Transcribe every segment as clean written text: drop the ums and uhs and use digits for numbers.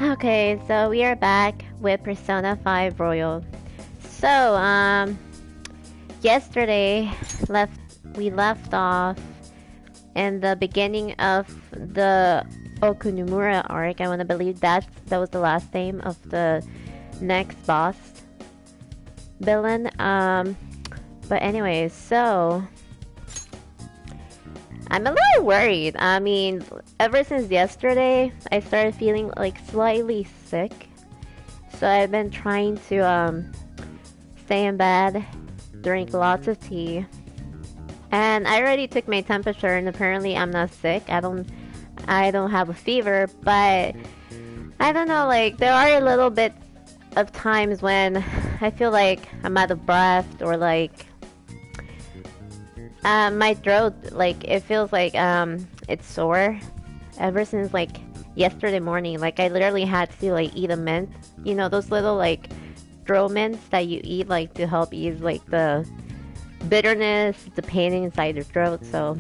Okay, so we are back with Persona 5 Royal. So, yesterday left we left off in the beginning of the Okunumura arc. I want to believe that was the last name of the next boss villain. But anyways, so I'm a little worried. I mean, ever since yesterday, I started feeling like slightly sick. So I've been trying to stay in bed, drink lots of tea, and I already took my temperature, and apparently I'm not sick. I don't have a fever, but I don't know. Like there are a little bit of times when I feel like I'm out of breath, or like my throat, like it feels like it's sore. Ever since like yesterday morning, like I literally had to like eat a mint. You know those little like throat mints that you eat like to help ease like the bitterness, the pain inside your throat. So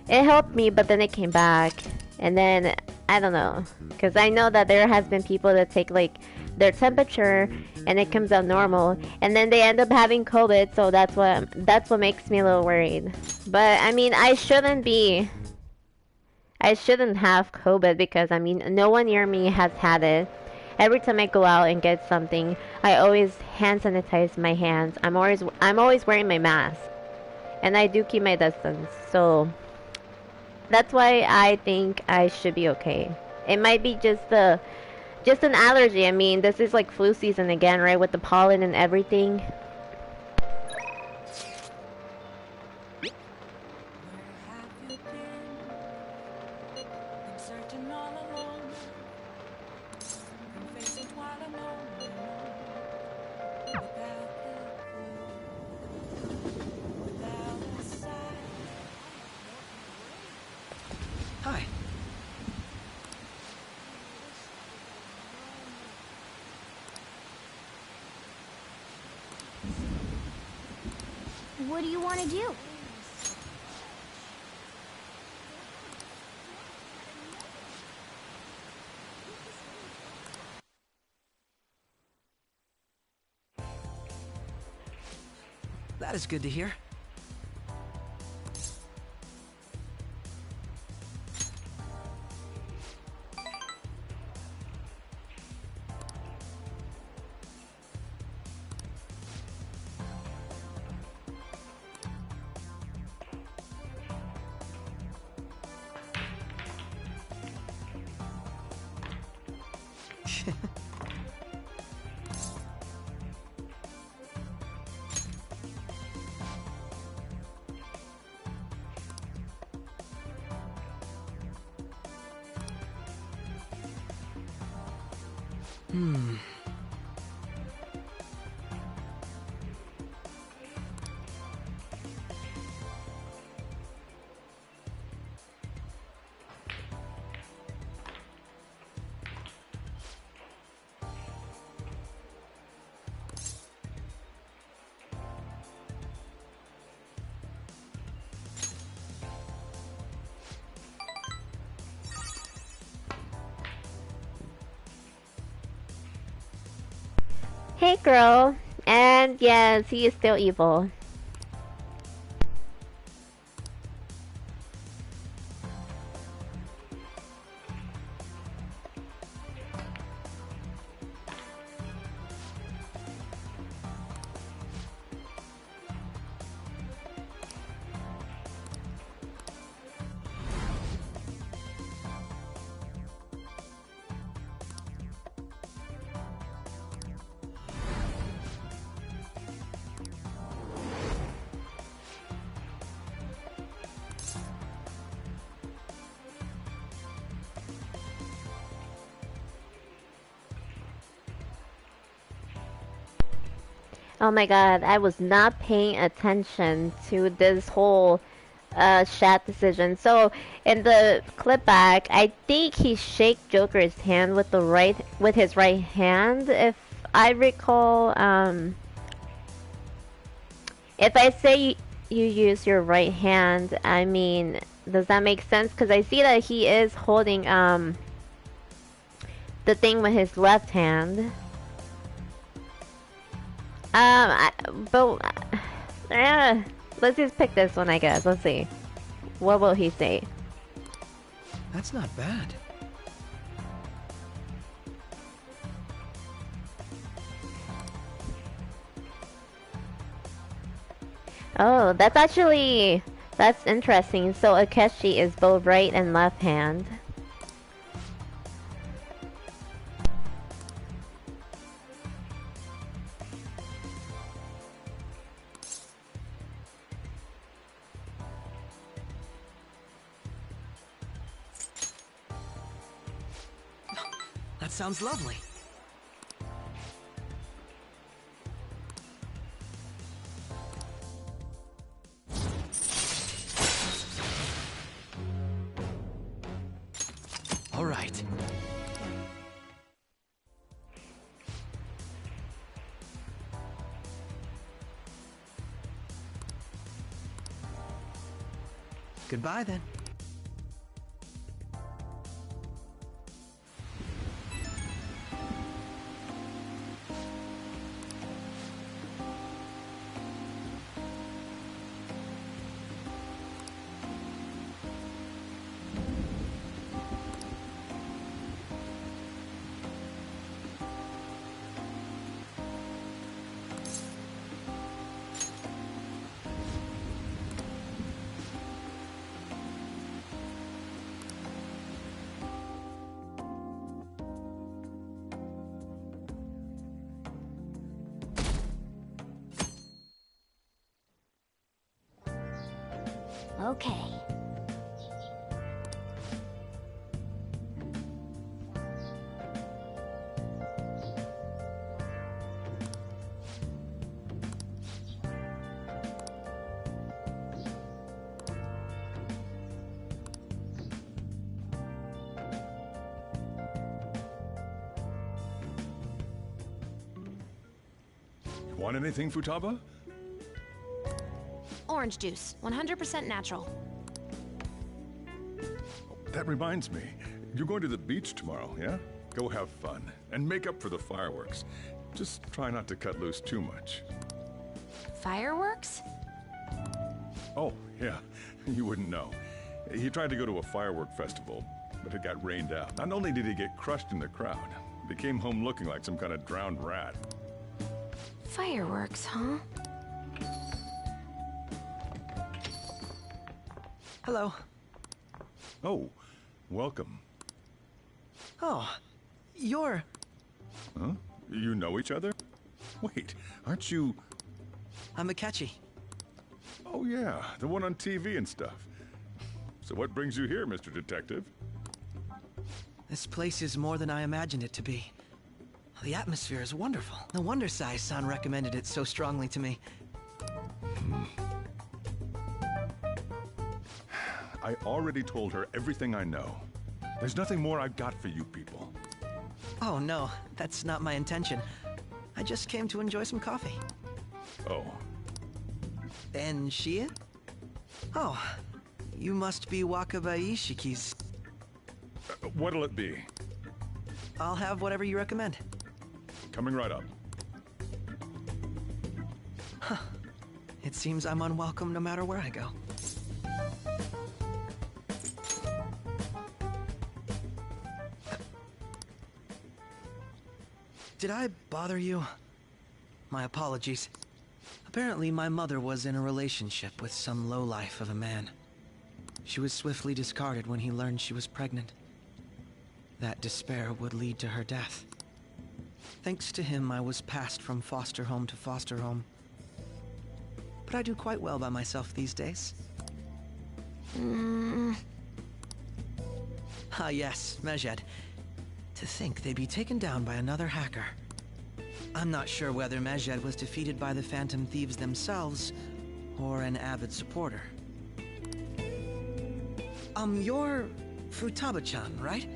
it helped me, but then it came back, and then I don't know, because I know that there has been people that take like their temperature and it comes out normal, and then they end up having COVID. So that's what makes me a little worried. But I mean, I shouldn't have COVID because I mean, no one near me has had it. Every time I go out and get something, I always hand sanitize my hands. I'm always wearing my mask, and I do keep my distance. So that's why I think I should be okay. It might be just an allergy. I mean, this is like flu season again, right? With the pollen and everything. Hi. What do you want to do? That is good to hear. Hmm. Hey, girl. And yes, he is still evil. Oh my god, I was not paying attention to this whole chat decision. So in the clip back, I think he shake Joker's hand with his right hand, if I recall. If I say you use your right hand, I mean, does that make sense? Because I see that he is holding the thing with his left hand. But let's just pick this one, I guess. Let's see. What will he say? That's not bad. Oh, that's interesting. So Akechi is both right and left hand. That sounds lovely. All right. Goodbye then. Okay. Want anything, Futaba? Orange juice, 100% natural. That reminds me. You're going to the beach tomorrow, yeah? Go have fun. And make up for the fireworks. Just try not to cut loose too much. Fireworks? Oh, yeah. You wouldn't know. He tried to go to a firework festival, but it got rained out. Not only did he get crushed in the crowd, he came home looking like some kind of drowned rat. Fireworks, huh? Hello. Oh, welcome. Oh, you're... Huh? You know each other? Wait, aren't you... I'm Akechi. Oh yeah, the one on TV and stuff. So what brings you here, Mr. Detective? This place is more than I imagined it to be. The atmosphere is wonderful. No wonder Sai-san recommended it so strongly to me. I already told her everything I know. There's nothing more I've got for you people. Oh no, that's not my intention. I just came to enjoy some coffee. Oh, And Shia? Oh, you must be Wakaba Ishiki's. what'll it be? I'll have whatever you recommend. Coming right up. It seems I'm unwelcome no matter where I go. Did I bother you? My apologies. Apparently, my mother was in a relationship with some lowlife of a man. She was swiftly discarded when he learned she was pregnant. That despair would lead to her death. Thanks to him, I was passed from foster home to foster home. But I do quite well by myself these days. Ah yes, Mejed. To think they'd be taken down by another hacker. I'm not sure whether Mejed was defeated by the Phantom Thieves themselves, or an avid supporter. You're Futaba-chan, right?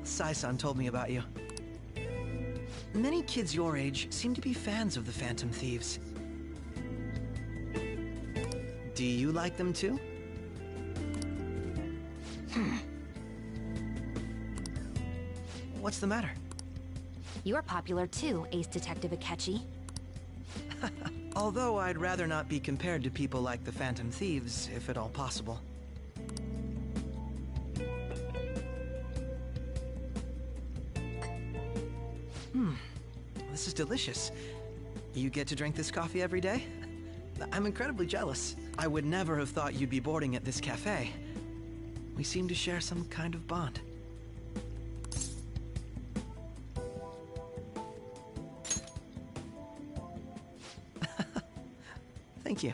Sai-san told me about you. Many kids your age seem to be fans of the Phantom Thieves. Do you like them too? What's the matter? You're popular too, Ace Detective Akechi. Although I'd rather not be compared to people like the Phantom Thieves, if at all possible. This is delicious. You get to drink this coffee every day? I'm incredibly jealous. I would never have thought you'd be boarding at this cafe. We seem to share some kind of bond. Thank you.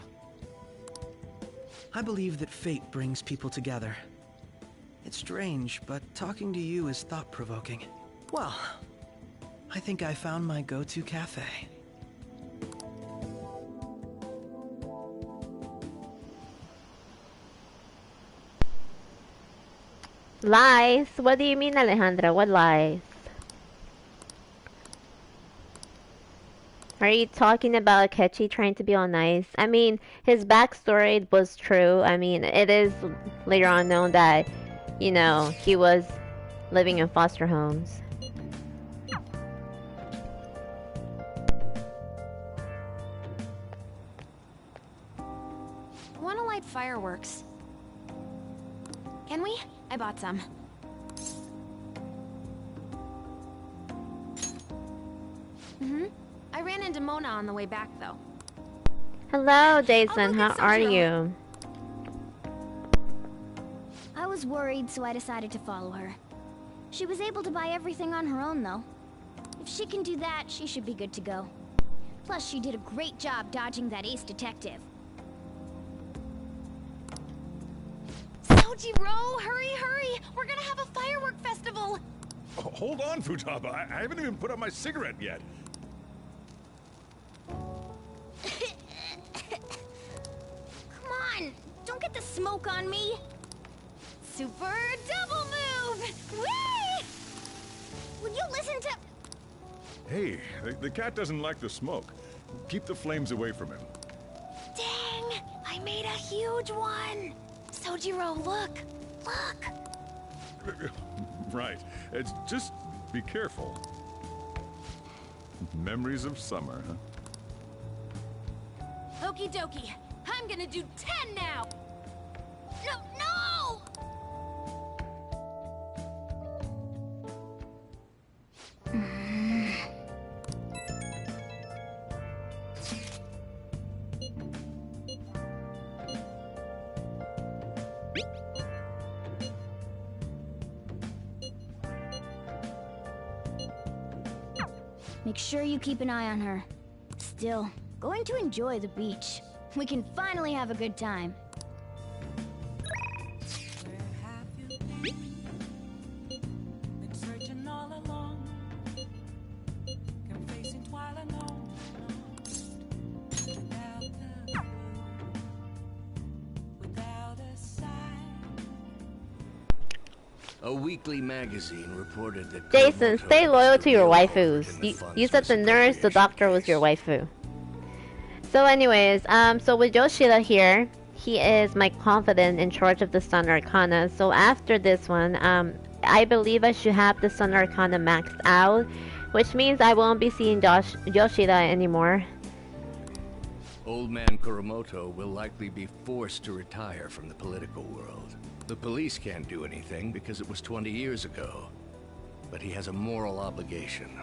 I believe that fate brings people together. It's strange, but talking to you is thought-provoking. Well, I think I found my go-to cafe. Lies? What do you mean, Alejandra? What lies? Are you talking about Akechi trying to be all nice? I mean, his backstory was true. I mean, it is later on known that, you know, he was living in foster homes. Wanna light fireworks? Can we? I bought some. I ran into Mona on the way back, though. Hello, Jason. I'll How go are get some you? I was worried, so I decided to follow her. She was able to buy everything on her own, though. If she can do that, she should be good to go. Plus, she did a great job dodging that Ace Detective. Sojiro, hurry, hurry! We're gonna have a firework festival! Oh, hold on, Futaba. I haven't even put out my cigarette yet. Come on! Don't get the smoke on me! Super double move! Whee! Would you listen to... Hey, the cat doesn't like the smoke. Keep the flames away from him. Dang! I made a huge one! Sojiro, look! Look! Right. It's just be careful. Memories of summer, huh? Okie dokie. I'm gonna do 10 now! No, no! Make sure you keep an eye on her. Still, going to enjoy the beach. We can finally have a good time. A weekly magazine reported that Jason, Kuromoto stay loyal was to your the real culprit waifus. in the You funds said the nurse, the doctor was your waifu. So anyways, so with Yoshida here, he is my confidant in charge of the Sun Arcana. So after this one, I believe I should have the Sun Arcana maxed out, which means I won't be seeing Yoshida anymore. Old man Kuromoto will likely be forced to retire from the political world. The police can't do anything because it was 20 years ago. But he has a moral obligation.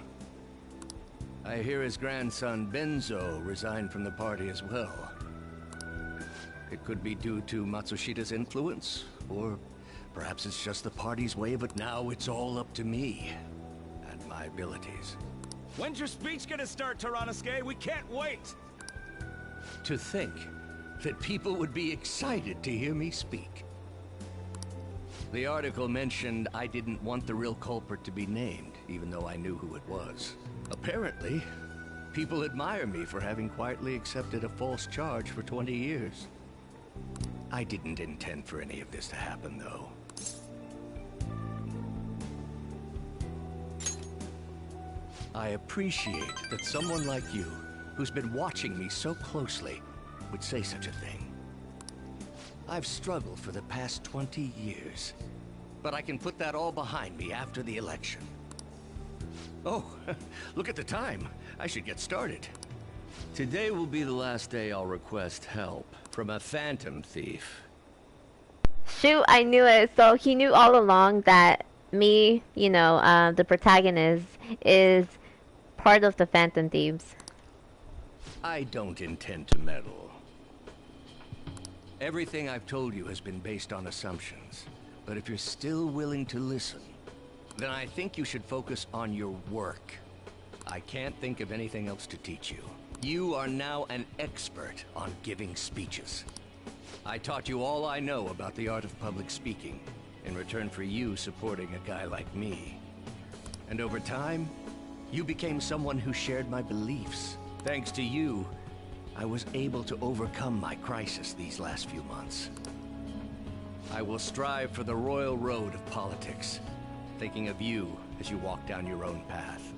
I hear his grandson Benzo resigned from the party as well. It could be due to Matsushida's influence, or perhaps it's just the party's way of it. Now it's all up to me and my abilities. When's your speech gonna start, Tyranosuke? We can't wait! To think that people would be excited to hear me speak. The article mentioned I didn't want the real culprit to be named, even though I knew who it was. Apparently, people admire me for having quietly accepted a false charge for 20 years. I didn't intend for any of this to happen, though. I appreciate that someone like you, who's been watching me so closely, would say such a thing. I've struggled for the past 20 years, but I can put that all behind me after the election. Oh, look at the time. I should get started. Today will be the last day I'll request help from a phantom thief. Shoot, I knew it. So he knew all along that me, you know, the protagonist, is part of the Phantom Thieves. I don't intend to meddle. Everything I've told you has been based on assumptions. But if you're still willing to listen, then I think you should focus on your work. I can't think of anything else to teach you. You are now an expert on giving speeches. I taught you all I know about the art of public speaking, in return for you supporting a guy like me. And over time, you became someone who shared my beliefs. Thanks to you, I was able to overcome my crisis these last few months. I will strive for the royal road of politics, thinking of you as you walk down your own path.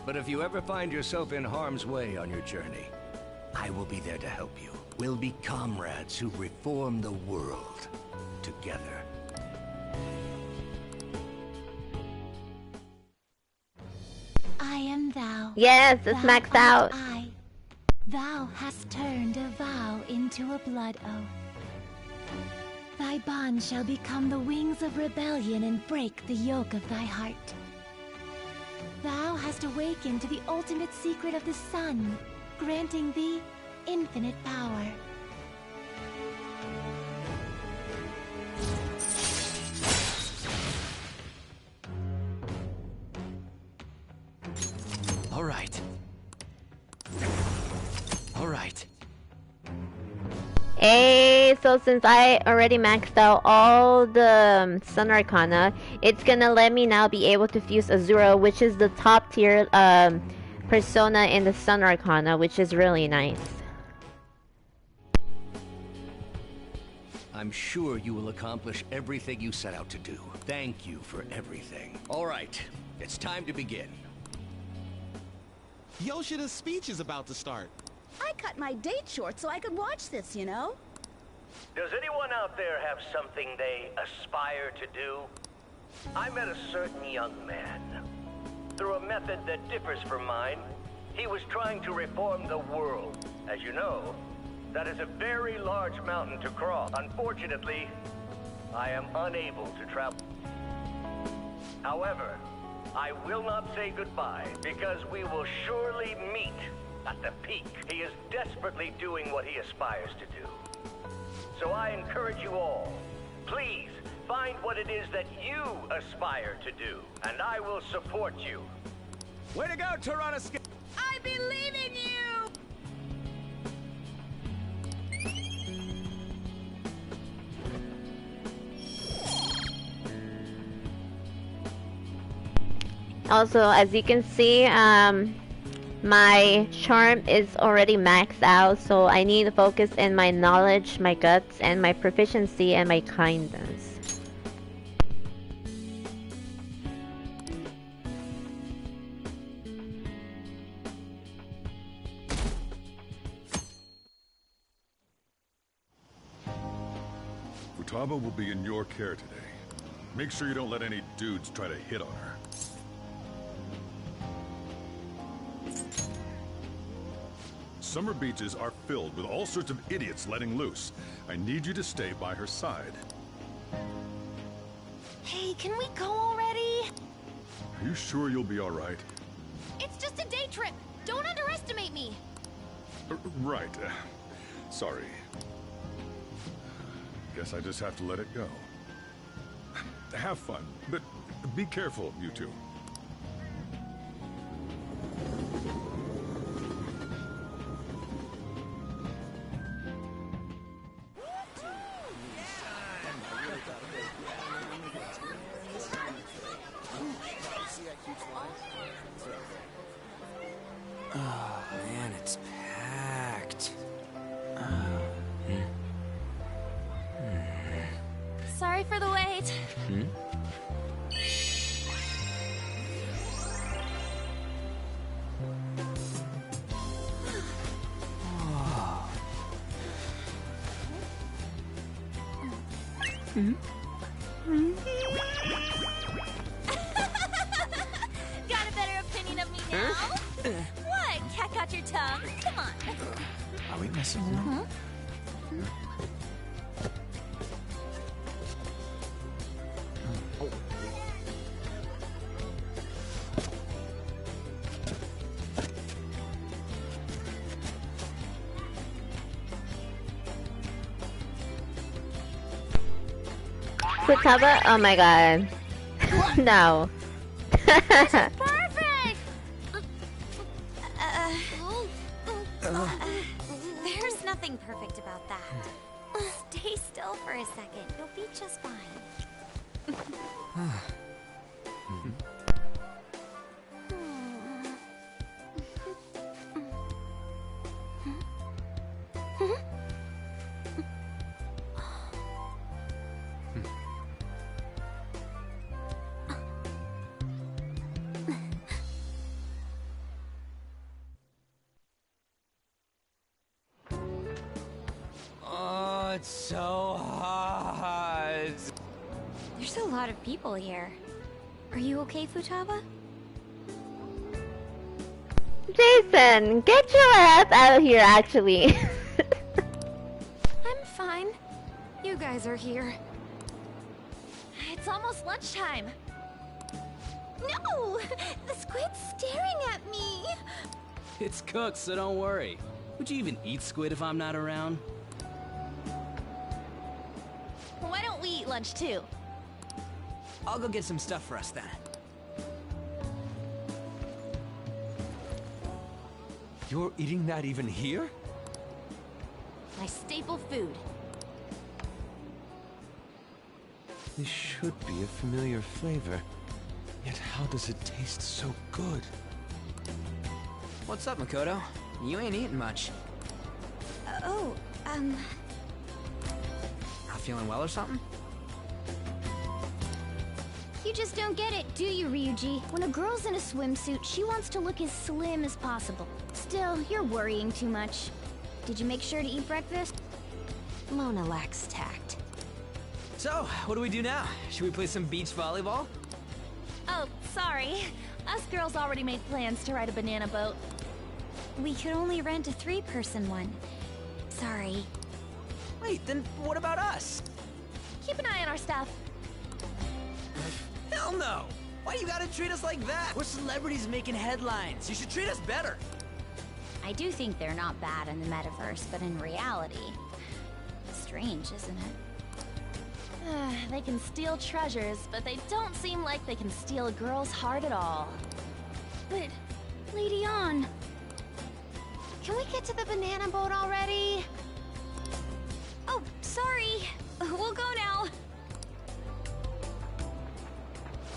But if you ever find yourself in harm's way on your journey, I will be there to help you. We'll be comrades who reform the world together. I am thou. Yes, it's Thou maxed art out. I. Thou hast turned a vow into a blood oath. Thy bond shall become the wings of rebellion and break the yoke of thy heart. Thou hast awakened to the ultimate secret of the sun, granting thee infinite power. All right. All right. Hey, so since I already maxed out all the Sun Arcana, it's gonna let me now be able to fuse Azura, which is the top tier persona in the Sun Arcana, which is really nice. I'm sure you will accomplish everything you set out to do. Thank you for everything. All right, it's time to begin. Yoshida's speech is about to start. I cut my date short so I could watch this, you know? Does anyone out there have something they aspire to do? I met a certain young man. Through a method that differs from mine, he was trying to reform the world. As you know, that is a very large mountain to cross. Unfortunately, I am unable to travel. However, I will not say goodbye, because we will surely meet at the peak. He is desperately doing what he aspires to do. So I encourage you all, please find what it is that you aspire to do, and I will support you. Way to go, Tyrannus! I believe in you! Also, as you can see, my charm is already maxed out, so I need to focus in my knowledge, my guts, and my proficiency and my kindness. Futaba will be in your care today. Make sure you don't let any dudes try to hit on her. Summer beaches are filled with all sorts of idiots letting loose. I need you to stay by her side. Hey, can we go already? Are you sure you'll be all right? It's just a day trip. Don't underestimate me. Right. Sorry. Guess I just have to let it go. Have fun, but be careful, you two. Oh, man, it's packed. Sorry for the wait. Got a better What? Cat got your tongue? Come on. Are we messing around? Futaba? Oh my god. No. Perfect! There's nothing perfect about that. Stay still for a second. You'll be just fine. Oh, it's so hot. There's a lot of people here. Are you okay, Futaba? Jason, get your ass out of here, actually. I'm fine. You guys are here. It's almost lunchtime. No! The squid's staring at me! It's cooked, so don't worry. Would you even eat squid if I'm not around? Why don't we eat lunch too? I'll go get some stuff for us then. You're eating that even here? My staple food. This should be a familiar flavor. Yet how does it taste so good? What's up, Makoto? You ain't eating much. Not feeling well or something? You just don't get it, do you, Ryuji? When a girl's in a swimsuit, she wants to look as slim as possible. Still, you're worrying too much. Did you make sure to eat breakfast? Mona lacks tact. So, what do we do now? Should we play some beach volleyball? Oh, sorry. Us girls already made plans to ride a banana boat. We could only rent a 3-person one. Sorry. Wait, then what about us? Keep an eye on our stuff. Hell no! Why you gotta treat us like that? We're celebrities making headlines. You should treat us better. I do think they're not bad in the metaverse, but in reality... Strange, isn't it? They can steal treasures, but they don't seem like they can steal a girl's heart at all. But, Lady Ann... Can we get to the banana boat already? Oh, sorry. We'll go now.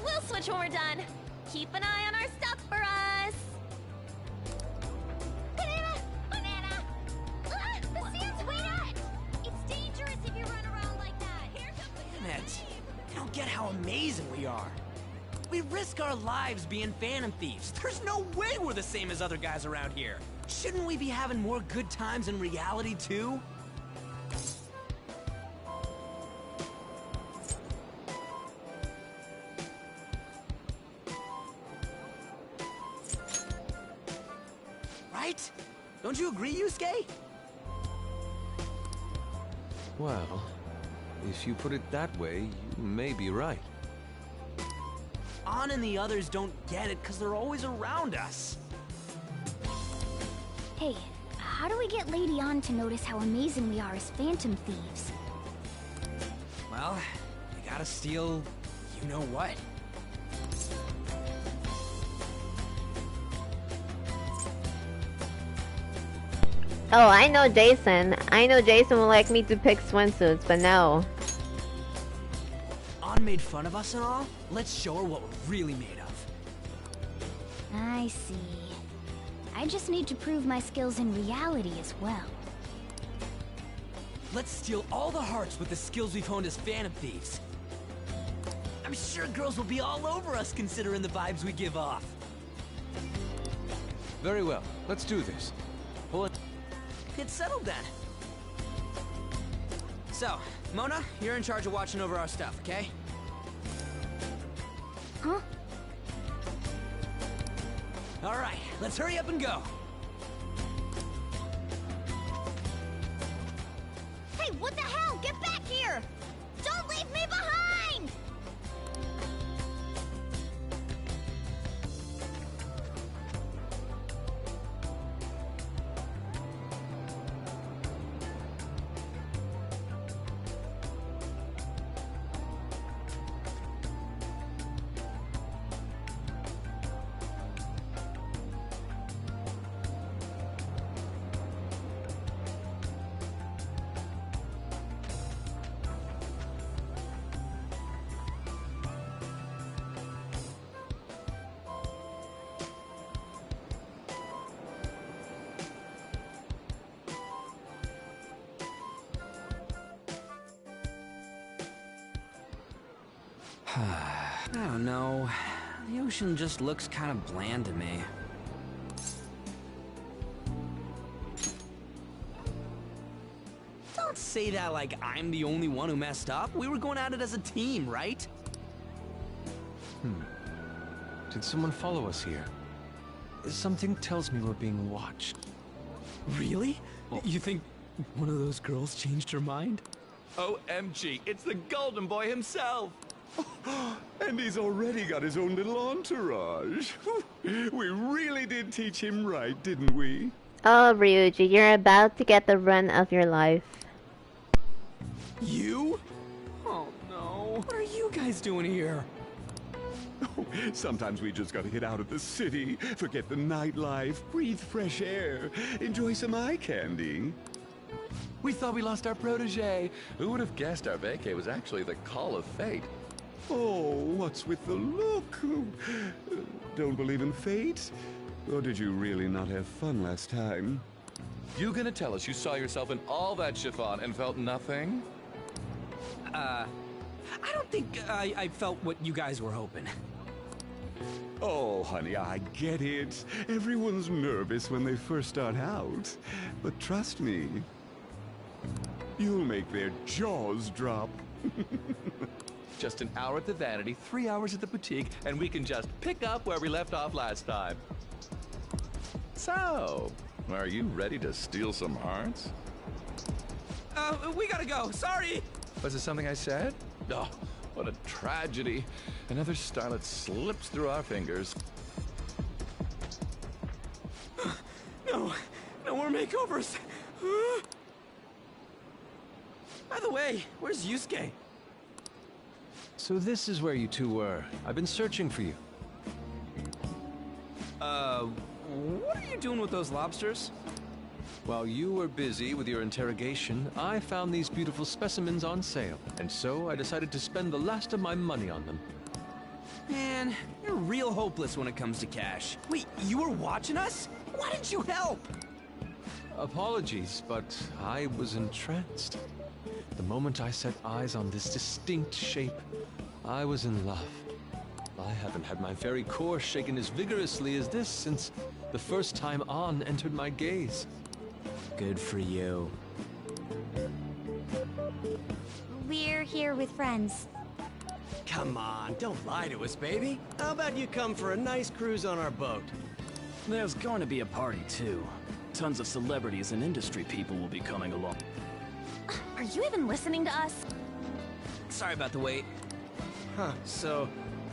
We'll switch when we're done. Keep an eye on our stuff for us. Banana! Banana! Ah, the sand's wet! It's dangerous if you run around like that. Here comes the... Damn it! I don't get how amazing we are. We risk our lives being phantom thieves. There's no way we're the same as other guys around here. Shouldn't we be having more good times in reality, too? Right? Don't you agree, Yusuke? Well, if you put it that way, you may be right. Ann and the others don't get it because they're always around us. Hey, how do we get Lady Ann to notice how amazing we are as phantom thieves? Well, we gotta steal you know what. Oh, I know Jason. I know Jason would like me to pick swimsuits, but no. Ann made fun of us and all? Let's show her what we're really made of. I see. I just need to prove my skills in reality as well. Let's steal all the hearts with the skills we've honed as phantom thieves. I'm sure girls will be all over us considering the vibes we give off. Very well, let's do this. Pull it. Get settled then. So, Mona, you're in charge of watching over our stuff, okay? Huh? Alright, let's hurry up and go. Hey, what the hell? Get back here! Don't leave me behind! I don't know. The ocean just looks kind of bland to me. Don't say that like I'm the only one who messed up. We were going at it as a team, right? Did someone follow us here? Something tells me we're being watched. Really? You think one of those girls changed her mind? OMG, it's the Golden Boy himself! And he's already got his own little entourage. We really did teach him right, didn't we? Oh, Ryuji, you're about to get the run of your life. You? Oh no. What are you guys doing here? Sometimes we just gotta get out of the city, forget the nightlife, breathe fresh air, enjoy some eye candy. We thought we lost our protege. Who would have guessed our vacay was actually the call of fate? Oh, what's with the look? Don't believe in fate? Or did you really not have fun last time? You gonna tell us you saw yourself in all that chiffon and felt nothing? I don't think I felt what you guys were hoping. Oh, honey, I get it. Everyone's nervous when they first start out. But trust me, you'll make their jaws drop. Just an hour at the Vanity, 3 hours at the boutique, and we can just pick up where we left off last time. So, are you ready to steal some hearts? We gotta go. Sorry. Was it something I said? Oh, what a tragedy. Another starlet slips through our fingers. No more makeovers. By the way, where's Yusuke? So this is where you two were. I've been searching for you. What are you doing with those lobsters? While you were busy with your interrogation, I found these beautiful specimens on sale, and so I decided to spend the last of my money on them. Man, you're real hopeless when it comes to cash. Wait, you were watching us? Why didn't you help? Apologies, but I was entranced. The moment I set eyes on this distinct shape, I was in love. I haven't had my very core shaken as vigorously as this since the first time An entered my gaze. Good for you. We're here with friends. Come on, don't lie to us, baby. How about you come for a nice cruise on our boat? There's going to be a party, too. Tons of celebrities and industry people will be coming along. Are you even listening to us? Sorry about the wait. Huh, so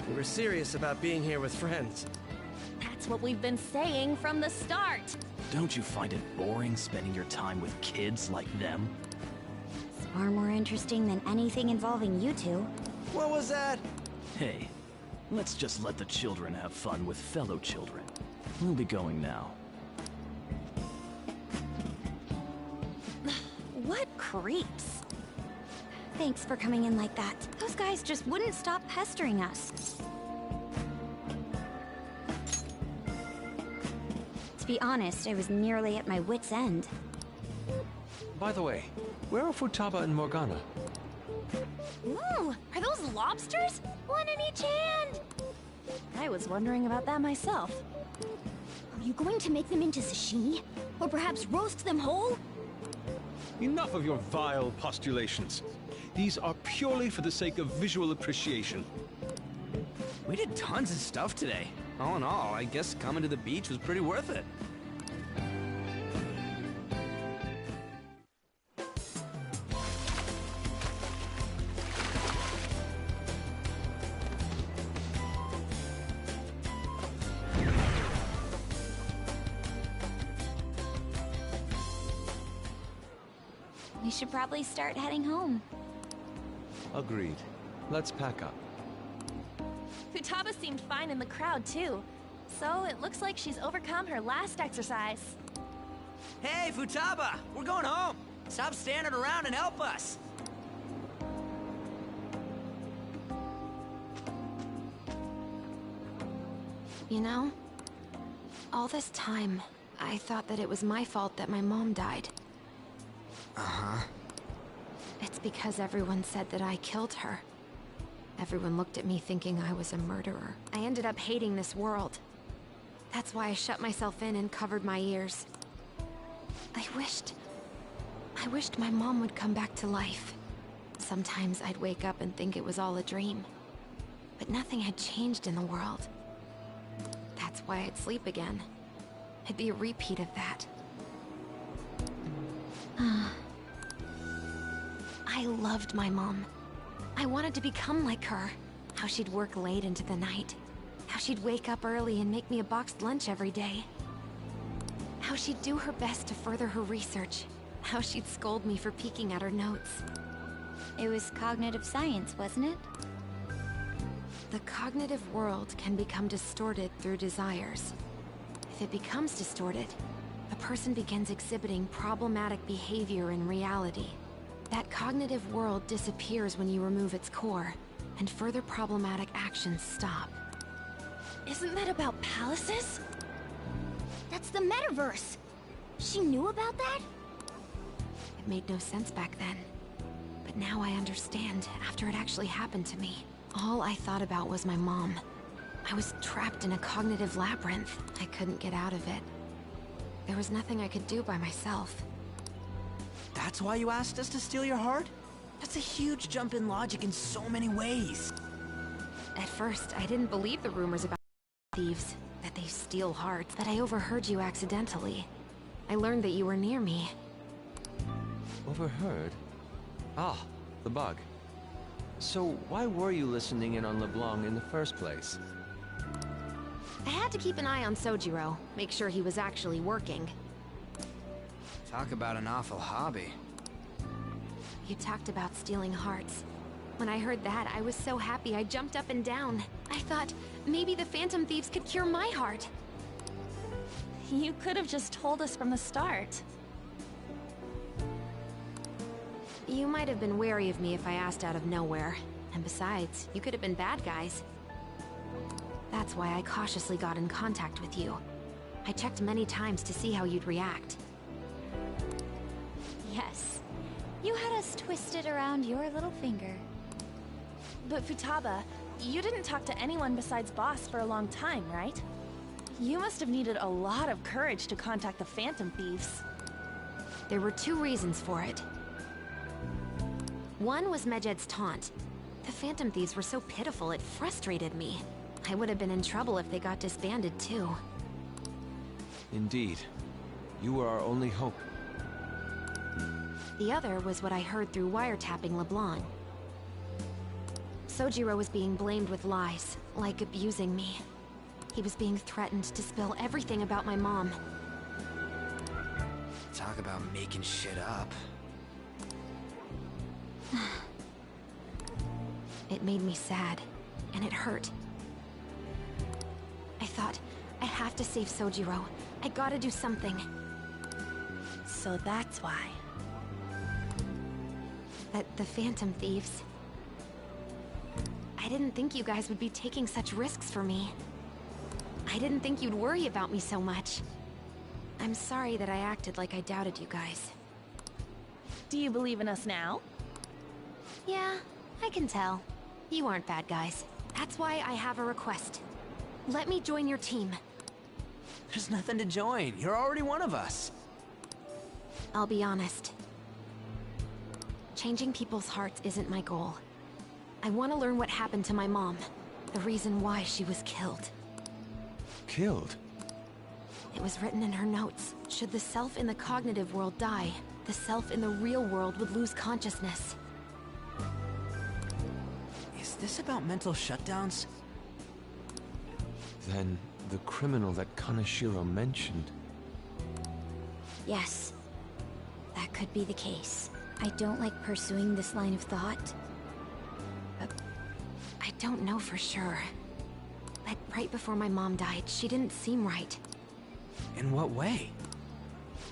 you were serious about being here with friends. That's what we've been saying from the start. Don't you find it boring spending your time with kids like them? It's far more interesting than anything involving you two. What was that? Hey, let's just let the children have fun with fellow children. We'll be going now. What creeps. Thanks for coming in like that. Those guys just wouldn't stop pestering us. To be honest, I was nearly at my wit's end. By the way, where are Futaba and Morgana? Ooh, are those lobsters? One in each hand! I was wondering about that myself. Are you going to make them into sashimi? Or perhaps roast them whole? Enough of your vile postulations. These are purely for the sake of visual appreciation. We did tons of stuff today. All in all, I guess coming to the beach was pretty worth it. We should probably start heading home. Agreed. Let's pack up. Futaba seemed fine in the crowd, too. So it looks like she's overcome her last exercise. Hey, Futaba! We're going home! Stop standing around and help us! You know, all this time, I thought that it was my fault that my mom died. Uh-huh. It's because everyone said that I killed her. Everyone looked at me thinking I was a murderer. I ended up hating this world. That's why I shut myself in and covered my ears. I wished my mom would come back to life. Sometimes I'd wake up and think it was all a dream. But nothing had changed in the world. That's why I'd sleep again. It'd be a repeat of that. I loved my mom. I wanted to become like her. How she'd work late into the night. How she'd wake up early and make me a boxed lunch every day. How she'd do her best to further her research. How she'd scold me for peeking at her notes. It was cognitive science, wasn't it? The cognitive world can become distorted through desires. If it becomes distorted, a person begins exhibiting problematic behavior in reality. That cognitive world disappears when you remove its core, and further problematic actions stop. Isn't that about palaces? That's the metaverse. She knew about that? It made no sense back then. But now I understand, after it actually happened to me. All I thought about was my mom. I was trapped in a cognitive labyrinth. I couldn't get out of it. There was nothing I could do by myself. That's why you asked us to steal your heart? That's a huge jump in logic in so many ways. At first, I didn't believe the rumors about thieves, that they steal hearts, but I overheard you accidentally. I learned that you were near me. Overheard? Ah, the bug. So why were you listening in on LeBlanc in the first place? I had to keep an eye on Sojiro, make sure he was actually working. Talk about an awful hobby. You talked about stealing hearts. When I heard that, I was so happy I jumped up and down. I thought, maybe the Phantom Thieves could cure my heart. You could have just told us from the start. You might have been wary of me if I asked out of nowhere. And besides, you could have been bad guys. That's why I cautiously got in contact with you. I checked many times to see how you'd react. Yes. You had us twisted around your little finger. But Futaba, you didn't talk to anyone besides Boss for a long time, right? You must have needed a lot of courage to contact the Phantom Thieves. There were two reasons for it. One was Medjed's taunt. The Phantom Thieves were so pitiful it frustrated me. I would have been in trouble if they got disbanded too. Indeed. You were our only hope. The other was what I heard through wiretapping LeBlanc. Sojiro was being blamed with lies, like abusing me. He was being threatened to spill everything about my mom. Talk about making shit up. It made me sad, and it hurt. I thought, I have to save Sojiro. I gotta do something. So that's why. But the Phantom Thieves... I didn't think you guys would be taking such risks for me. I didn't think you'd worry about me so much. I'm sorry that I acted like I doubted you guys. Do you believe in us now? Yeah, I can tell. You aren't bad guys. That's why I have a request. Let me join your team. There's nothing to join. You're already one of us. I'll be honest. Changing people's hearts isn't my goal. I want to learn what happened to my mom. The reason why she was killed. killed. It was written in her notes. Should the self in the cognitive world die, the self in the real world would lose consciousness. Is this about mental shutdowns? Then the criminal that Kaneshiro mentioned. Yes, that could be the case. I don't like pursuing this line of thought. I don't know for sure. But right before my mom died, she didn't seem right. In what way?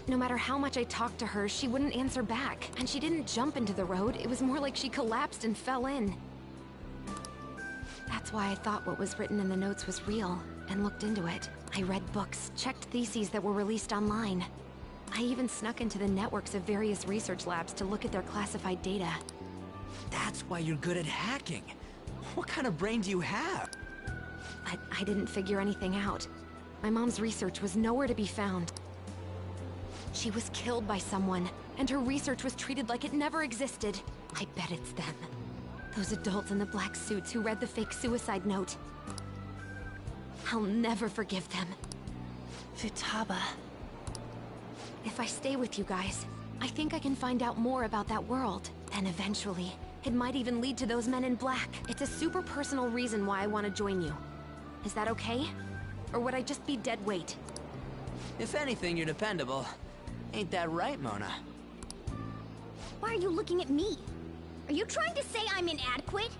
No matter how much I talked to her, she wouldn't answer back. And she didn't jump into the road, it was more like she collapsed and fell in. That's why I thought what was written in the notes was real, and looked into it. I read books, checked theses that were released online. I even snuck into the networks of various research labs to look at their classified data. That's why you're good at hacking. What kind of brain do you have? But I didn't figure anything out. My mom's research was nowhere to be found. She was killed by someone, and her research was treated like it never existed. I bet it's them. Those adults in the black suits who read the fake suicide note. I'll never forgive them. Futaba. If I stay with you guys, I think I can find out more about that world. And eventually, it might even lead to those men in black. It's a super personal reason why I want to join you. Is that okay? Or would I just be dead weight? If anything, you're dependable. Ain't that right, Mona? Why are you looking at me? Are you trying to say I'm inadequate?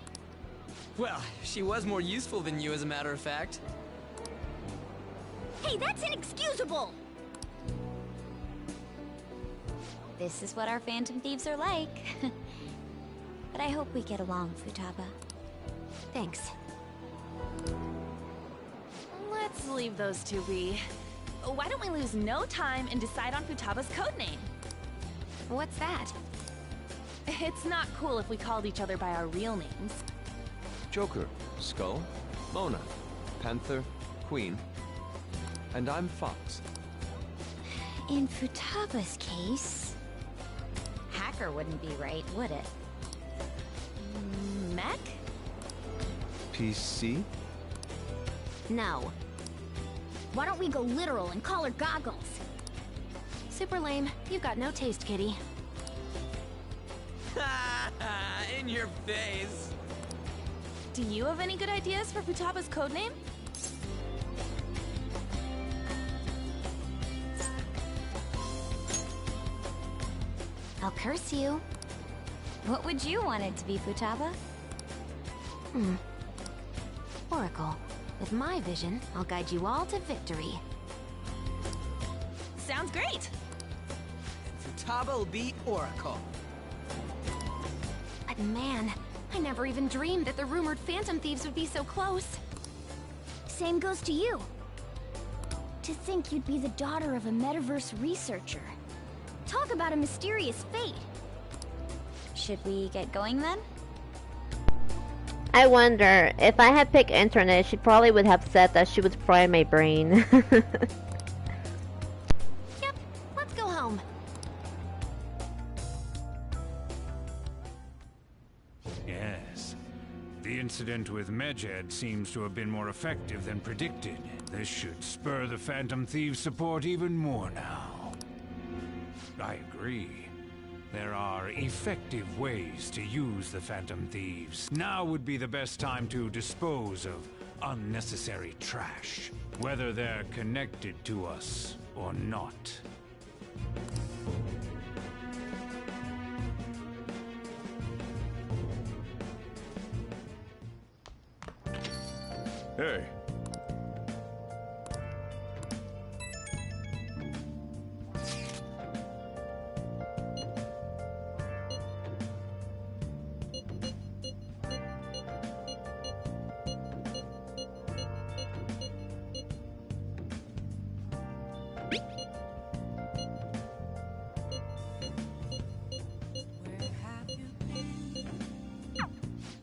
Well, she was more useful than you, as a matter of fact. Hey, that's inexcusable! This is what our Phantom Thieves are like. But I hope we get along, Futaba. Thanks. Let's leave those two be. Why don't we lose no time and decide on Futaba's codename? What's that? It's not cool if we called each other by our real names. Joker, Skull, Mona, Panther, Queen, and I'm Fox. In Futaba's case, Hacker wouldn't be right, would it? Mech? PC? No. Why don't we go literal and call her Goggles? Super lame. You've got no taste, kitty. In your face. Do you have any good ideas for Futaba's codename? I'll curse you. What would you want it to be, Futaba? Oracle. With my vision, I'll guide you all to victory. Sounds great! Futaba will be Oracle. But man, I never even dreamed that the rumored Phantom Thieves would be so close. Same goes to you. To think you'd be the daughter of a metaverse researcher. Talk about a mysterious fate. Should we get going then? I wonder, if I had picked internet, she probably would have said that she was frying my brain. Yep, let's go home. Yes. The incident with Medjed seems to have been more effective than predicted. This should spur the Phantom Thieves' support even more now. I agree. There are effective ways to use the Phantom Thieves. Now would be the best time to dispose of unnecessary trash, whether they're connected to us or not. Hey.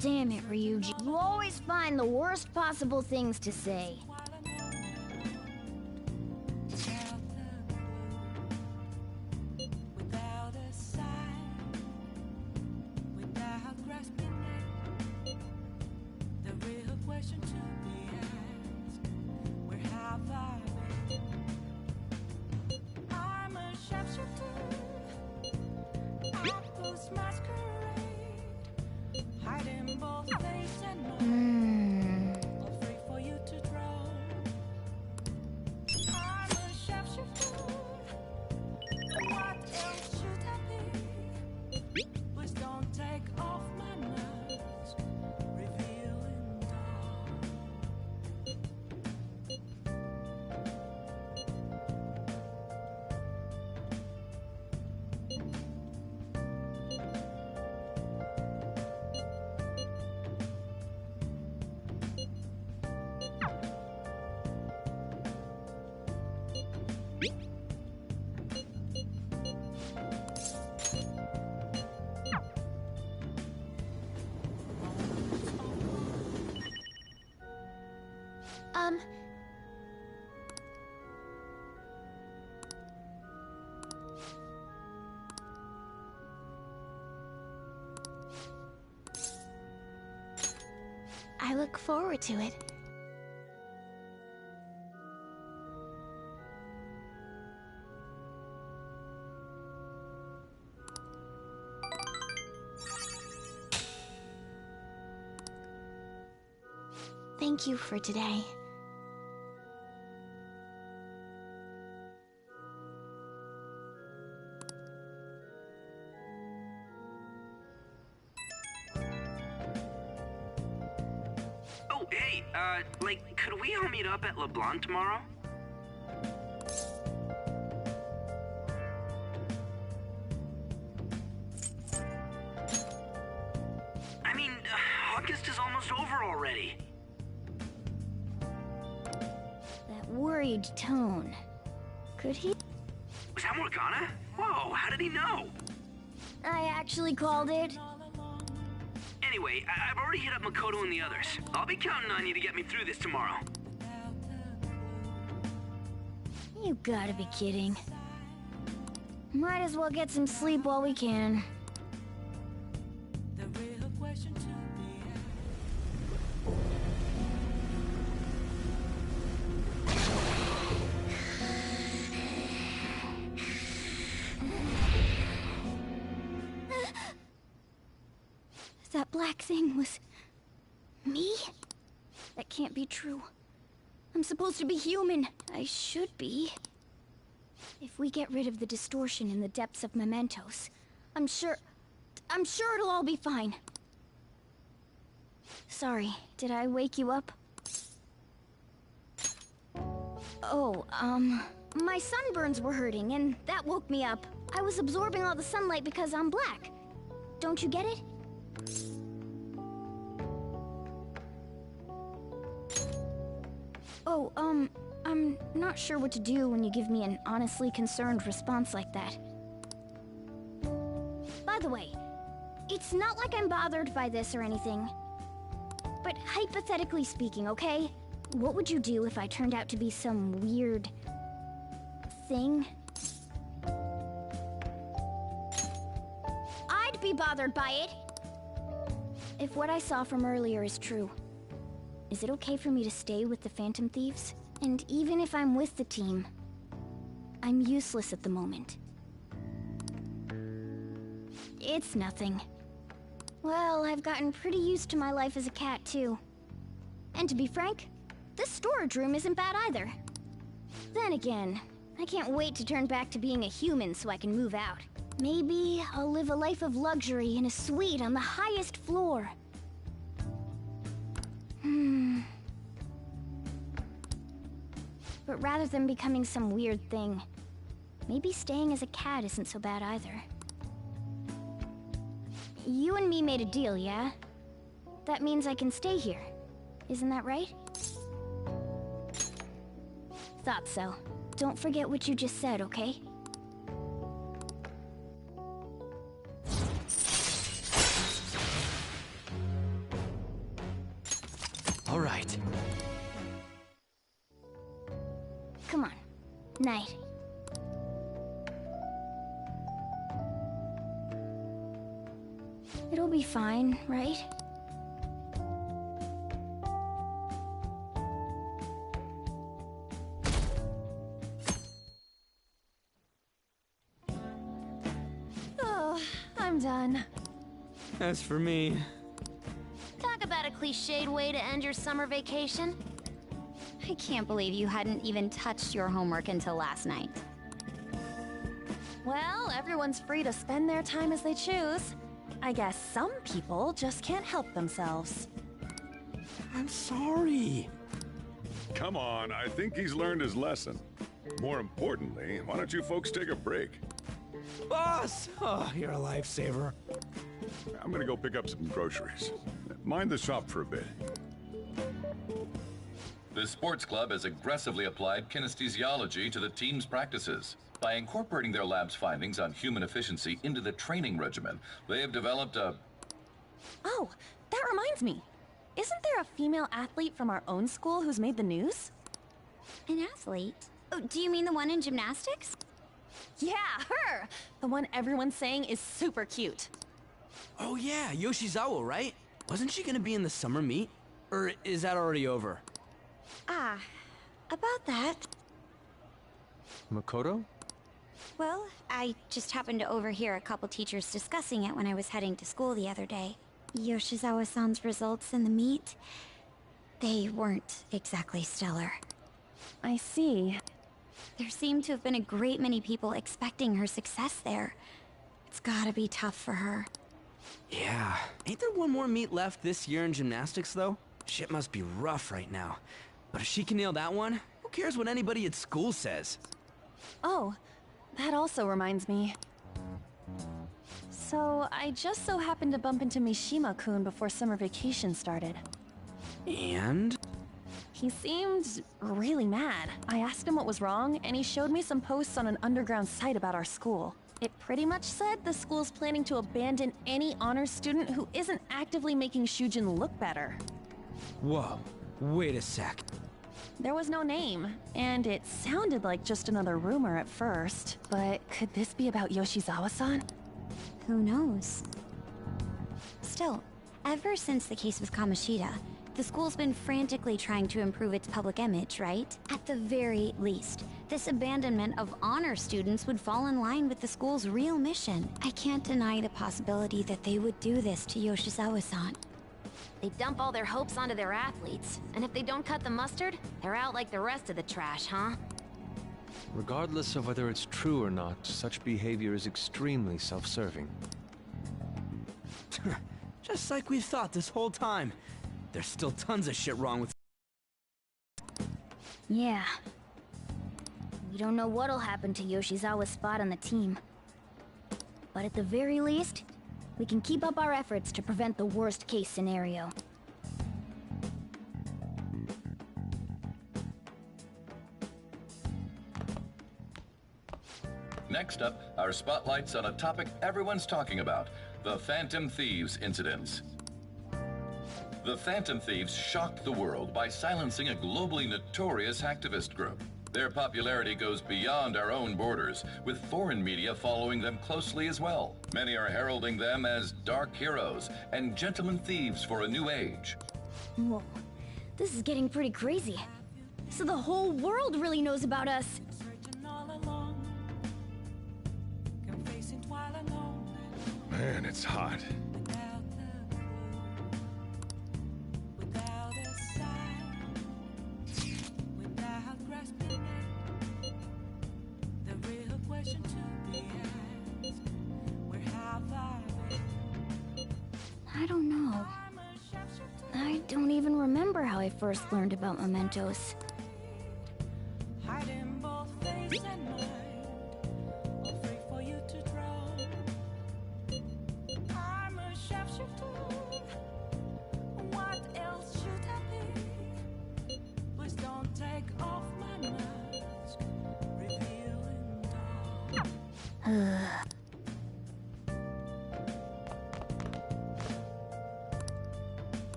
Damn it, Ryuji. You always find the worst possible things to say. The real question to be asked, where have I I look forward to it. Thank you for today. Oh, hey, could we all meet up at LeBlanc tomorrow? I mean, August is almost over already. That worried tone. Could he? Was that Morgana? Whoa, how did he know? I actually called it. Anyway, I've already hit up Makoto and the others. I'll be counting on you to get me through this tomorrow. You gotta be kidding. Might as well get some sleep while we can. That black thing was... me? That can't be true. I'm supposed to be human. I should be. If we get rid of the distortion in the depths of mementos, I'm sure it'll all be fine. Sorry, did I wake you up? Oh, my sunburns were hurting, and that woke me up. I was absorbing all the sunlight because I'm black. Don't you get it? Oh, I'm not sure what to do when you give me an honestly concerned response like that. By the way, it's not like I'm bothered by this or anything. But hypothetically speaking, okay? What would you do if I turned out to be some weird... thing? I'd be bothered by it! If what I saw from earlier is true, is it okay for me to stay with the Phantom Thieves? And even if I'm with the team, I'm useless at the moment. It's nothing. Well, I've gotten pretty used to my life as a cat, too. And to be frank, this storage room isn't bad either. Then again, I can't wait to turn back to being a human so I can move out. Maybe I'll live a life of luxury in a suite on the highest floor. But rather than becoming some weird thing, maybe staying as a cat isn't so bad either. You and me made a deal, yeah? That means I can stay here. Isn't that right? Thought so. Don't forget what you just said, okay? All right. Come on. Night. It'll be fine, right? Oh, I'm done. As for me... Talk about a cliched way to end your summer vacation. I can't believe you hadn't even touched your homework until last night. Well, everyone's free to spend their time as they choose. I guess some people just can't help themselves. I'm sorry. Come on, I think he's learned his lesson. More importantly, why don't you folks take a break? Boss! Oh, you're a lifesaver. I'm gonna go pick up some groceries. Mind the shop for a bit. The sports club has aggressively applied kinesthesiology to the team's practices. By incorporating their lab's findings on human efficiency into the training regimen, they have developed a... Oh, that reminds me. Isn't there a female athlete from our own school who's made the news? An athlete? Oh, do you mean the one in gymnastics? Yeah, her! The one everyone's saying is super cute. Oh yeah, Yoshizawa, right? Wasn't she gonna be in the summer meet? Or is that already over? Ah, about that. Makoto? Well, I just happened to overhear a couple teachers discussing it when I was heading to school the other day. Yoshizawa-san's results in the meet, they weren't exactly stellar. I see. There seemed to have been a great many people expecting her success there. It's gotta be tough for her. Yeah. Ain't there one more meet left this year in gymnastics, though? Shit must be rough right now. But if she can nail that one, who cares what anybody at school says? Oh, that also reminds me. So, I just so happened to bump into Mishima-kun before summer vacation started. And? He seemed really mad. I asked him what was wrong, and he showed me some posts on an underground site about our school. It pretty much said the school's planning to abandon any honors student who isn't actively making Shujin look better. Whoa, wait a sec. There was no name, and it sounded like just another rumor at first. But could this be about Yoshizawa-san? Who knows? Still, ever since the case with Kamoshida, the school's been frantically trying to improve its public image, right? At the very least, this abandonment of honor students would fall in line with the school's real mission. I can't deny the possibility that they would do this to Yoshizawa-san. They dump all their hopes onto their athletes, and if they don't cut the mustard, they're out like the rest of the trash, huh? Regardless of whether it's true or not, such behavior is extremely self-serving. Just like we thought this whole time. There's still tons of shit wrong with... Yeah. We don't know what'll happen to Yoshizawa's spot on the team. But at the very least, we can keep up our efforts to prevent the worst-case scenario. Next up, our spotlights on a topic everyone's talking about, the Phantom Thieves incidents. The Phantom Thieves shocked the world by silencing a globally notorious hacktivist group. Their popularity goes beyond our own borders, with foreign media following them closely as well. Many are heralding them as dark heroes and gentlemen thieves for a new age. Whoa, this is getting pretty crazy. So the whole world really knows about us. Man, it's hot. I don't know. I don't even remember how I first learned about mementos.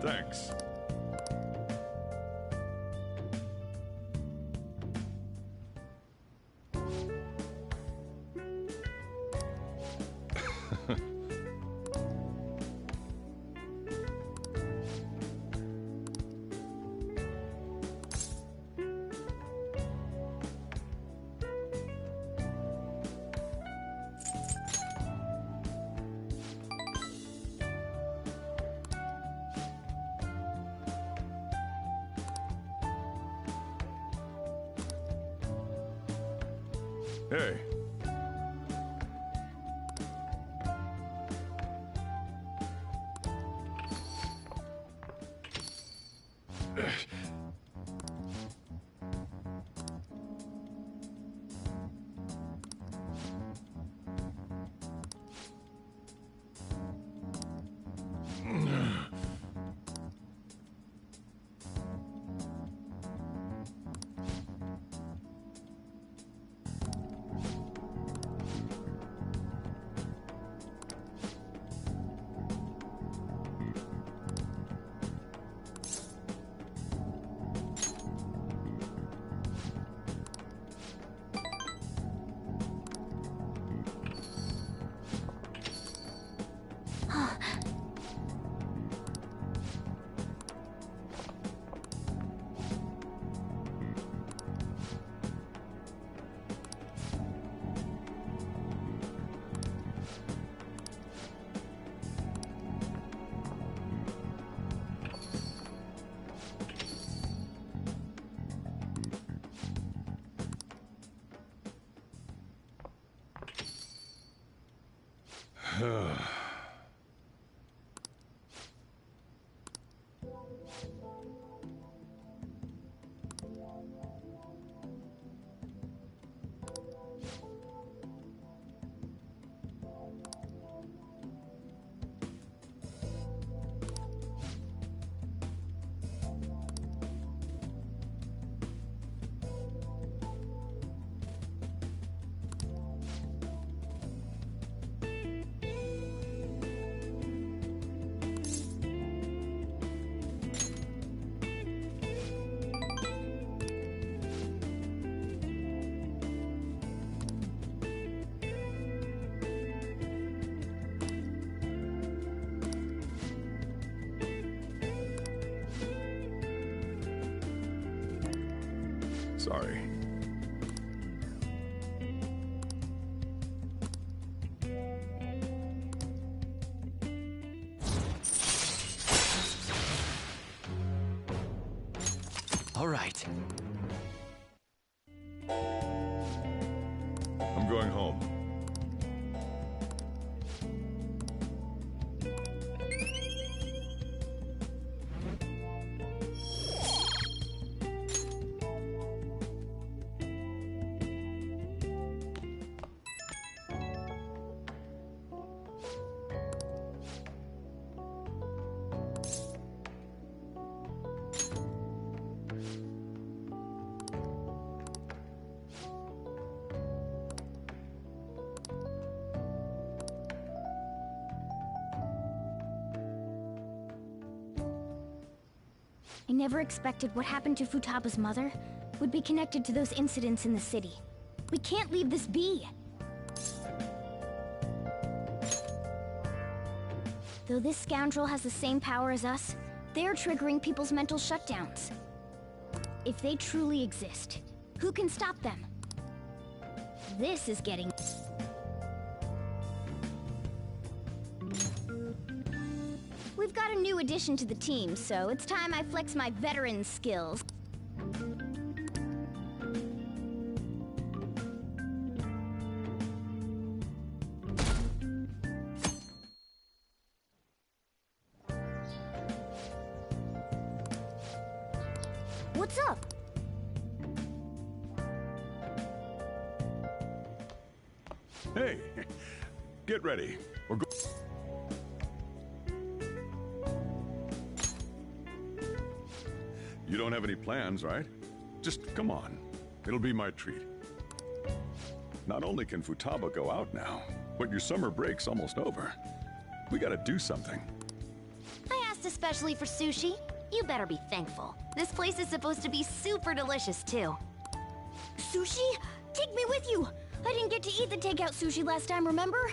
Thanks. Hey. Sorry. All right. I'm going home. I never expected what happened to Futaba's mother would be connected to those incidents in the city. We can't leave this be. Though this scoundrel has the same power as us, they're triggering people's mental shutdowns. If they truly exist, who can stop them? This is getting... We've got a new addition to the team, so it's time I flex my veteran skills. What's up? Hey, get ready. We're go- You don't have any plans, right? Just come on. It'll be my treat. Not only can Futaba go out now, but your summer break's almost over. We gotta do something. I asked especially for sushi. You better be thankful. This place is supposed to be super delicious, too. Sushi? Take me with you! I didn't get to eat the takeout sushi last time, remember?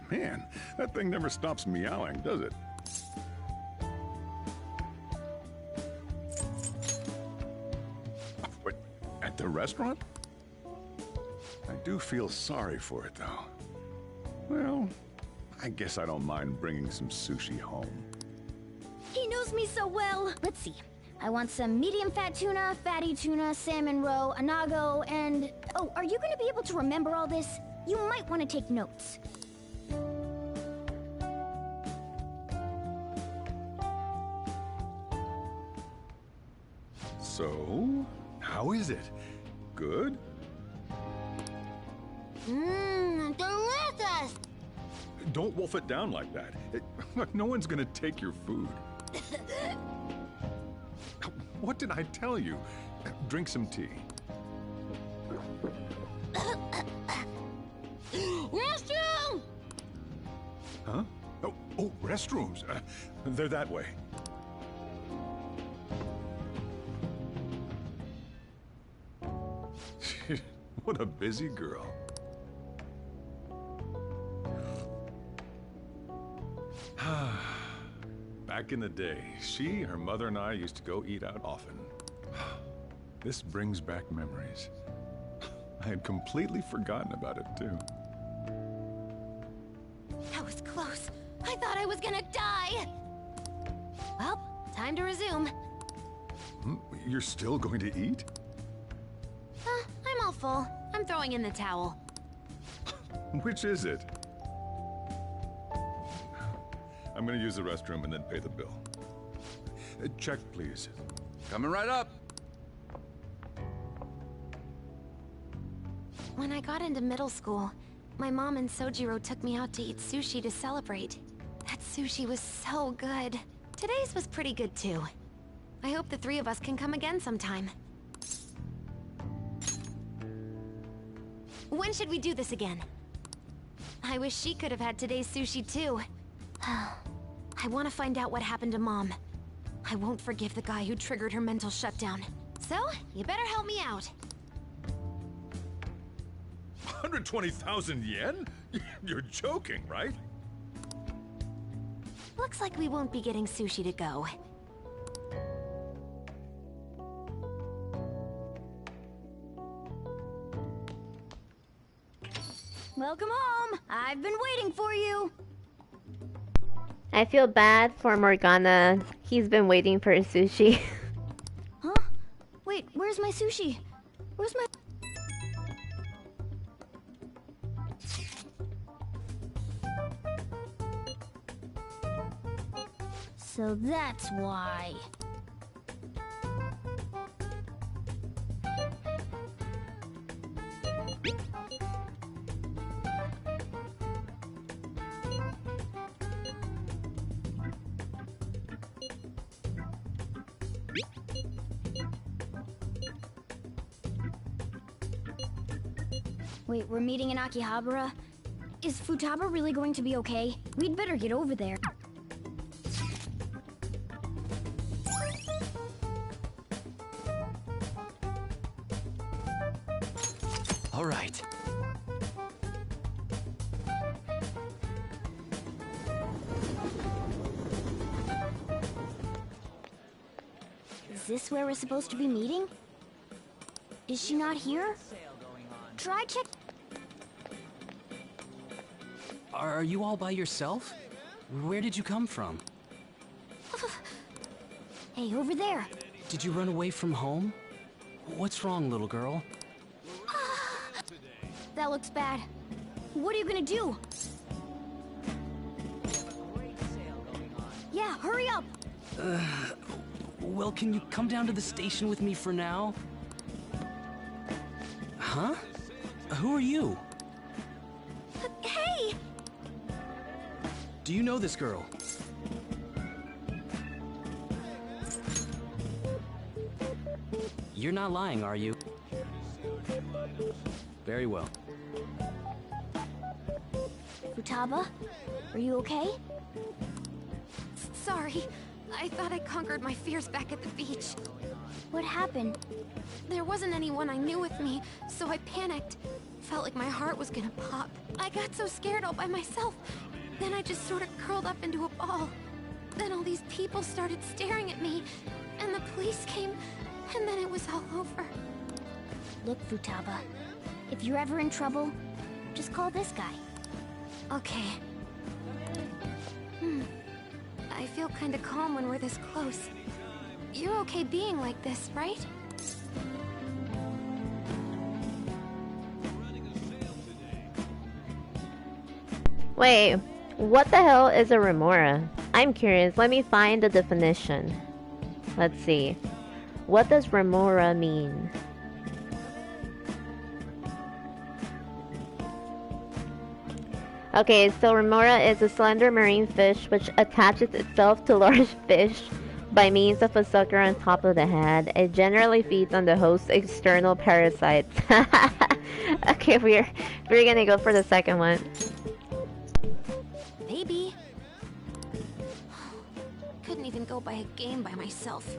Man, that thing never stops meowing, does it? Wait, at the restaurant? I do feel sorry for it, though. Well, I guess I don't mind bringing some sushi home. He knows me so well! Let's see. I want some medium-fat tuna, fatty tuna, salmon roe, anago, and... Oh, are you gonna be able to remember all this? You might want to take notes. So, how is it? Good? Mmm, delicious! Don't wolf it down like that. No one's gonna take your food. What did I tell you? Drink some tea. Restroom! Huh? Oh, restrooms. They're that way. What a busy girl. Back in the day, she, her mother, and I used to go eat out often. This brings back memories. I had completely forgotten about it, too. That was close. I thought I was gonna die! Well, time to resume. You're still going to eat? I'm all full. I'm throwing in the towel. Which is it? I'm gonna use the restroom and then pay the bill. Check, please. Coming right up. When I got into middle school, my mom and Sojiro took me out to eat sushi to celebrate. That sushi was so good. Today's was pretty good too. I hope the three of us can come again sometime. When should we do this again? I wish she could have had today's sushi too. I want to find out what happened to Mom. I won't forgive the guy who triggered her mental shutdown. So, you better help me out. 120,000 yen? You're joking, right? Looks like we won't be getting sushi to go. Welcome home! I've been waiting for you! I feel bad for Morgana. He's been waiting for his sushi. Huh? Wait, where's my sushi? Where's my... So that's why. Wait, we're meeting in Akihabara? Is Futaba really going to be okay? We'd better get over there. All right. Is this where we're supposed to be meeting? Is she not here? Try check. Are you all by yourself? Where did you come from? Hey, over there. Did you run away from home? What's wrong, little girl? That looks bad. What are you gonna do? Yeah, hurry up! Well, can you come down to the station with me for now? Huh? Who are you? Hey! Do you know this girl? You're not lying, are you? Very well. Futaba? Are you okay? Sorry. I thought I conquered my fears back at the beach. What happened? There wasn't anyone I knew with me, so I panicked. Felt like my heart was gonna pop. I got so scared all by myself. Then I just sort of curled up into a ball. Then all these people started staring at me, and the police came, and then it was all over. Look, Futaba. If you're ever in trouble, just call this guy. Okay. I feel kinda calm when we're this close. You're okay being like this, right? Wait, what the hell is a remora? I'm curious, let me find the definition. Let's see. What does remora mean? Okay, so remora is a slender marine fish which attaches itself to large fish by means of a sucker on top of the head. It generally feeds on the host's external parasites. Okay, we're gonna go for the second one. Maybe. Couldn't even go by a game by myself.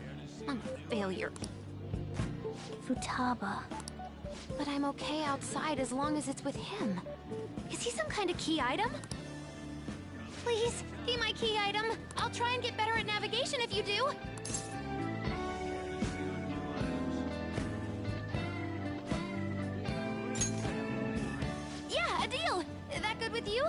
I'm a failure. Futaba. But I'm okay outside as long as it's with him. Is he some kind of key item? Please, be my key item. I'll try and get better at navigation if you do. Yeah, a deal. That good with you?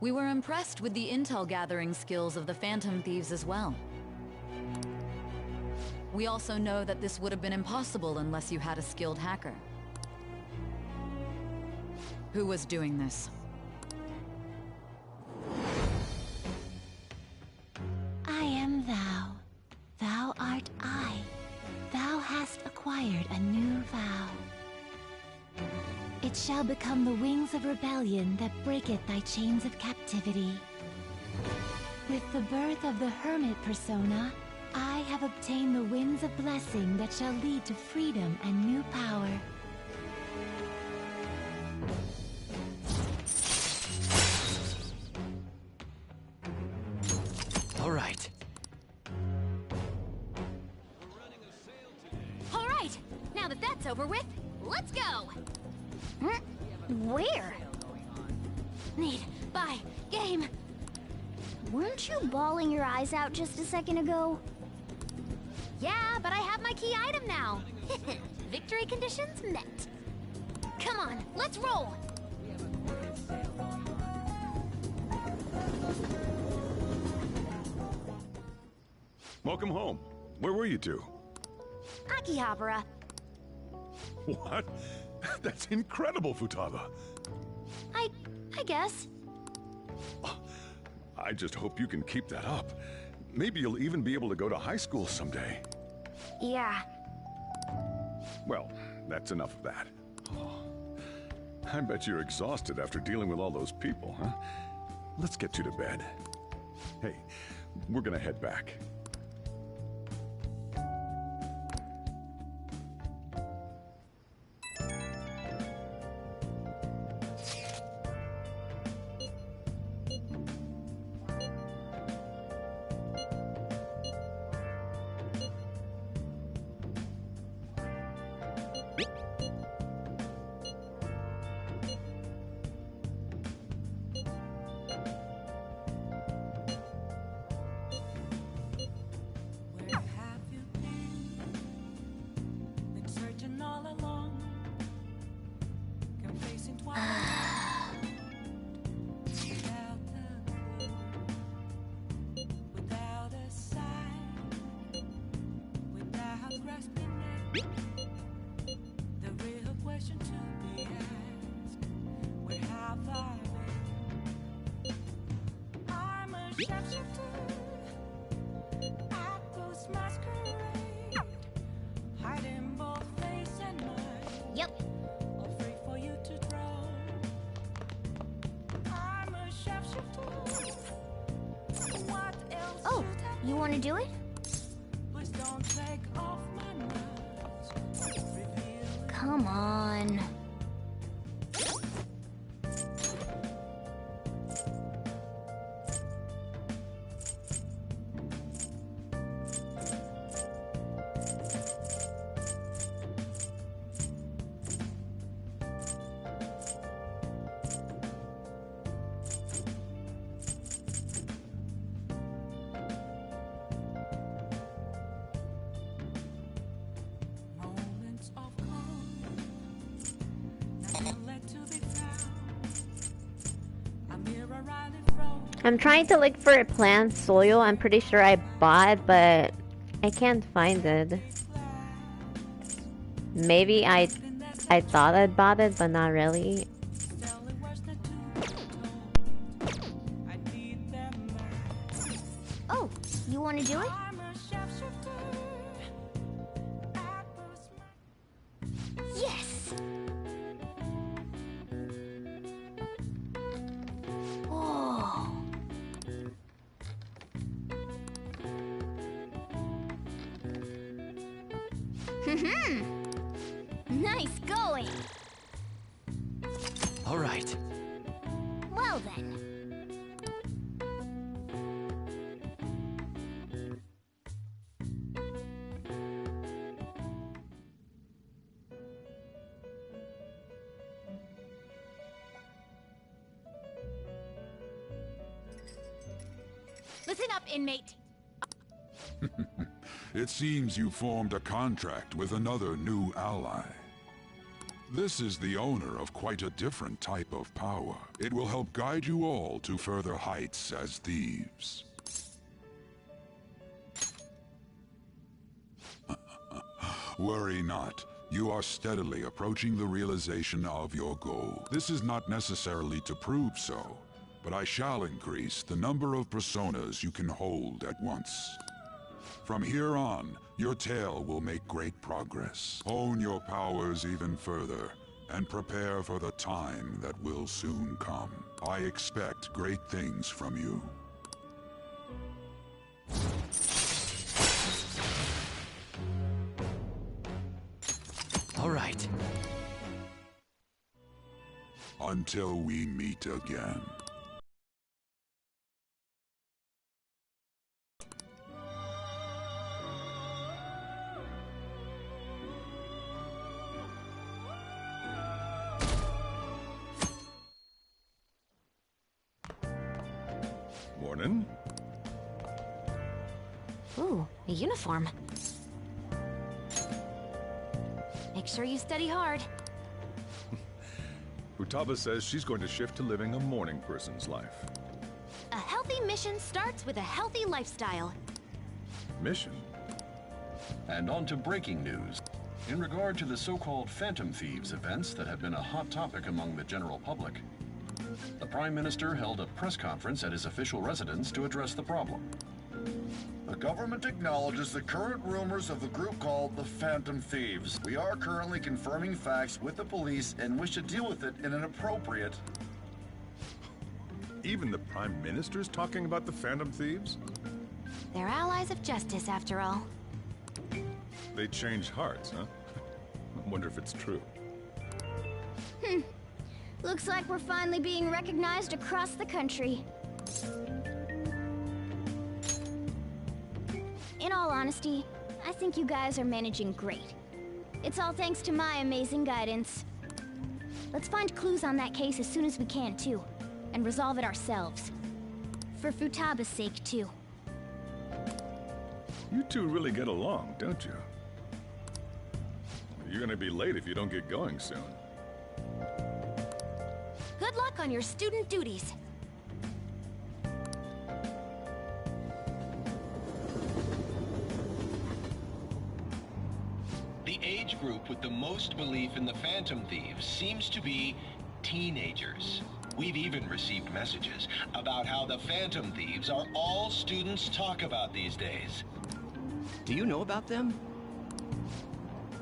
We were impressed with the intel gathering skills of the Phantom Thieves as well. We also know that this would have been impossible unless you had a skilled hacker. Who was doing this? I am thou. Thou art I. Thou hast acquired a new vow. It shall become the wings of rebellion that breaketh thy chains of captivity. With the birth of the hermit persona, I have obtained the winds of blessing that shall lead to freedom and new power. All right. All right, now that that's over with, let's go. Where? Need, buy, game. Weren't you bawling your eyes out just a second ago? Yeah, but I have my key item now. Victory conditions met. Come on, let's roll. Welcome home. Where were you two? Akihabara. What? That's incredible, Futaba. I guess. I just hope you can keep that up. Maybe you'll even be able to go to high school someday. Yeah. Well, that's enough of that. Oh, I bet you're exhausted after dealing with all those people, huh? Let's get you to bed. Hey, we're gonna head back. Yep. Oh, you want to do it? Come on. I'm trying to look for a plant soil. I'm pretty sure I bought, but I can't find it. Maybe I thought I bought it, but not really. Oh, you want to do it? Yes! Oh. Nice going! All right. Well then. Listen up, inmate. It seems you formed a contract with another new ally. This is the owner of quite a different type of power. It will help guide you all to further heights as thieves. Worry not. You are steadily approaching the realization of your goal. This is not necessarily to prove so, but I shall increase the number of personas you can hold at once. From here on, your tale will make great progress. Hone your powers even further, and prepare for the time that will soon come. I expect great things from you. All right. Until we meet again. Morning. Ooh, a uniform. Make sure you study hard. Futaba says she's going to shift to living a morning person's life. A healthy mission starts with a healthy lifestyle. Mission? And on to breaking news. In regard to the so-called Phantom Thieves events that have been a hot topic among the general public, the Prime Minister held a press conference at his official residence to address the problem. The government acknowledges the current rumors of the group called the Phantom Thieves. We are currently confirming facts with the police and wish to deal with it in an appropriate... Even the Prime Minister's talking about the Phantom Thieves? They're allies of justice, after all. They change hearts, huh? I wonder if it's true. Looks like we're finally being recognized across the country. In all honesty, I think you guys are managing great. It's all thanks to my amazing guidance. Let's find clues on that case as soon as we can, too. And resolve it ourselves. For Futaba's sake, too. You two really get along, don't you? You're gonna be late if you don't get going soon. Good luck on your student duties. The age group with the most belief in the Phantom Thieves seems to be teenagers. We've even received messages about how the Phantom Thieves are all students talk about these days. Do you know about them?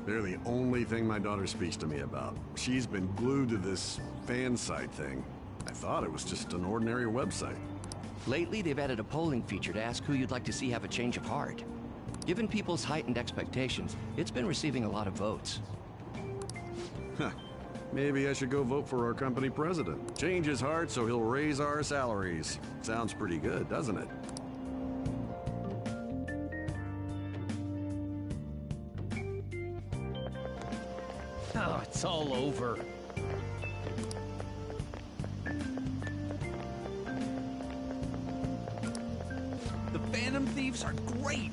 They're the only thing my daughter speaks to me about. She's been glued to this fan site thing. I thought it was just an ordinary website. Lately, they've added a polling feature to ask who you'd like to see have a change of heart. Given people's heightened expectations, it's been receiving a lot of votes. Huh. Maybe I should go vote for our company president. Change his heart so he'll raise our salaries. Sounds pretty good, doesn't it? Oh, it's all over. The Phantom Thieves are great!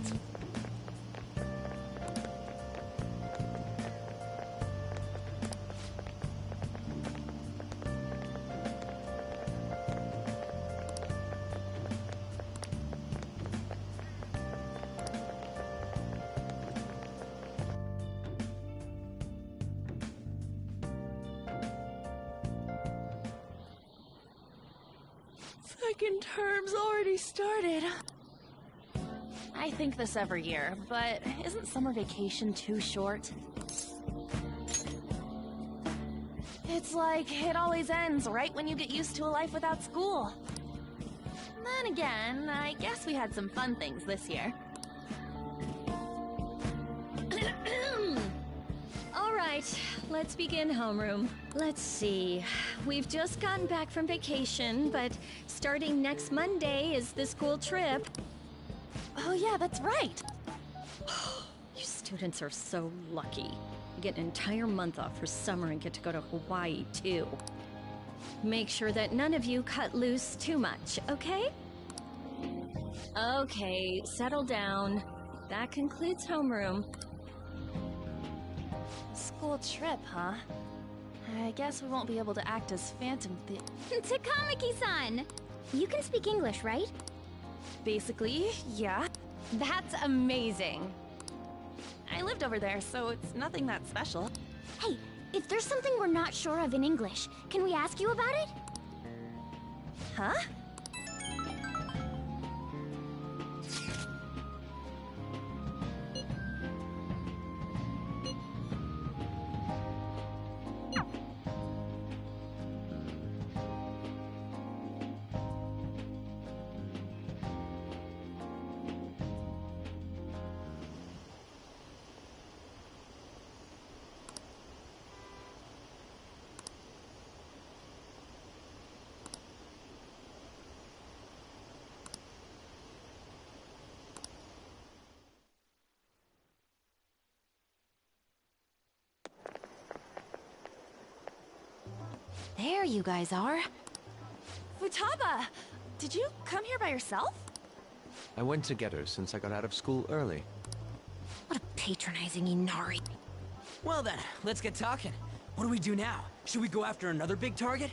Second term's already started. I think this every year, but isn't summer vacation too short? It's like it always ends right when you get used to a life without school. Then again, I guess we had some fun things this year. All right, let's begin homeroom. Let's see. We've just gotten back from vacation, but starting next Monday is the school trip. Oh yeah, that's right. You students are so lucky. You get an entire month off for summer and get to go to Hawaii, too. Make sure that none of you cut loose too much, okay? Okay, settle down. That concludes homeroom. School trip, huh? I guess we won't be able to act as Phantom Thief. Takamaki-san! You can speak English, right? Basically, yeah. That's amazing. I lived over there, so it's nothing that special. Hey, if there's something we're not sure of in English, can we ask you about it? Huh? There you guys are. Futaba! Did you come here by yourself? I went to get her since I got out of school early. What a patronizing Inari. Well then, let's get talking. What do we do now? Should we go after another big target?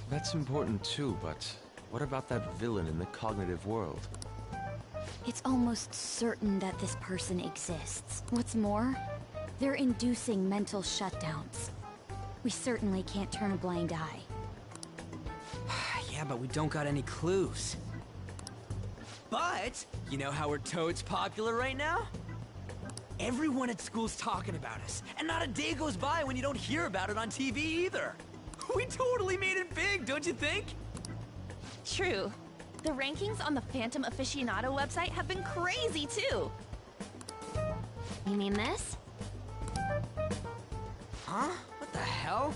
That's important too, but what about that villain in the cognitive world? It's almost certain that this person exists. What's more, they're inducing mental shutdowns. We certainly can't turn a blind eye. Yeah, but we don't got any clues. But, you know how we're totes popular right now? Everyone at school's talking about us, and not a day goes by when you don't hear about it on TV either. We totally made it big, don't you think? True. The rankings on the Phantom Aficionado website have been crazy too. You mean this? Huh? What the hell?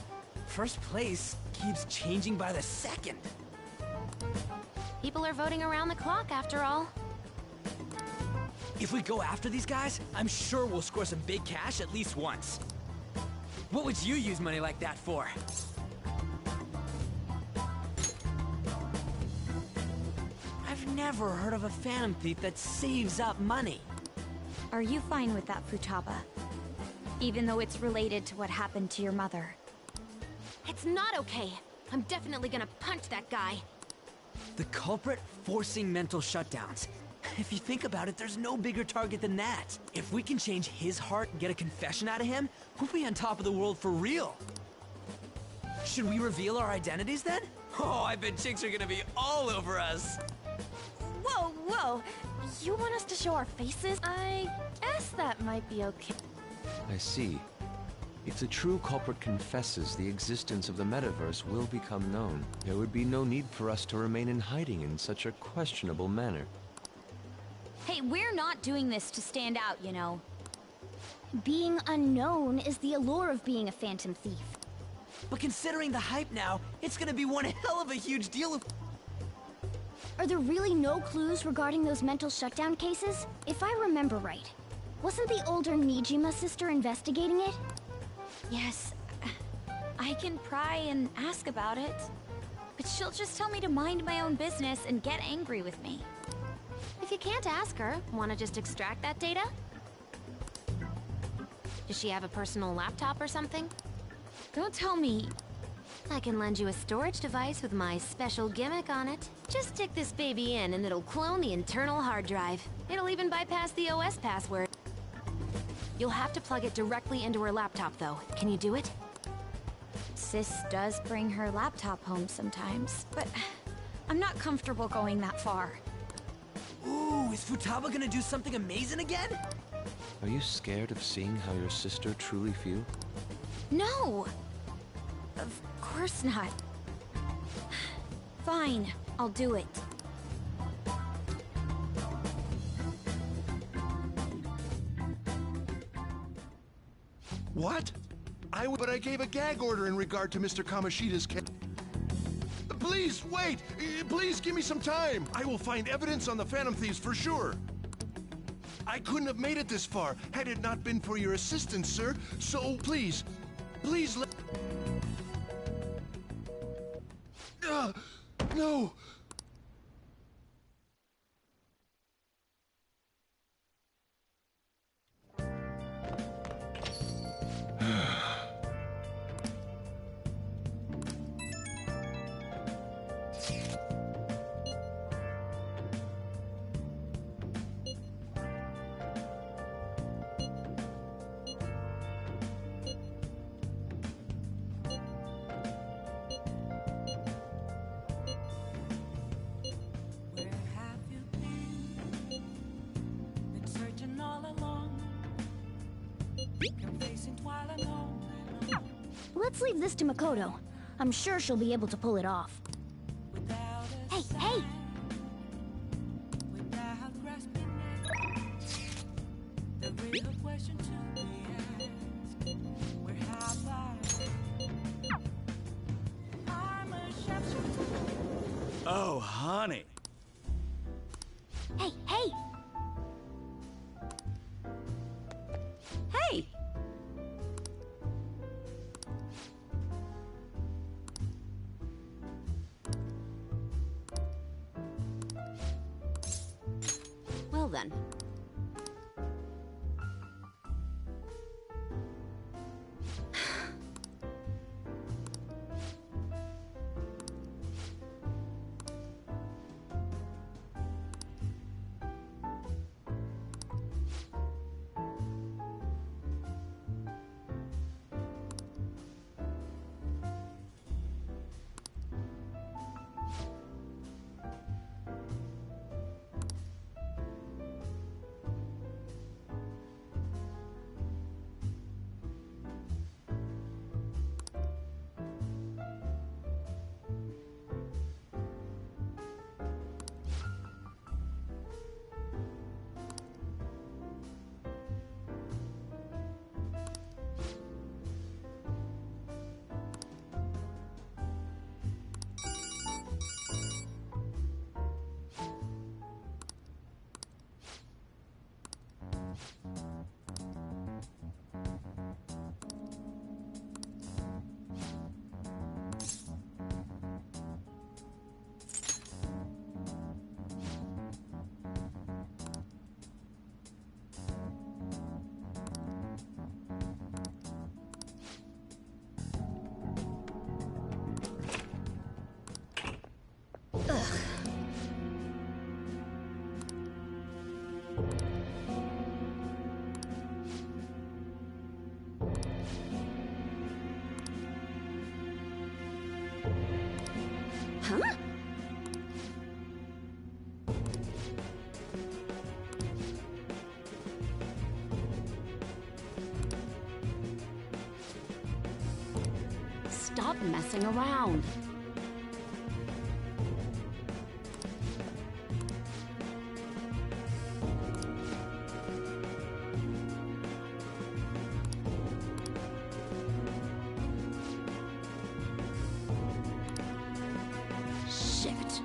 First place keeps changing by the second. People are voting around the clock after all. If we go after these guys, I'm sure we'll score some big cash at least once. What would you use money like that for? I've never heard of a Phantom Thief that saves up money. Are you fine with that, Futaba? Even though it's related to what happened to your mother. It's not okay. I'm definitely gonna punch that guy. The culprit forcing mental shutdowns. If you think about it, there's no bigger target than that. If we can change his heart and get a confession out of him, we'll be on top of the world for real. Should we reveal our identities then? Oh, I bet chicks are gonna be all over us. Whoa, whoa! You want us to show our faces? I guess that might be okay. I see. If the true culprit confesses, the existence of the metaverse will become known. There would be no need for us to remain in hiding in such a questionable manner. Hey, we're not doing this to stand out, you know. Being unknown is the allure of being a Phantom Thief. But considering the hype now, it's gonna be one hell of a huge deal. Are there really no clues regarding those mental shutdown cases? If I remember right, wasn't the older Nijima sister investigating it? Yes, I can pry and ask about it. But she'll just tell me to mind my own business and get angry with me. If you can't ask her, wanna just extract that data? Does she have a personal laptop or something? Don't tell me. I can lend you a storage device with my special gimmick on it. Just stick this baby in and it'll clone the internal hard drive. It'll even bypass the OS password. You'll have to plug it directly into her laptop though. Can you do it? Sis does bring her laptop home sometimes, but I'm not comfortable going that far. Ooh, is Futaba gonna do something amazing again? Are you scared of seeing how your sister truly feels? No! Of course not. Fine, I'll do it. What? But I gave a gag order in regard to Mr. Kamoshida's case. Please, wait! Please give me some time! I will find evidence on the Phantom Thieves for sure! I couldn't have made it this far had it not been for your assistance, sir. So, please, please let... No! Let's leave this to Makoto. I'm sure she'll be able to pull it off. Hey, hey! Oh, honey. Hey, hey! Hey! Well then. Huh? Stop messing around. Shit.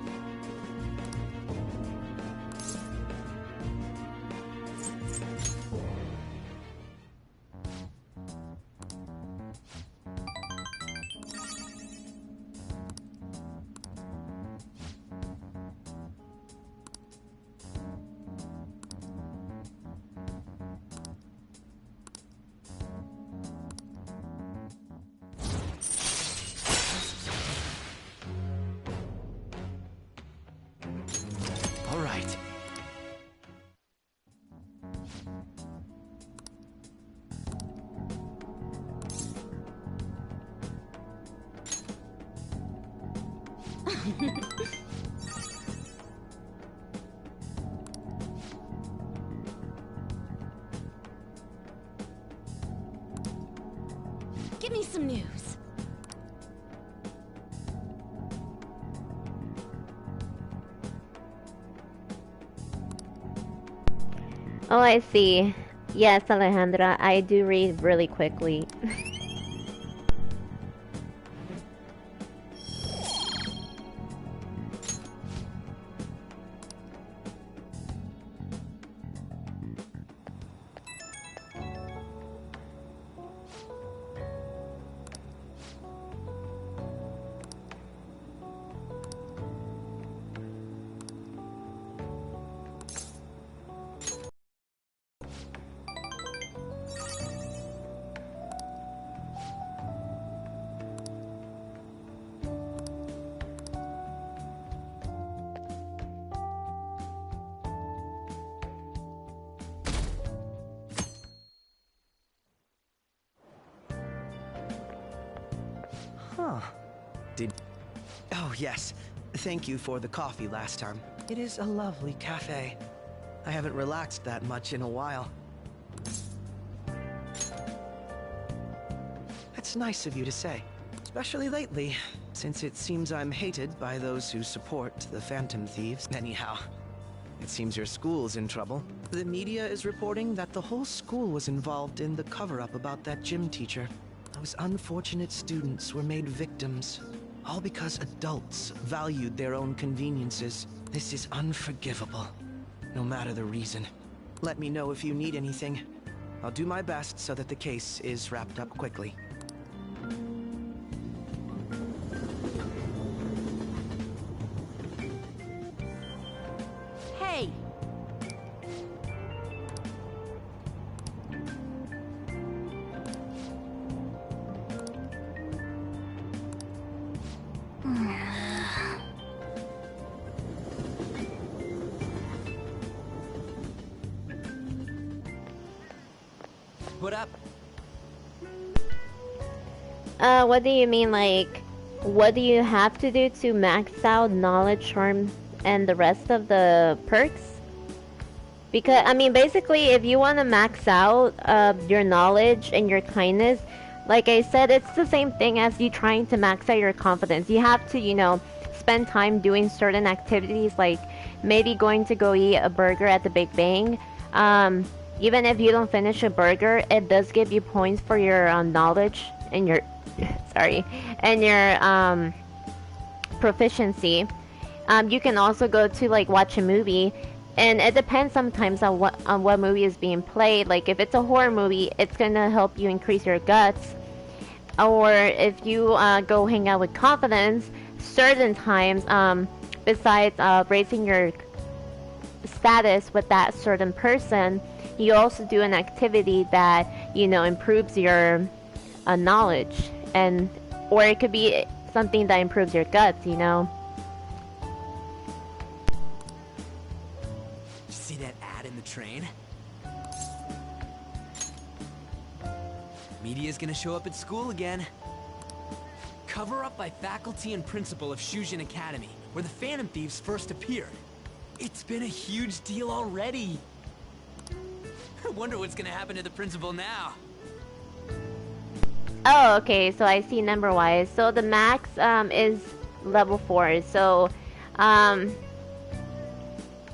All right. Give me some news. Oh, I see. Yes, Alejandra, I do read really quickly. Huh. Oh, yes. Thank you for the coffee last time. It is a lovely cafe. I haven't relaxed that much in a while. That's nice of you to say. Especially lately, since it seems I'm hated by those who support the Phantom Thieves. Anyhow, it seems your school's in trouble. The media is reporting that the whole school was involved in the cover-up about that gym teacher. Those unfortunate students were made victims, all because adults valued their own conveniences. This is unforgivable, no matter the reason. Let me know if you need anything. I'll do my best so that the case is wrapped up quickly. Hey! What up? What do you mean, like, what do you have to do to max out knowledge, charm, and the rest of the perks? Because, I mean, basically, if you want to max out your knowledge and your kindness, like I said, it's the same thing as you trying to max out your confidence. You have to, you know, spend time doing certain activities, like maybe going to go eat a burger at the Big Bang. Even if you don't finish a burger, it does give you points for your knowledge and your sorry, and your proficiency. You can also go to like watch a movie, and it depends sometimes on what movie is being played. Like if it's a horror movie, it's gonna help you increase your guts. Or if you go hang out with confidence, certain times, besides raising your status with that certain person, you also do an activity that, you know, improves your knowledge, and or it could be something that improves your guts, you know. Did you see that ad in the train? Media's gonna show up at school again. Cover up by faculty and principal of Shujin Academy, where the Phantom Thieves first appeared. It's been a huge deal already. I wonder what's gonna happen to the principal now. Oh, okay, so I see number-wise. So the max is level 4, so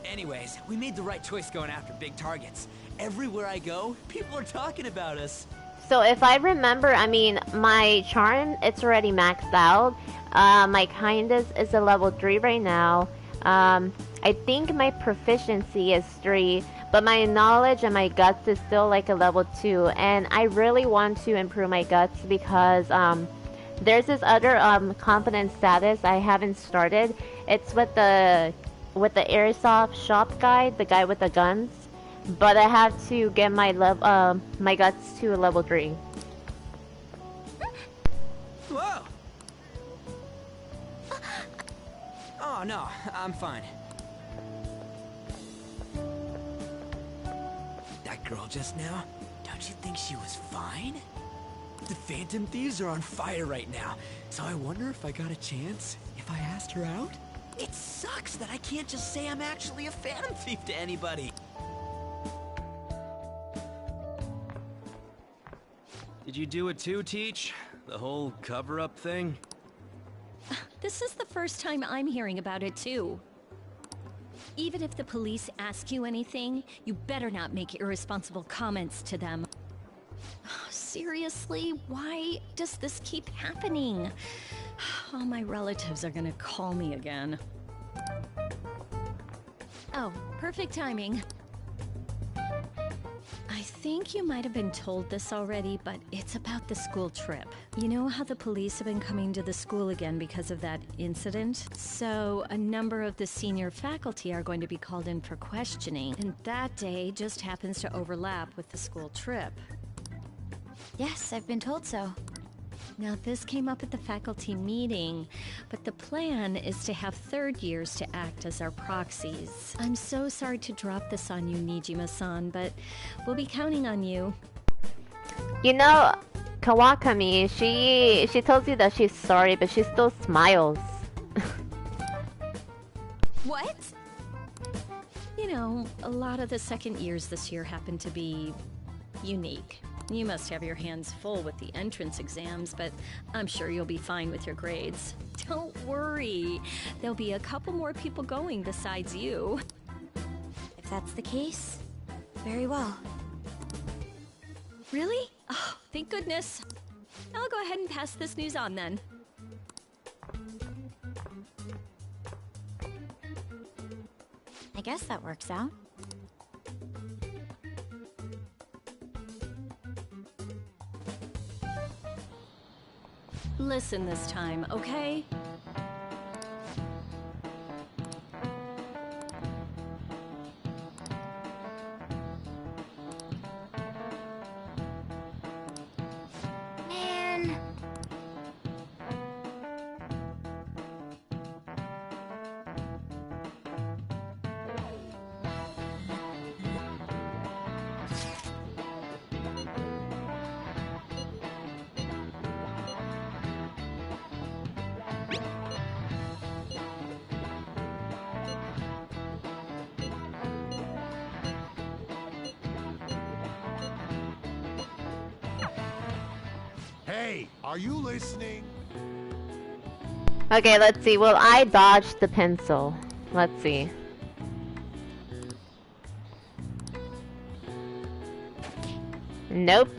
Anyways, we made the right choice going after big targets. Everywhere I go, people are talking about us. So if I remember, I mean, my charm, it's already maxed out. My kindness is a level 3 right now. I think my proficiency is 3, but my knowledge and my guts is still like a level 2. And I really want to improve my guts because there's this other confidence status I haven't started. It's with the airsoft shop guy, the guy with the guns. But I have to get my my guts to a level 3. Whoa! Oh no, I'm fine. That girl just now, don't you think she was fine? The Phantom Thieves are on fire right now, so I wonder if I got a chance if I asked her out? It sucks that I can't just say I'm actually a Phantom Thief to anybody. Did you do it too, Teach? The whole cover-up thing? This is the first time I'm hearing about it, too. Even if the police ask you anything, you better not make irresponsible comments to them. Seriously, why does this keep happening? All my relatives are gonna call me again. Oh, perfect timing. I think you might have been told this already, but it's about the school trip. You know how the police have been coming to the school again because of that incident? So a number of the senior faculty are going to be called in for questioning, and that day just happens to overlap with the school trip. Yes, I've been told so. Now, this came up at the faculty meeting, but the plan is to have third years to act as our proxies. I'm so sorry to drop this on you, Nijima-san, but we'll be counting on you. You know, Kawakami, she tells you that she's sorry, but she still smiles. What? You know, a lot of the second years this year happen to be unique. You must have your hands full with the entrance exams, but I'm sure you'll be fine with your grades. Don't worry. There'll be a couple more people going besides you. If that's the case, very well. Really? Oh, thank goodness. I'll go ahead and pass this news on then. I guess that works out. Listen this time, okay? Man. Hey, are you listening? Okay, let's see. Will I dodge the pencil? Let's see. Nope.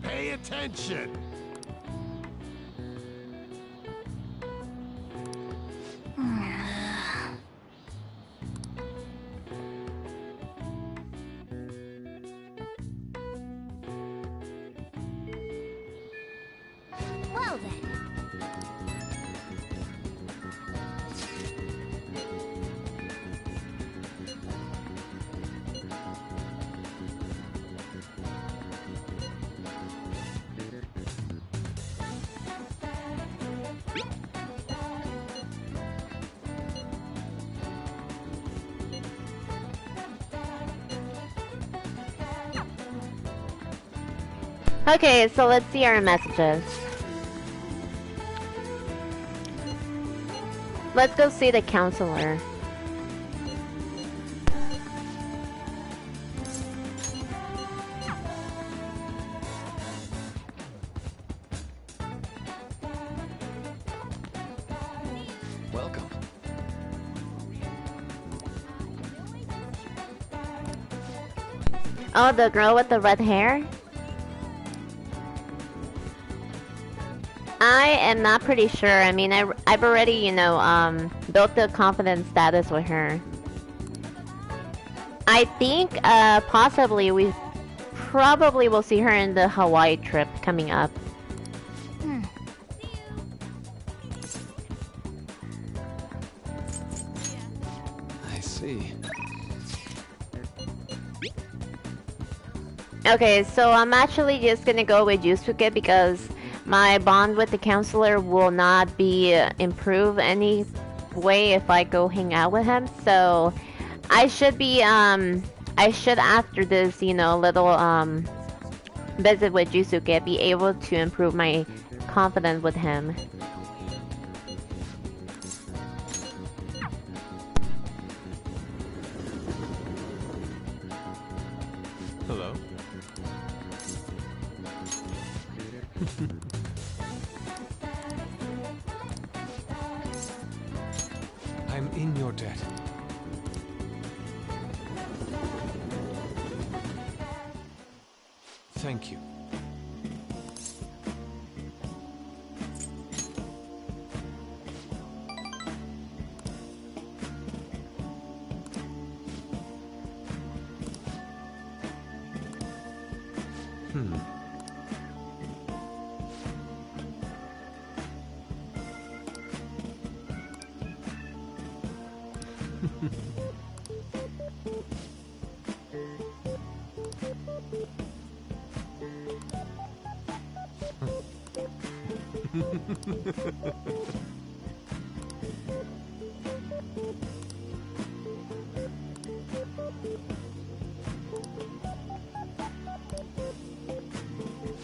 Pay attention. Well then. Okay, so let's see our messages. Let's go see the counselor. Welcome. Oh, the girl with the red hair? I am not pretty sure. I mean, I've already, you know, built the confidence status with her. I think, possibly we probably will see her in the Hawaii trip coming up. I see. Okay, so I'm actually just gonna go with Yusuke because my bond with the counselor will not be improved any way if I go hang out with him. So I should be I should after this, you know, little visit with Yusuke be able to improve my confidence with him. Hello? I'm in your debt. Thank you.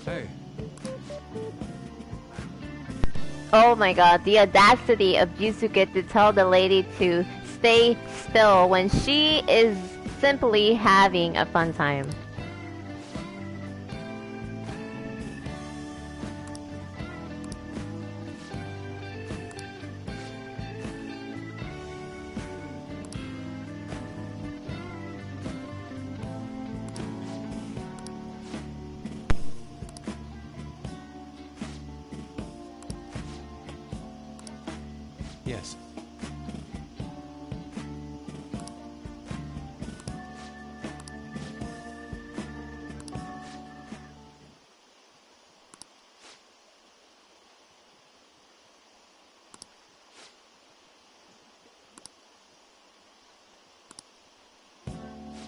Hey. Oh my god, the audacity of Yusuke to tell the lady to stay still when she is simply having a fun time? Yes.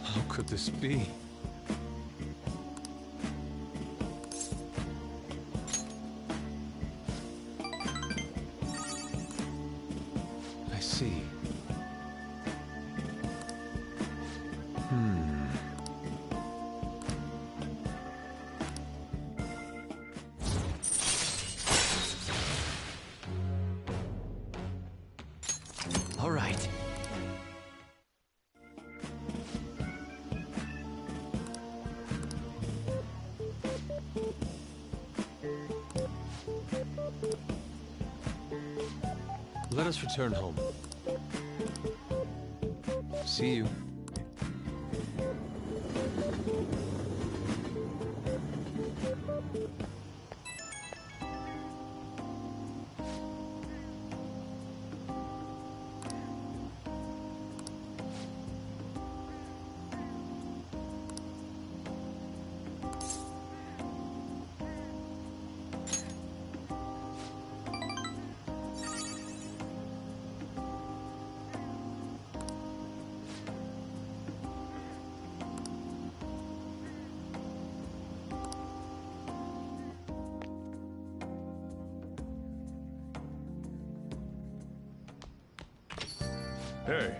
How could this be? I see. All right. Let us return home. See you. Hey.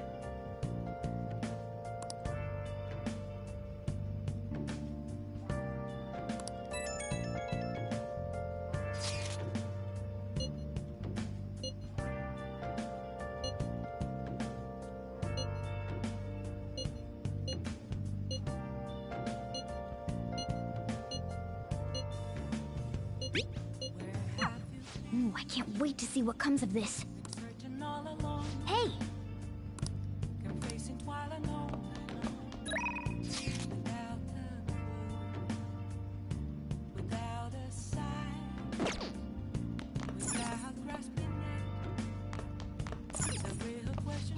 Ooh, I can't wait to see what comes of this. Hey!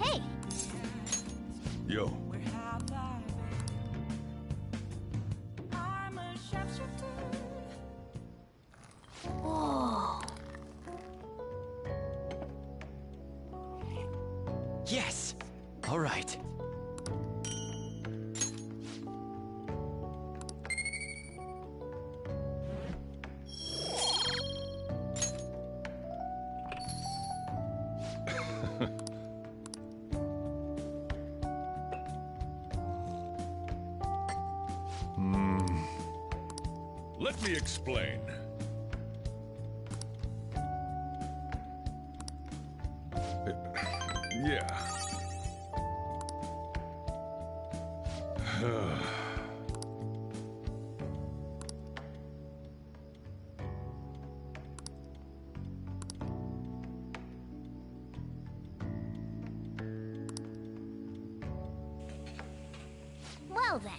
Hey! Yo. Whoa. Yes! All right. Let me explain. Yeah. Well then.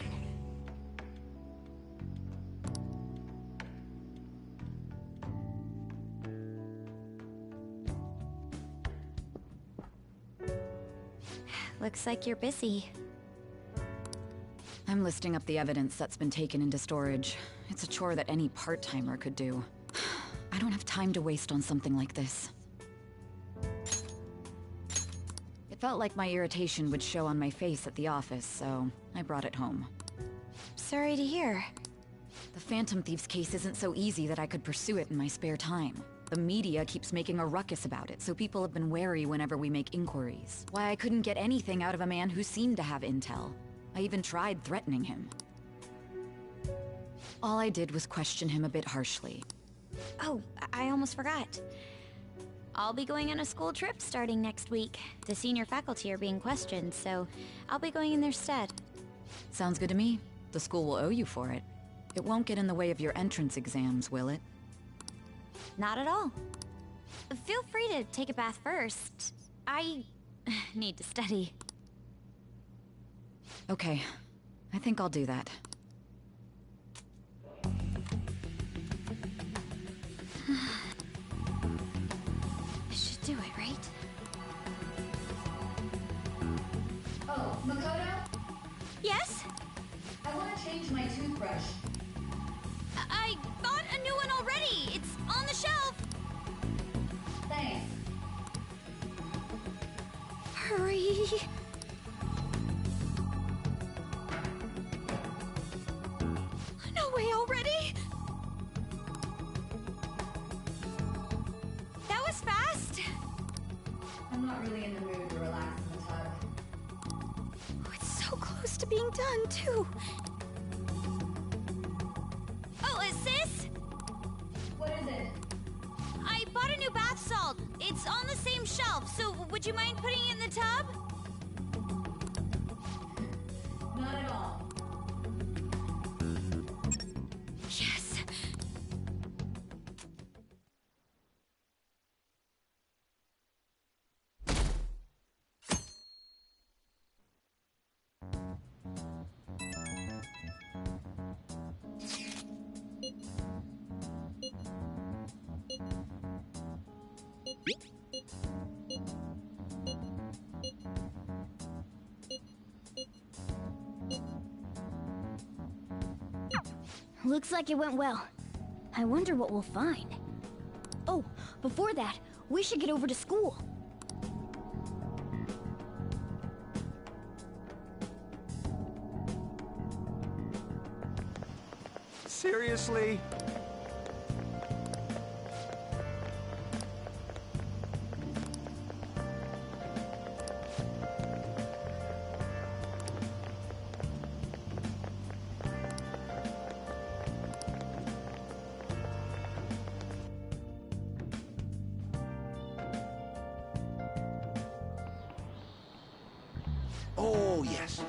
Looks like you're busy. I'm listing up the evidence that's been taken into storage. It's a chore that any part-timer could do. I don't have time to waste on something like this. It felt like my irritation would show on my face at the office, so I brought it home. Sorry to hear. The Phantom Thieves case isn't so easy that I could pursue it in my spare time. The media keeps making a ruckus about it, so people have been wary whenever we make inquiries. Why I couldn't get anything out of a man who seemed to have intel. I even tried threatening him. All I did was question him a bit harshly. Oh, I almost forgot. I'll be going on a school trip starting next week. The senior faculty are being questioned, so I'll be going in their stead. Sounds good to me. The school will owe you for it. It won't get in the way of your entrance exams, will it? Not at all. Feel free to take a bath first. I need to study. Okay. I think I'll do that. Should do it, right? Oh, Makoto? Yes? I want to change my toothbrush. I bought a new one already. It's on the shelf. Thanks. Hurry. No way already. That was fast. I'm not really in the mood to relax in the tub. Oh, it's so close to being done, too. Oh, sis? What is it? I bought a new bath salt. It's on the same shelf, so would you mind putting it in the tub? Not at all. Yes. Looks like it went well. I wonder what we'll find. Oh, before that, we should get over to school. Seriously? Oh, yes.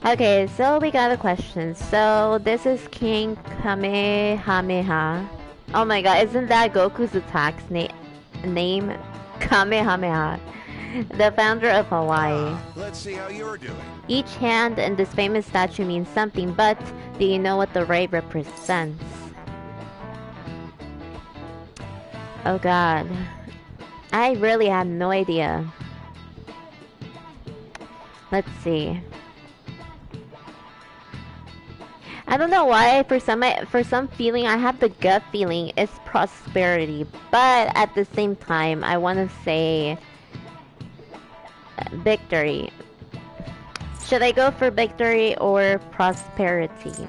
Okay, so we got a question. So this is King Kamehameha. Oh my god, isn't that Goku's attack's name? Kamehameha. The founder of Hawaii. Let's see how you're doing. Each hand in this famous statue means something, but do you know what the ray represents? Oh god. I really have no idea. Let's see. I don't know why, for some feeling, I have the gut feeling it's prosperity, but at the same time, I want to say victory. Should I go for victory or prosperity?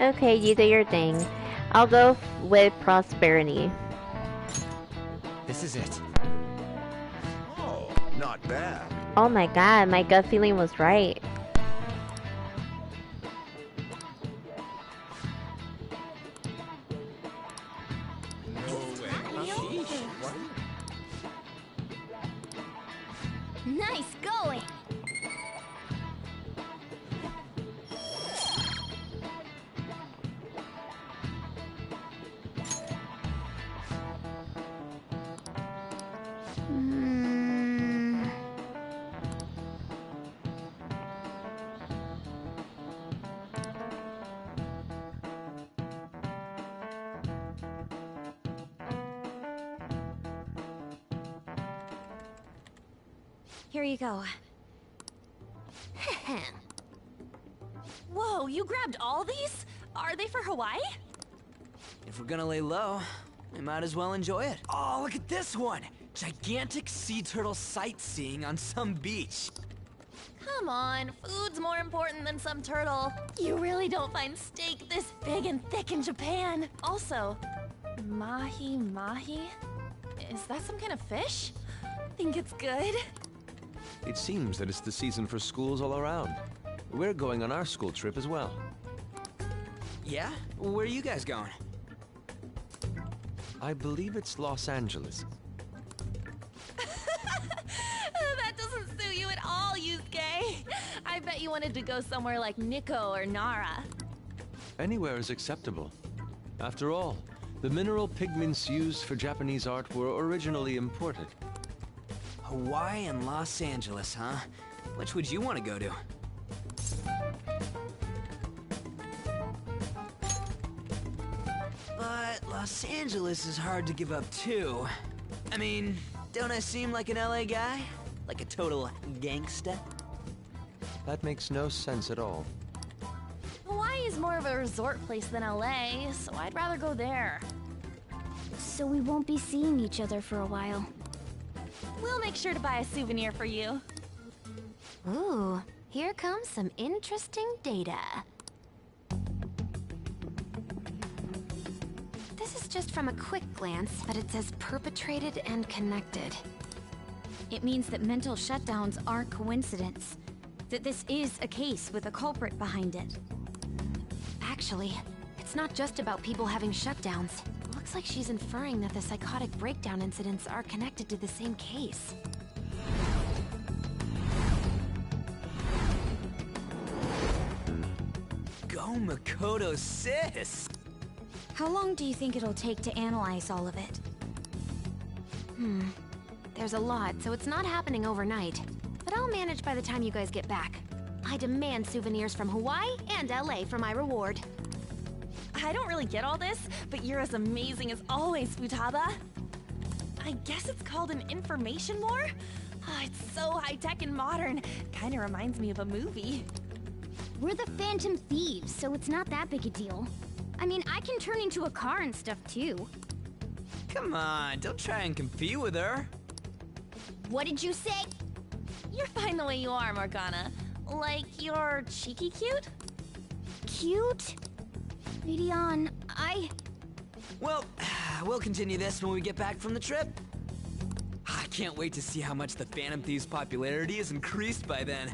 Okay, you do your thing. I'll go with prosperity. This is it. Oh, not bad. Oh my god, my gut feeling was right. Nice going. Here you go. Whoa, you grabbed all these? Are they for Hawaii? If we're gonna lay low, we might as well enjoy it. Oh, look at this one! Gigantic sea turtle sightseeing on some beach. Come on, food's more important than some turtle. You really don't find steak this big and thick in Japan. Also, mahi-mahi? Is that some kind of fish? Think it's good? It seems that it's the season for schools all around. We're going on our school trip as well. Yeah? Where are you guys going? I believe it's Los Angeles. That doesn't suit you at all, Yusuke. I bet you wanted to go somewhere like Nikko or Nara. Anywhere is acceptable. After all, the mineral pigments used for Japanese art were originally imported. Hawaii and Los Angeles, huh? Which would you want to go to? But Los Angeles is hard to give up too. I mean, don't I seem like an LA guy? Like a total gangsta? That makes no sense at all. Hawaii is more of a resort place than LA, so I'd rather go there. So we won't be seeing each other for a while. We'll make sure to buy a souvenir for you. Ooh, here comes some interesting data. This is just from a quick glance, but it says perpetrated and connected. It means that mental shutdowns aren't coincidence. That this is a case with a culprit behind it. Actually, it's not just about people having shutdowns. It looks like she's inferring that the psychotic breakdown incidents are connected to the same case. Go Makoto, sis! How long do you think it'll take to analyze all of it? There's a lot, so it's not happening overnight. But I'll manage by the time you guys get back. I demand souvenirs from Hawaii and LA for my reward. I don't really get all this, but you're as amazing as always, Futaba. I guess it's called an information war? Oh, it's so high-tech and modern. Kinda reminds me of a movie. We're the Phantom Thieves, so it's not that big a deal. I mean, I can turn into a car and stuff too. Come on, don't try and compete with her. What did you say? You're fine the way you are, Morgana. Like, you're cheeky cute? Cute? Radion, Well, we'll continue this when we get back from the trip. I can't wait to see how much the Phantom Thieves' popularity has increased by then.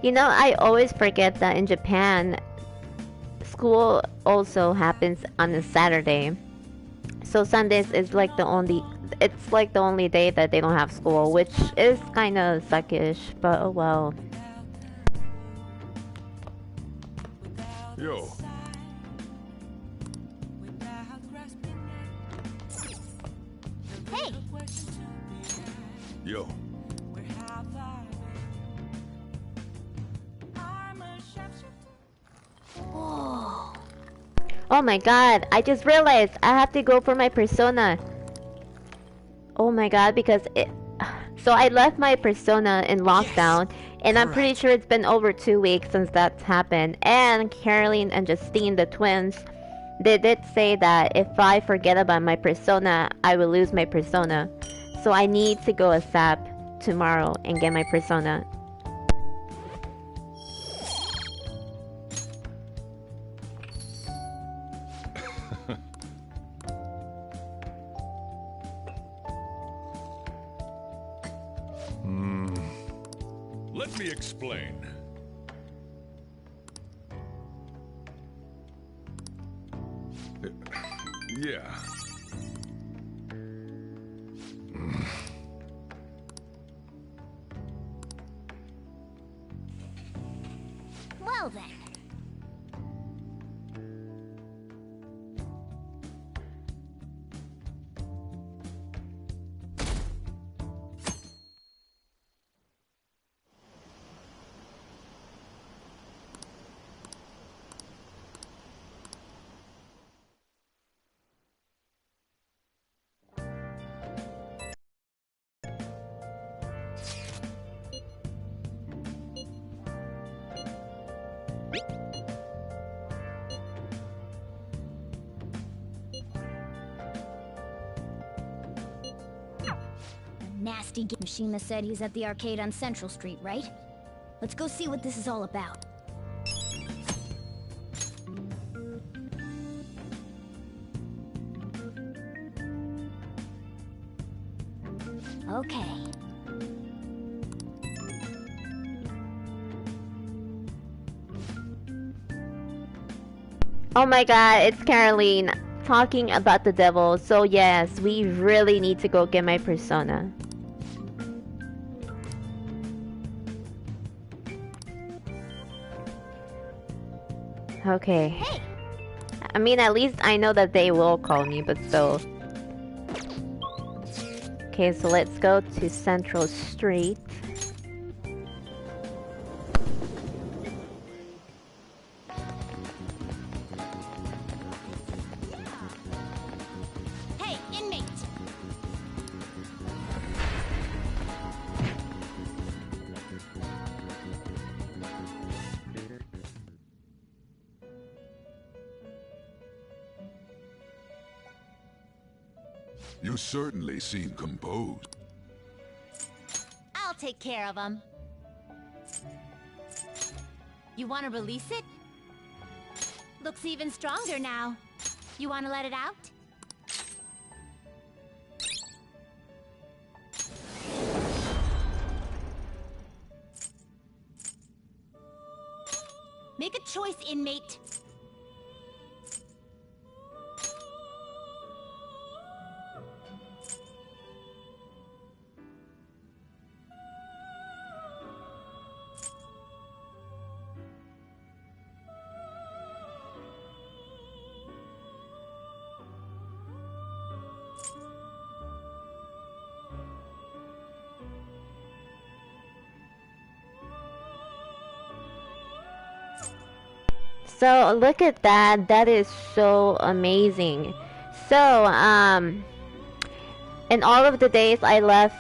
You know, I always forget that in Japan, school also happens on a Saturday. So Sundays is like the only day that they don't have school, which is kind of suckish, but oh well. Yo. Hey! Yo. Whoa. Oh my god, I just realized I have to go for my persona. Oh my god, because so I left my persona in lockdown, and I'm pretty sure it's been over 2 weeks since that's happened. And Caroline and Justine, the twins, they did say that if I forget about my persona, I will lose my persona. So I need to go ASAP tomorrow and get my persona. Let me explain. Yeah. Now then. Nasty Mishima said he's at the arcade on Central Street, right? Let's go see what this is all about. Okay. Oh my god, it's Caroline talking about the devil. So yes, we really need to go get my persona. Okay. Hey. I mean, at least I know that they will call me, but still. Okay, so let's go to Central Street. Hey, inmate. You certainly seem composed. I'll take care of him. You want to release it? Looks even stronger now. You want to let it out? Make a choice, inmate. So look at that. That is so amazing. So in all of the days I left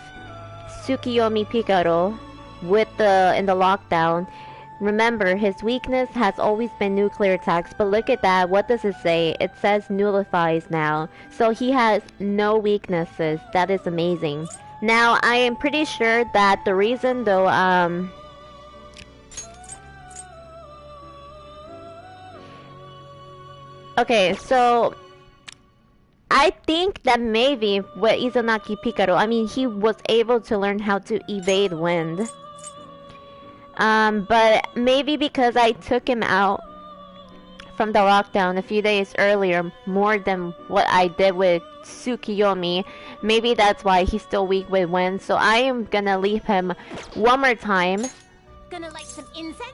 Tsukiyomi Picaro in the lockdown, remember his weakness has always been nuclear attacks. But look at that. What does it say? It says nullifies now. So he has no weaknesses. That is amazing. Now I am pretty sure that the reason though okay, so I think that maybe with Izanagi Picaro, I mean, he was able to learn how to evade wind. But maybe because I took him out from the lockdown a few days earlier, more than what I did with Tsukiyomi, maybe that's why he's still weak with wind. So I am gonna leave him one more time. Gonna light some incense?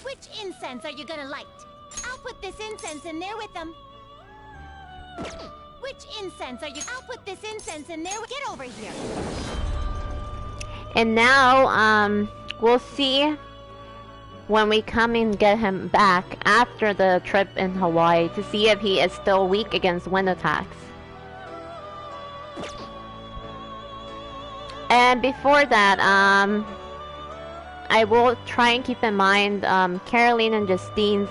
Which incense are you gonna light? I'll put this incense in there with them. Which incense are you? I'll put this incense in there. Get over here. And now, we'll see when we come and get him back after the trip in Hawaii to see if he is still weak against wind attacks. And before that, I will try and keep in mind Caroline and Justine's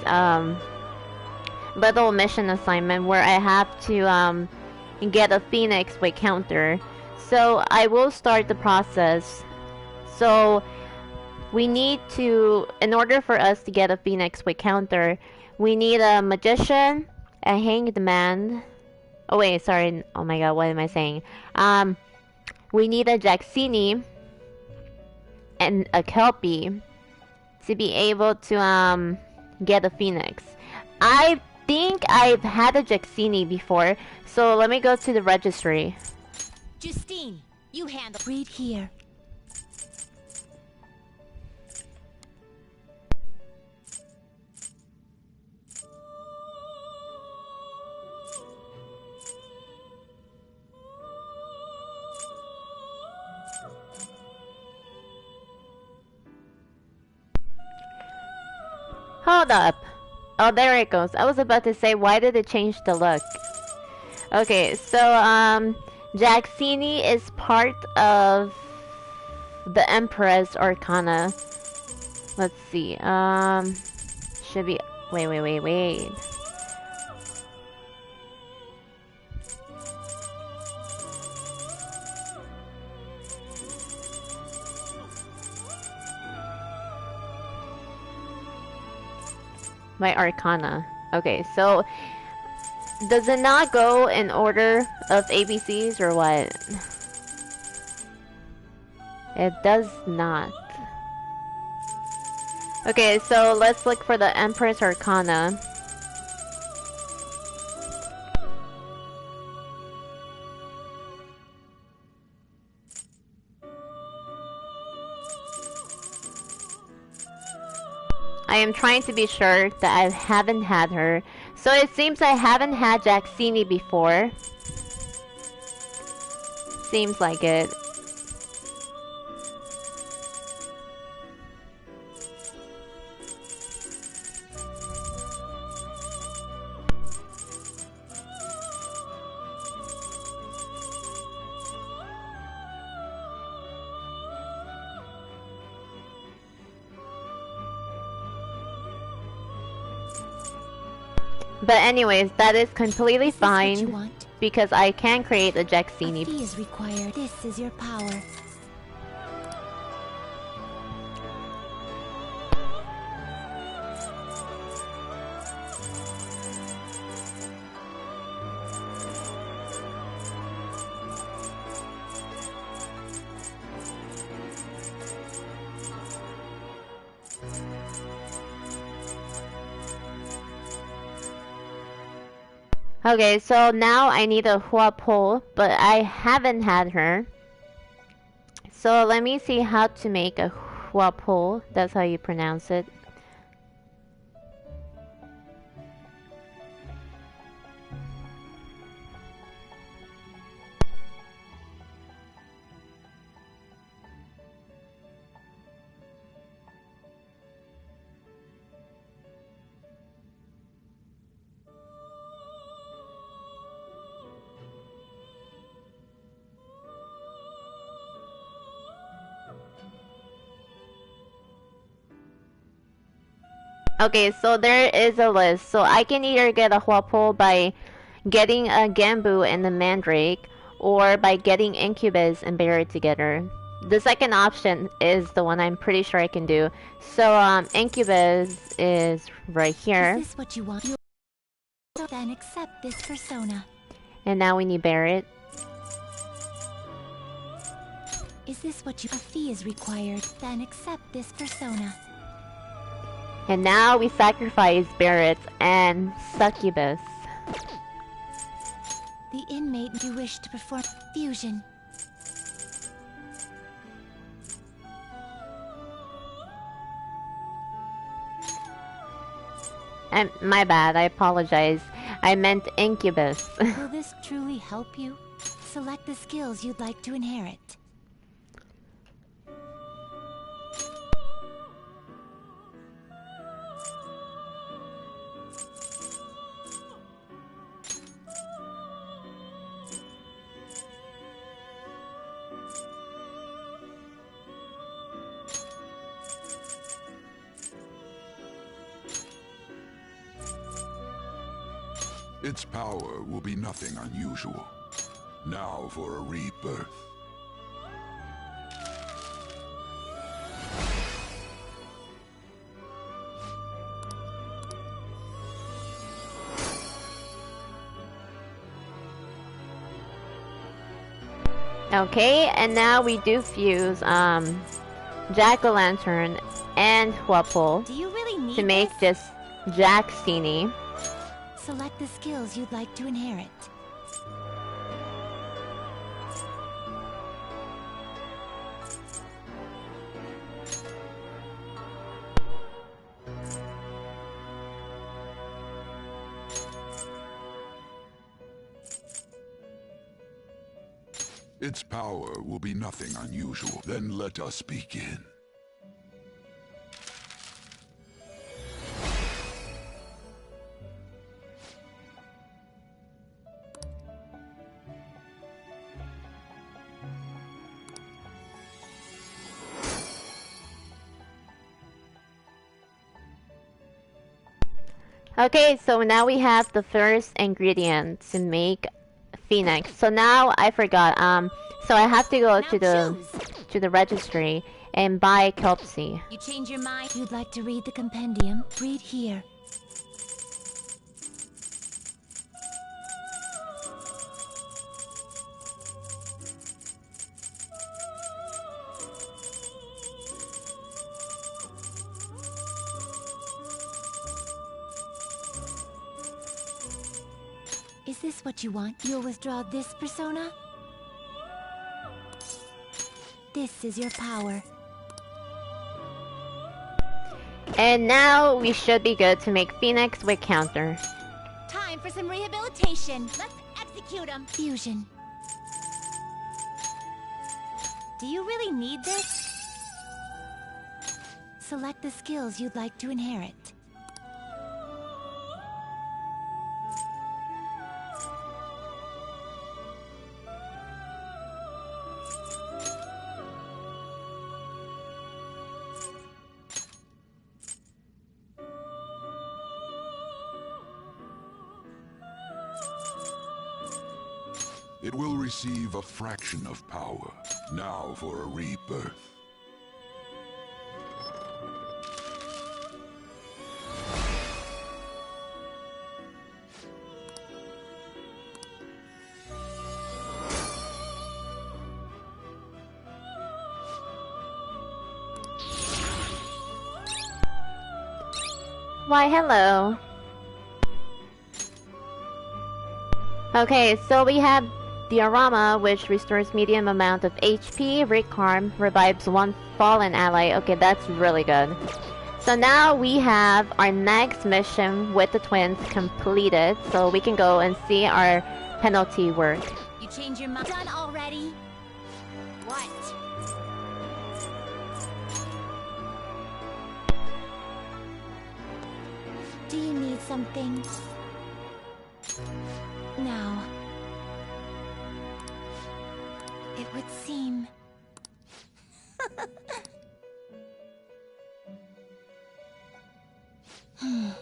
little mission assignment where I have to get a Phoenix with counter. So I will start the process. So we need to, in order for us to get a Phoenix with counter, we need a magician, a hanged man. Oh wait, sorry. Oh my god, what am I saying? We need a Jaxini and a Kelpie to be able to get a Phoenix. I think I've had a Jaxini before, so let me go to the registry. Justine, you handle. Read here. Hold up. Oh, there it goes. I was about to say, why did it change the look? Okay, so, Jaxini is part of the Empress Arcana. Let's see, should be... Wait. My Arcana. Okay, so does it not go in order of ABCs or what? It does not. Okay, so let's look for the Empress Arcana. I am trying to be sure that I haven't had her. So it seems I haven't had Jaxini before. Seems like it. But anyways, that is completely fine because I can create a Jaxini. A fee is required. This is your power. Okay, so now I need a Huapo, but I haven't had her. So let me see how to make a Huapo. That's how you pronounce it. Okay, so there is a list. So I can either get a Huapo by getting a Gambu and a Mandrake, or by getting Incubus and Bury It together. The second option is the one I'm pretty sure I can do. So Incubus is right here. Is this what you want? Then accept this persona. And now we need Barret. Is this what you... A fee is required. Then accept this persona. And now we sacrifice Barret and Succubus. The inmate you wish to perform fusion. My bad, I apologize. I meant Incubus. Will this truly help you? Select the skills you'd like to inherit. Its power will be nothing unusual. Now for a rebirth. Okay, and now we do fuse Jack-o'-lantern and Huapo to make just Jaxini. Select the skills you'd like to inherit. Its power will be nothing unusual. Then let us begin. Okay, so now we have the first ingredient to make Phoenix. So now I forgot. So I have to go to the registry and buy Kelpsie. You change your mind? You'd like to read the compendium? Read here. Is this what you want? You'll withdraw this persona? This is your power. And now we should be good to make Phoenix with counter. Time for some rehabilitation. Let's execute him. Fusion. Do you really need this? Select the skills you'd like to inherit. It will receive a fraction of power. Now for a rebirth. Why, hello. Okay, so we have Diorama, which restores medium amount of HP. Rickharm revives one fallen ally. Okay, that's really good. So now we have our next mission with the twins completed, so we can go and see our penalty work. You change your mind? Done already? What? Do you need something? Now. It would seem... Huh?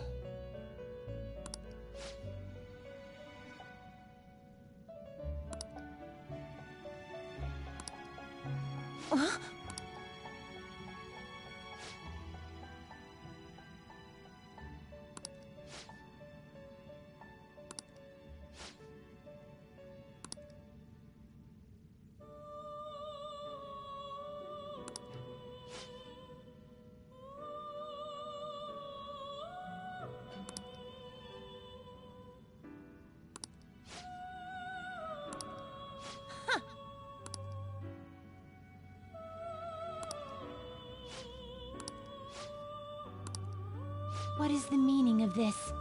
What is the meaning of this?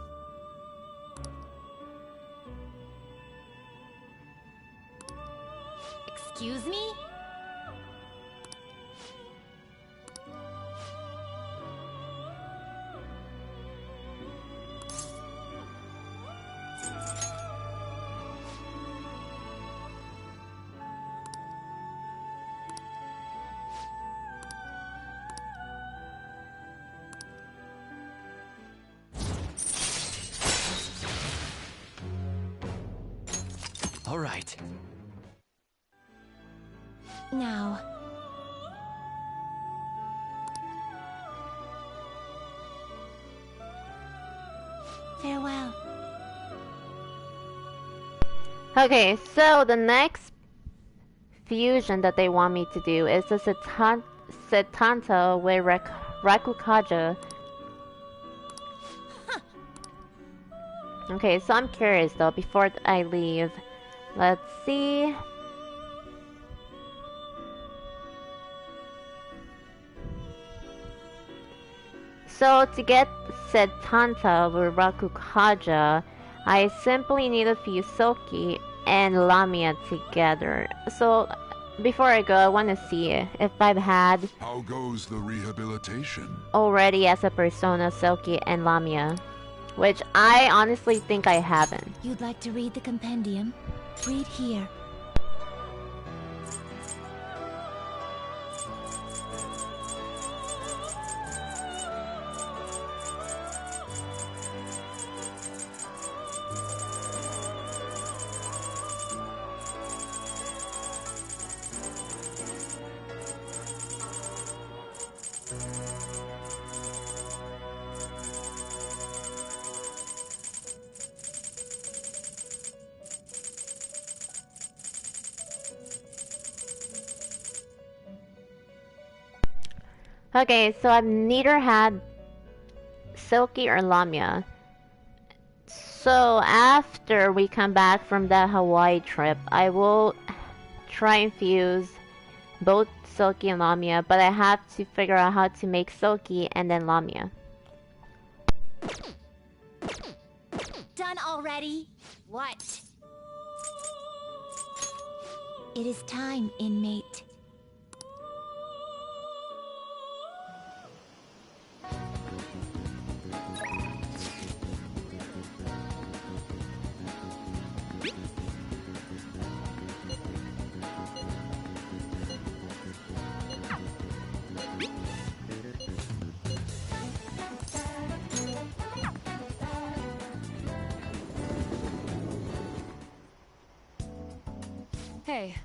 Excuse me? All right. Now. Farewell. Okay, so the next fusion that they want me to do is the Setanta with Rakukaja. Okay, so I'm curious though, before I leave. Let's see. So to get Setanta with Rakukaja, I simply need a few Silky and Lamia together. So before I go, I want to see if I've had How goes the rehabilitation? already as a persona Silky and Lamia, which I honestly think I haven't. You'd like to read the compendium? Read here. Okay, so I've neither had Silky or Lamia. So after we come back from the Hawaii trip, I will try and fuse both Silky and Lamia, but I have to figure out how to make Silky and then Lamia. Done already? What? It is time, inmate. Hey.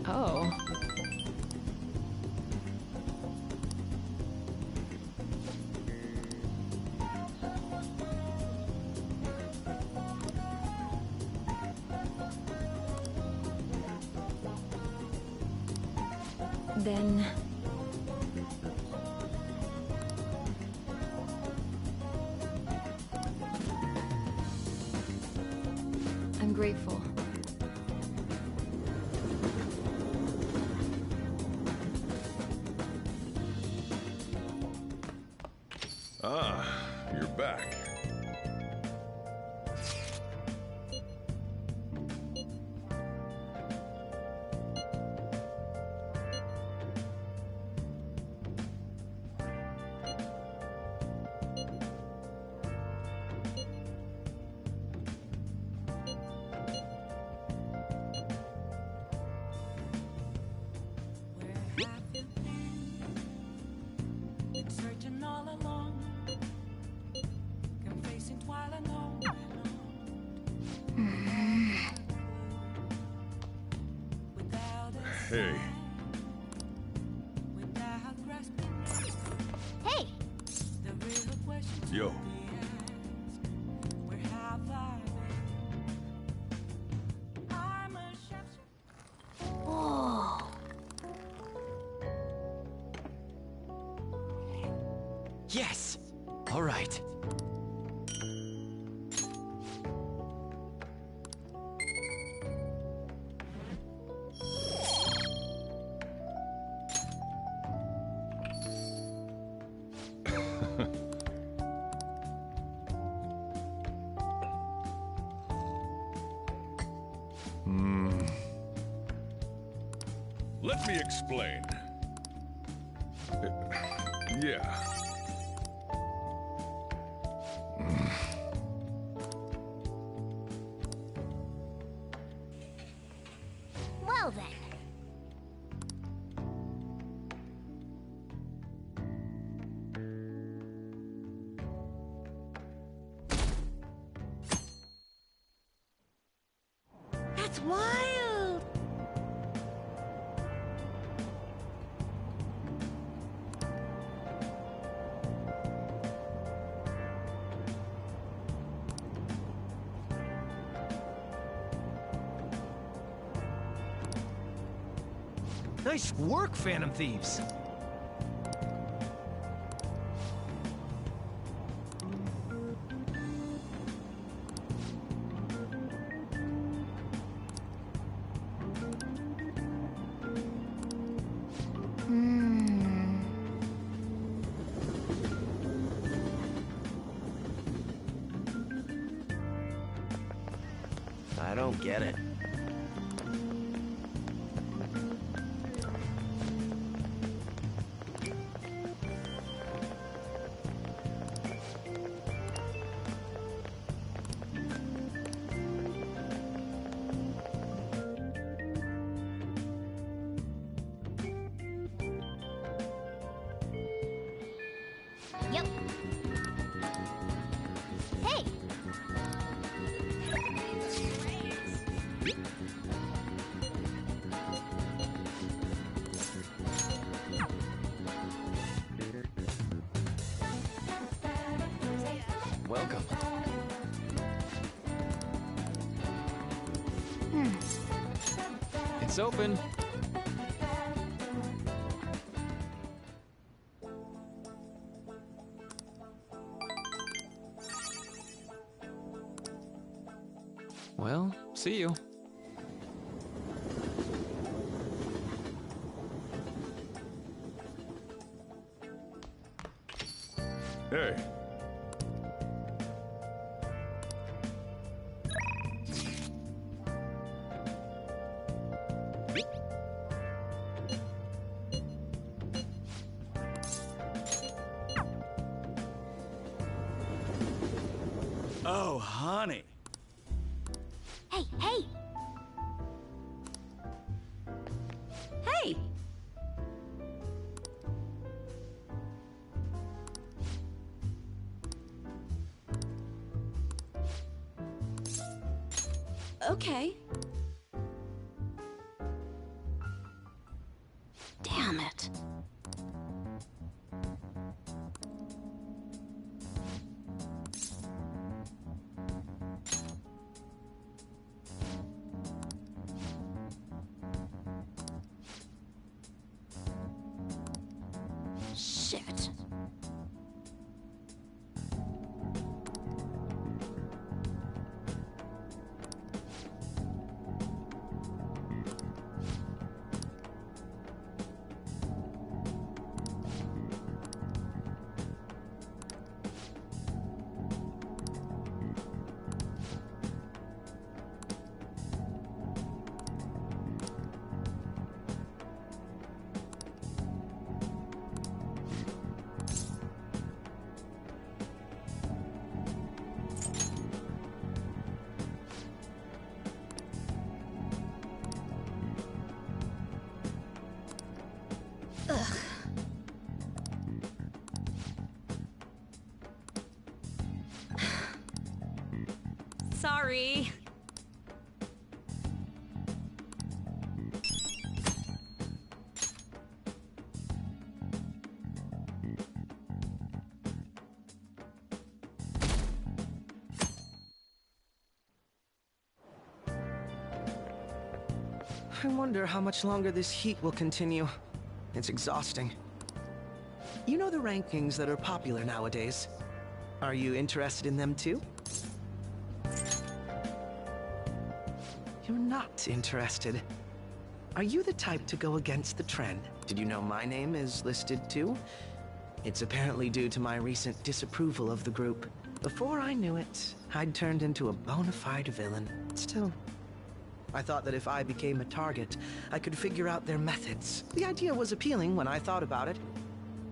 Oh. Then... I'm grateful. Ah, you're back. Searching all along, confessing while alone. Hey. Hey! Yo. Oh. Yes! All right. Let me explain. Yeah. Well then. That's wild! Nice work, Phantom Thieves. I don't get it. Welcome. It's open. Well, see you. Hey. Oh, honey. Hey, hey! Hey! Okay. Damn it. Shit. Ugh. Sorry. I wonder how much longer this heat will continue. It's exhausting. You know the rankings that are popular nowadays. Are you interested in them too? You're not interested. Are you the type to go against the trend? Did you know my name is listed too? It's apparently due to my recent disapproval of the group. Before I knew it, I'd turned into a bona fide villain. Still, I thought that if I became a target, I could figure out their methods. The idea was appealing when I thought about it.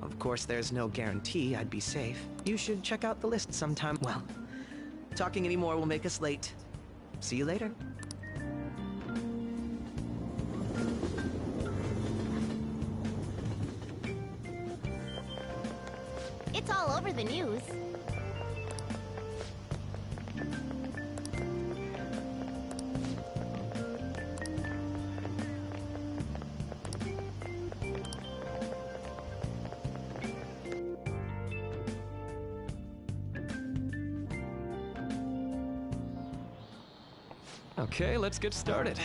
Of course, there's no guarantee I'd be safe. You should check out the list sometime. Well, talking anymore will make us late. See you later. It's all over the news. Okay, let's get started.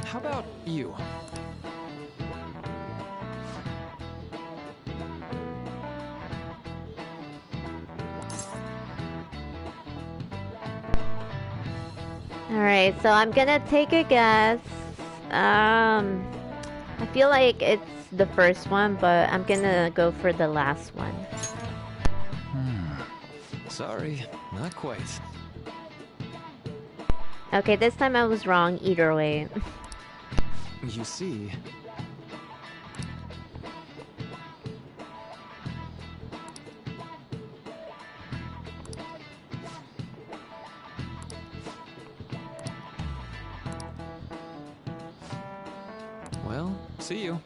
How about you? Alright, so I'm gonna take a guess. I feel like it's the first one, but I'm gonna go for the last one. Sorry, not quite. Okay, this time I was wrong either way. You see... Well, see you.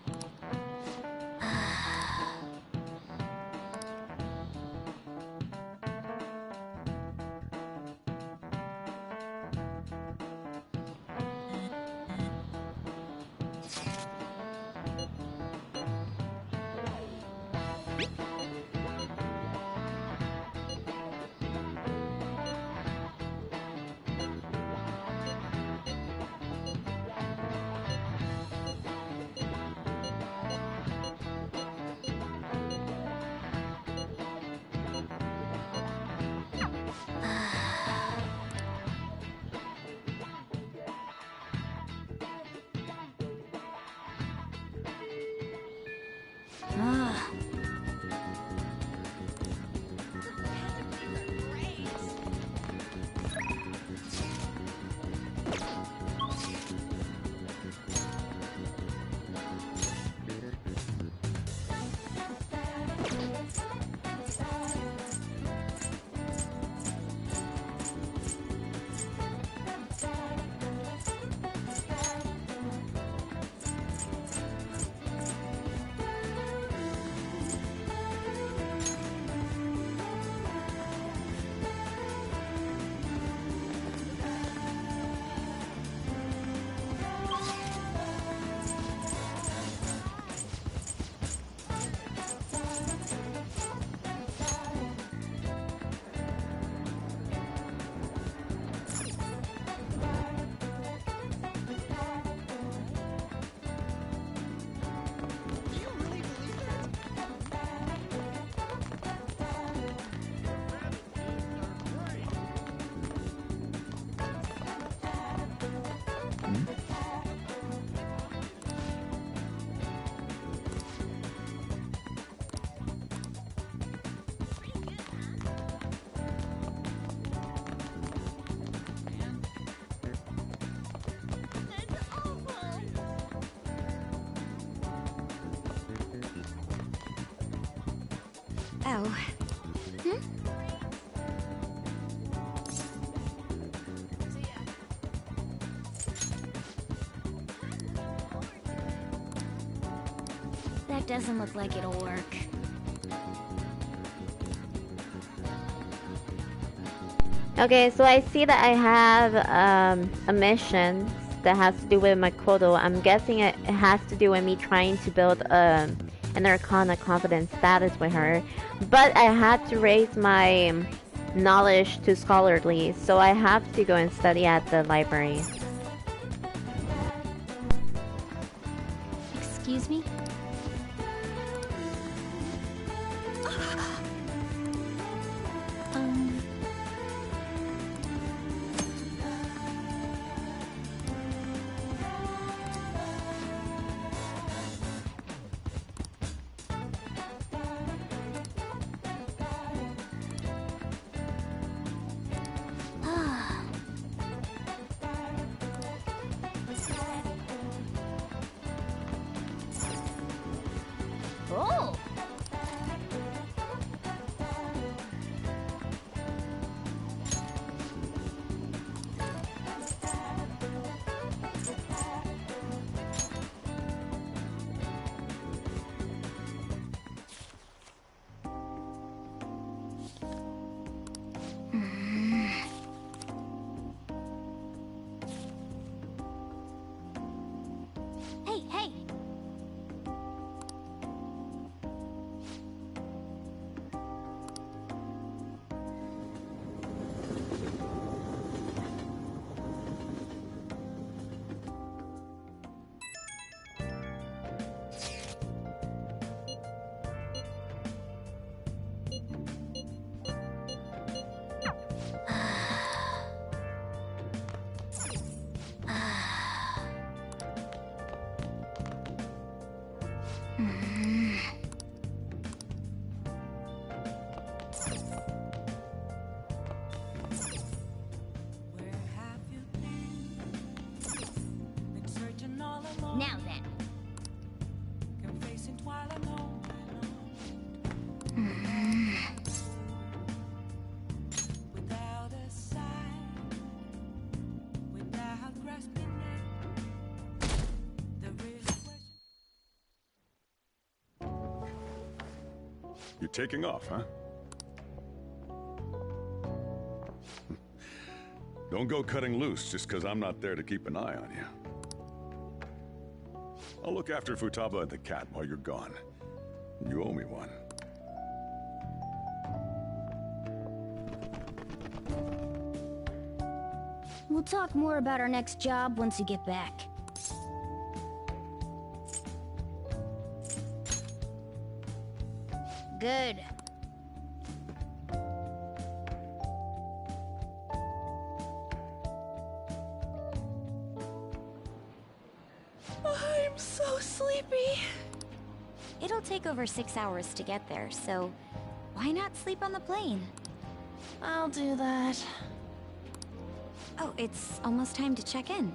Oh. Hmm? That doesn't look like it'll work. Okay, so I see that I have a mission that has to do with Makoto. I'm guessing it has to do with me trying to build an Arcana confidence status with her. But I had to raise my knowledge to scholarly, so I have to go and study at the library. Excuse me? Oh! Hey, hey! Now then. You're taking off, huh? Don't go cutting loose just because I'm not there to keep an eye on you. I'll look after Futaba and the cat while you're gone. You owe me one. We'll talk more about our next job once you get back. Good. I'm so sleepy. It'll take over 6 hours to get there, so why not sleep on the plane? I'll do that. Oh, it's almost time to check in.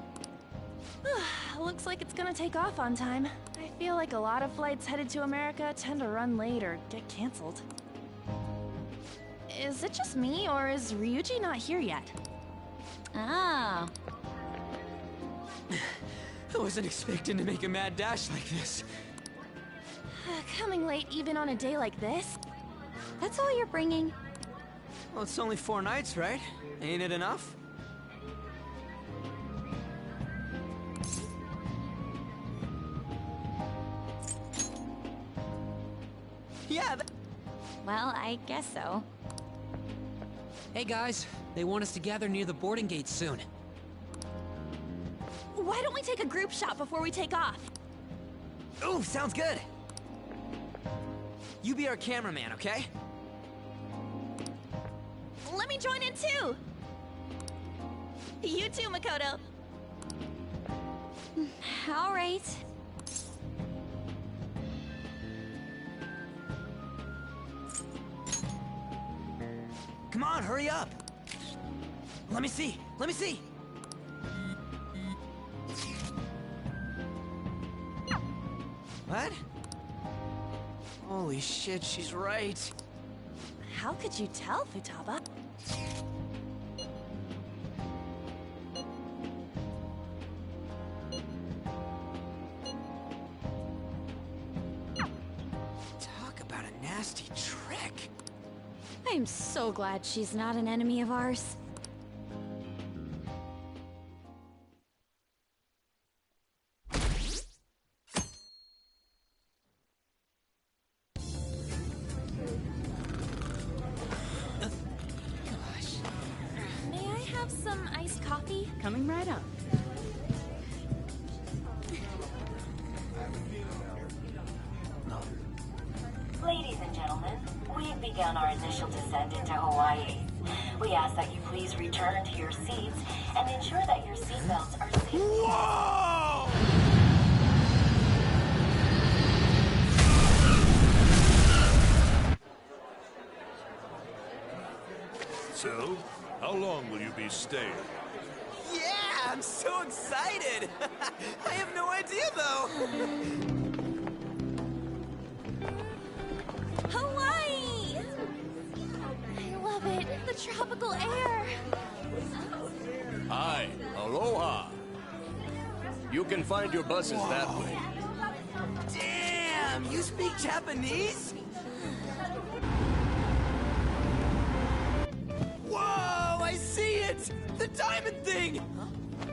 Looks like it's gonna take off on time. I feel like a lot of flights headed to America tend to run late or get canceled. Is it just me, or is Ryuji not here yet? Ah. I wasn't expecting to make a mad dash like this. Coming late even on a day like this? That's all you're bringing? Well, it's only 4 nights, right? Ain't it enough? Yeah, well, I guess so. Hey guys, they want us to gather near the boarding gate soon. Why don't we take a group shot before we take off? Ooh, sounds good. You be our cameraman, okay? Let me join in too! You too, Makoto. All right. Come on, hurry up! Let me see! Let me see! What? Holy shit, she's right. How could you tell, Futaba? Talk about a nasty trick. I'm so glad she's not an enemy of ours. May I have some iced coffee? Coming right up. Ladies and gentlemen, we've begun our initial descent into Hawaii. We ask that you please return to your seats and ensure that your seatbelts are safely... Whoa! So, how long will you be staying? Yeah, I'm so excited! I have no idea, though! Hawaii! I love it. The tropical air. Hi, aloha. You can find your buses that way. Damn, you speak Japanese? Whoa, I see it! The diamond thing!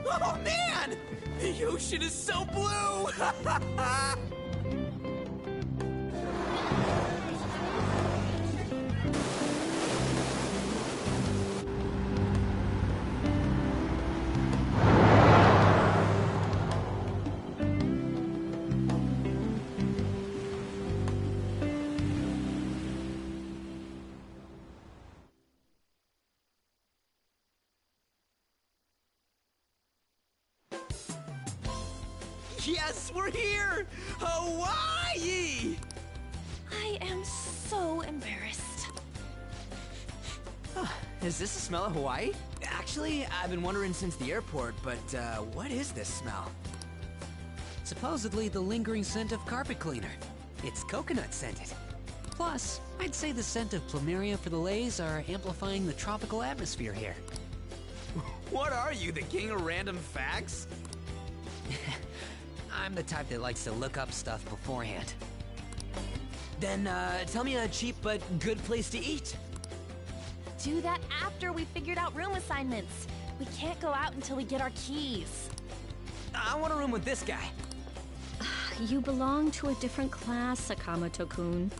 Oh man! The ocean is so blue! Yes, we're here! Hawaii! I am so embarrassed. Is this the smell of Hawaii? Actually, I've been wondering since the airport, but what is this smell? Supposedly the lingering scent of carpet cleaner. It's coconut scented. Plus, I'd say the scent of plumeria for the leis are amplifying the tropical atmosphere here. What are you, the king of random facts? I'm the type that likes to look up stuff beforehand. Then, tell me a cheap but good place to eat. Do that after we figured out room assignments. We can't go out until we get our keys. I want a room with this guy. You belong to a different class, Sakamoto-kun.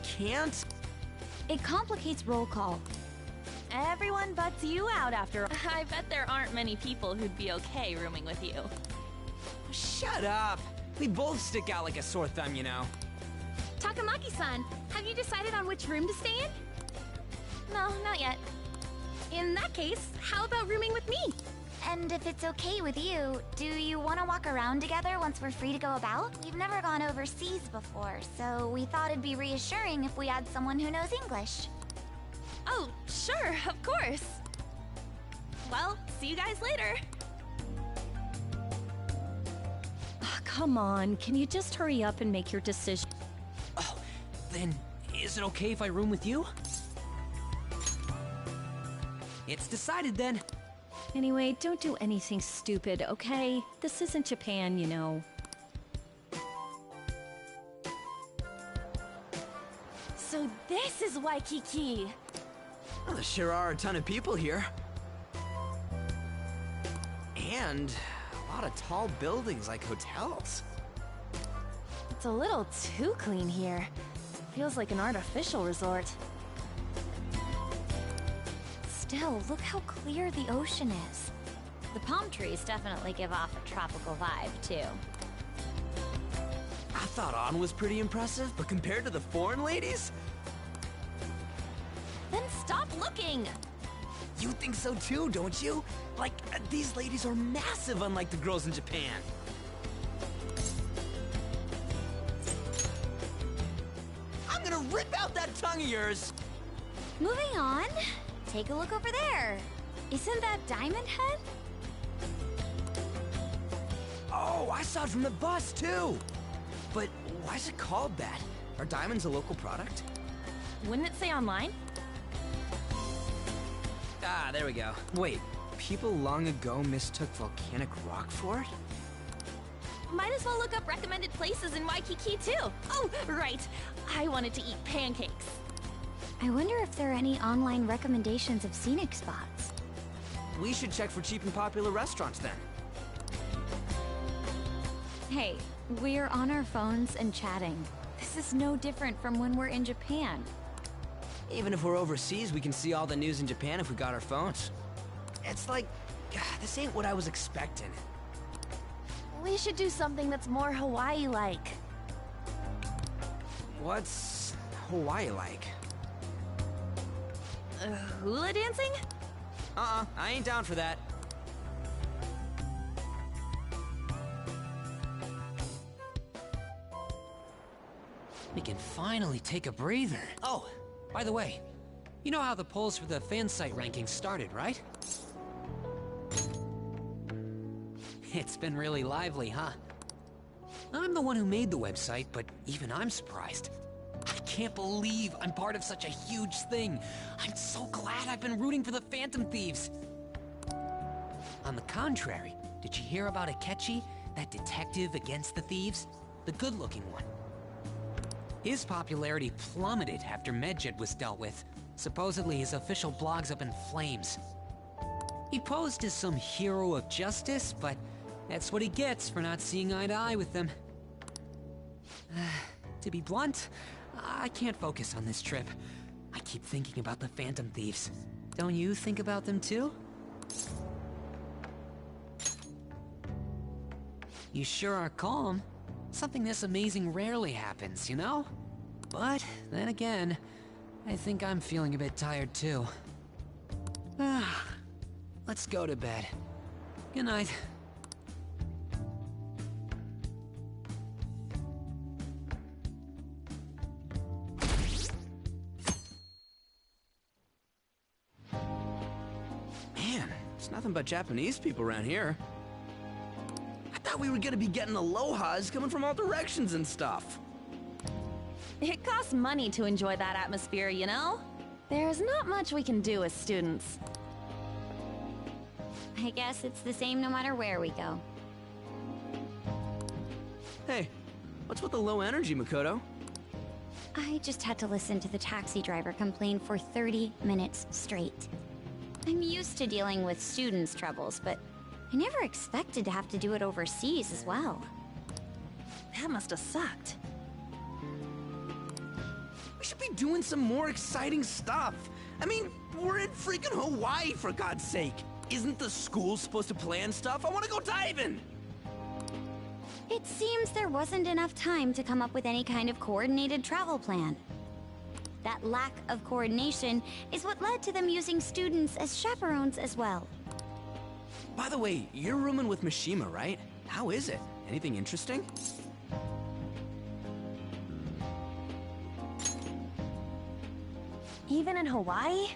Can't? It complicates roll call. Everyone butts you out after. I bet there aren't many people who'd be okay rooming with you. Shut up! We both stick out like a sore thumb, you know. Takamaki-san, have you decided on which room to stay in? No, not yet. In that case, how about rooming with me? And if it's okay with you, do you want to walk around together once we're free to go about? We've never gone overseas before, so we thought it'd be reassuring if we had someone who knows English. Oh, sure, of course. Well, see you guys later. Come on, can you just hurry up and make your decision? Oh, then is it okay if I room with you? It's decided then. Anyway, don't do anything stupid, okay? This isn't Japan, you know. So this is Waikiki! Well, there sure are a ton of people here. And a lot of tall buildings like hotels. It's a little too clean here. Feels like an artificial resort. Still, look how clear the ocean is. The palm trees definitely give off a tropical vibe, too. I thought Ann was pretty impressive, but compared to the foreign ladies? Then stop looking! You think so too, don't you? Like, these ladies are massive unlike the girls in Japan. I'm gonna rip out that tongue of yours! Moving on. Take a look over there. Isn't that Diamond Head? Oh, I saw it from the bus too! But why is it called that? Are diamonds a local product? Wouldn't it say online? Ah, there we go. Wait, people long ago mistook volcanic rock for it? Might as well look up recommended places in Waikiki too. Oh, right. I wanted to eat pancakes. I wonder if there are any online recommendations of scenic spots. We should check for cheap and popular restaurants then. Hey, we're on our phones and chatting. This is no different from when we're in Japan. Even if we're overseas, we can see all the news in Japan if we got our phones. It's like, this ain't what I was expecting. We should do something that's more Hawaii-like. What's Hawaii-like? Hula dancing? I ain't down for that. We can finally take a breather. Oh, by the way, you know how the polls for the fan site rankings started, right? It's been really lively, huh? I'm the one who made the website, but even I'm surprised. I can't believe I'm part of such a huge thing. I'm so glad I've been rooting for the Phantom Thieves. On the contrary, did you hear about Akechi, that detective against the thieves? The good-looking one. His popularity plummeted after Medjed was dealt with. Supposedly his official blog's up in flames. He posed as some hero of justice, but that's what he gets for not seeing eye to eye with them. To be blunt, I can't focus on this trip. I keep thinking about the Phantom Thieves. Don't you think about them too? You sure are calm. Something this amazing rarely happens, you know? But then again, I think I'm feeling a bit tired too. Let's go to bed. Good night. Man, it's nothing but Japanese people around here. I thought we were gonna be getting alohas coming from all directions and stuff. It costs money to enjoy that atmosphere, you know? There's not much we can do as students. I guess it's the same no matter where we go. Hey, what's with the low energy, Makoto? I just had to listen to the taxi driver complain for 30 minutes straight. I'm used to dealing with students' troubles, but I never expected to have to do it overseas as well. That must have sucked. We should be doing some more exciting stuff. I mean, We're in freaking Hawaii, for God's sake! Isn't the school supposed to plan stuff? I want to go diving! It seems there wasn't enough time to come up with any kind of coordinated travel plan. That lack of coordination is what led to them using students as chaperones as well. By the way, you're rooming with Mishima, right? How is it? Anything interesting? Even in Hawaii?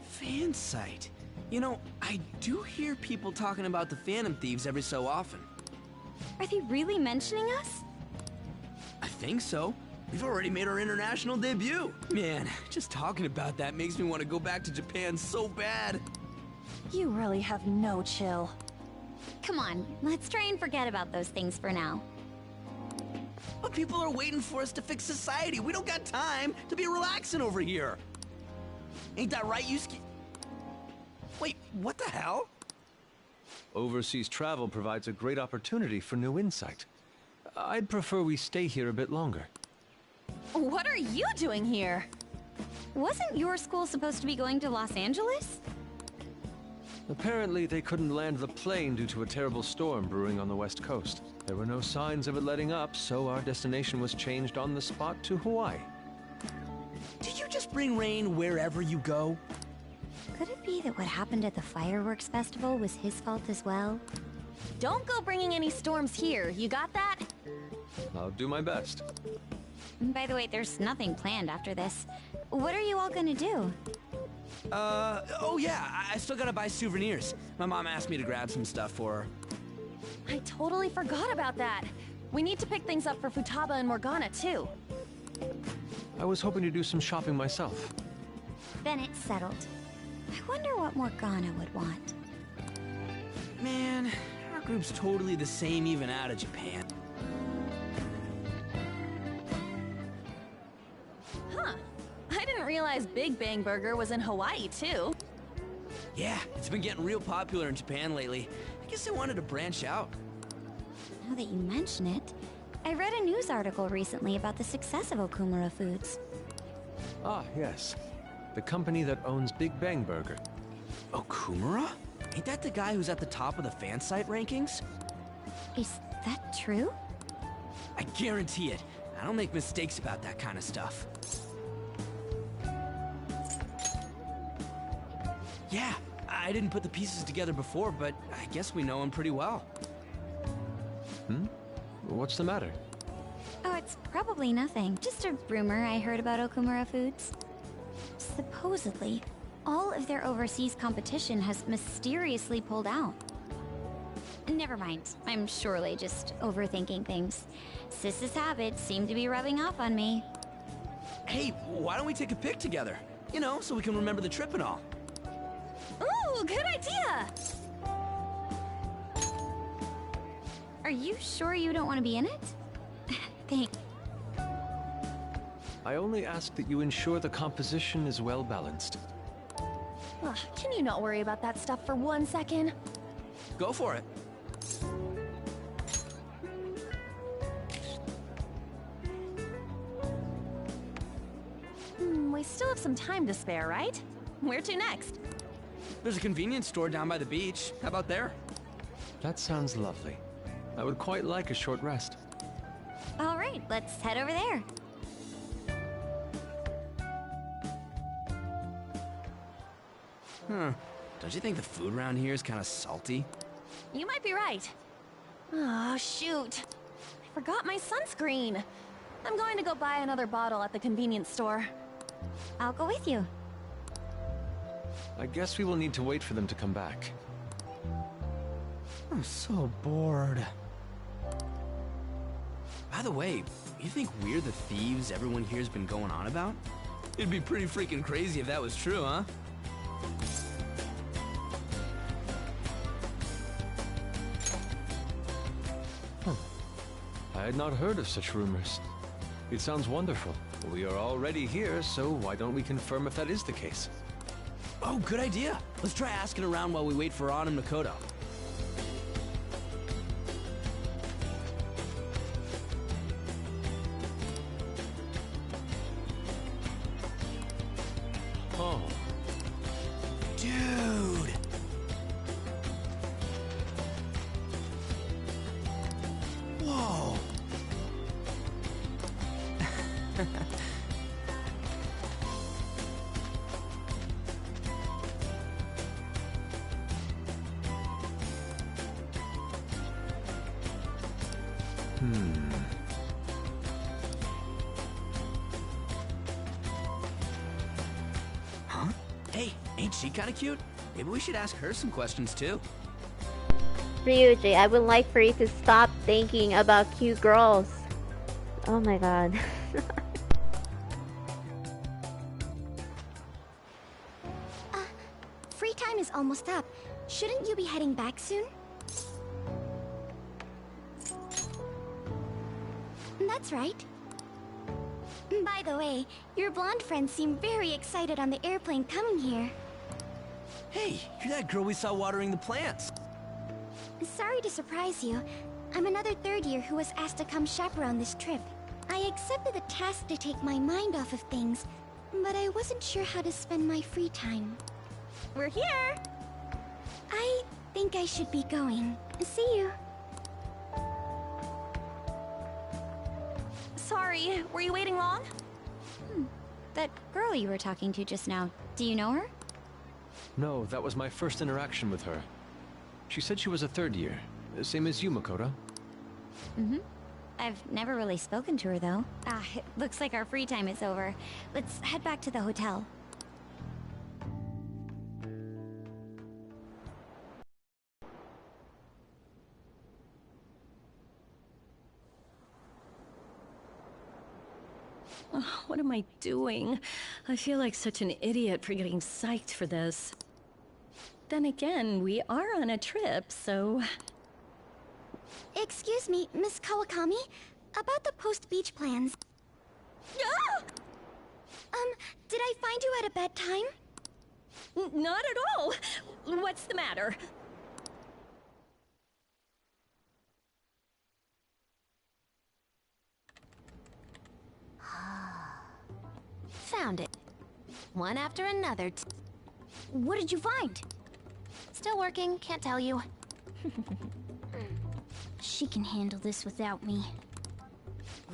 Fan site. You know, I do hear people talking about the Phantom Thieves every so often. Are they really mentioning us? I think so. We've already made our international debut. Man, just talking about that makes me want to go back to Japan so bad. You really have no chill. Come on, let's try and forget about those things for now. But people are waiting for us to fix society. We don't got time to be relaxing over here. Ain't that right, Yusuke? Wait, what the hell? Overseas travel provides a great opportunity for new insight. I'd prefer we stay here a bit longer. What are you doing here? Wasn't your school supposed to be going to Los Angeles? Apparently, they couldn't land the plane due to a terrible storm brewing on the west coast. There were no signs of it letting up, so our destination was changed on the spot to Hawaii. Do you just bring rain wherever you go? Could it be that what happened at the fireworks festival was his fault as well? Don't go bringing any storms here, you got that? I'll do my best. By the way, there's nothing planned after this. What are you all gonna do? Oh yeah, I still gotta buy souvenirs. My mom asked me to grab some stuff for her. I totally forgot about that. We need to pick things up for Futaba and Morgana, too. I was hoping to do some shopping myself. Then it's settled. I wonder what Morgana would want. Man, our group's totally the same even out of Japan. Huh. I didn't realize Big Bang Burger was in Hawaii, too. Yeah, it's been getting real popular in Japan lately. I guess they wanted to branch out. Now that you mention it, I read a news article recently about the success of Okumura Foods. Ah, yes. The company that owns Big Bang Burger. Okumura? Ain't that the guy who's at the top of the fan site rankings? Is that true? I guarantee it. I don't make mistakes about that kind of stuff. Yeah, I didn't put the pieces together before, but I guess we know him pretty well. What's the matter? Oh, it's probably nothing. Just a rumor I heard about Okumura Foods. Supposedly, all of their overseas competition has mysteriously pulled out. Never mind. I'm surely just overthinking things. Sis's habits seem to be rubbing off on me. Hey, why don't we take a pic together? You know, so we can remember the trip and all. Ooh, good idea! Are you sure you don't want to be in it? Thanks. I only ask that you ensure the composition is well balanced. Ugh, can you not worry about that stuff for 1 second? Go for it. We still have some time to spare, right? Where to next? There's a convenience store down by the beach. How about there? That sounds lovely. I would quite like a short rest. All right, let's head over there. Don't you think the food around here is kind of salty? You might be right. Oh, shoot. I forgot my sunscreen. I'm going to go buy another bottle at the convenience store. I'll go with you. I guess we will need to wait for them to come back. I'm so bored. By the way, you think we're the thieves everyone here's been going on about? It'd be pretty freaking crazy if that was true, huh? I had not heard of such rumors. It sounds wonderful. We are already here, so why don't we confirm if that is the case? Oh, good idea. Let's try asking around while we wait for An and Makoto. Oh, Huh? Hey, ain't she kinda cute? Maybe we should ask her some questions too. Ryuji, I would like for you to stop thinking about cute girls. Oh my god. Free time is almost up. Shouldn't you be heading back soon? That's right. By the way, your blonde friends seem very excited on the airplane coming here. Hey, you're that girl we saw watering the plants. Sorry to surprise you. I'm another third year who was asked to come chaperone this trip. I accepted the task to take my mind off of things, but I wasn't sure how to spend my free time. We're here! I think I should be going. See you. Sorry, were you waiting long? That girl you were talking to just now, do you know her? No, that was my first interaction with her. She said she was a third year, same as you, Makoto. Mm-hmm. I've never really spoken to her, though. It looks like our free time is over. Let's head back to the hotel. Oh, what am I doing? I feel like such an idiot for getting psyched for this. Then again, we are on a trip, so... Excuse me, Miss Kawakami? About the post-beach plans. Ah! Did I find you at a bad time? Not at all! What's the matter? Found it. One after another. What did you find? Still working, can't tell you. She can handle this without me.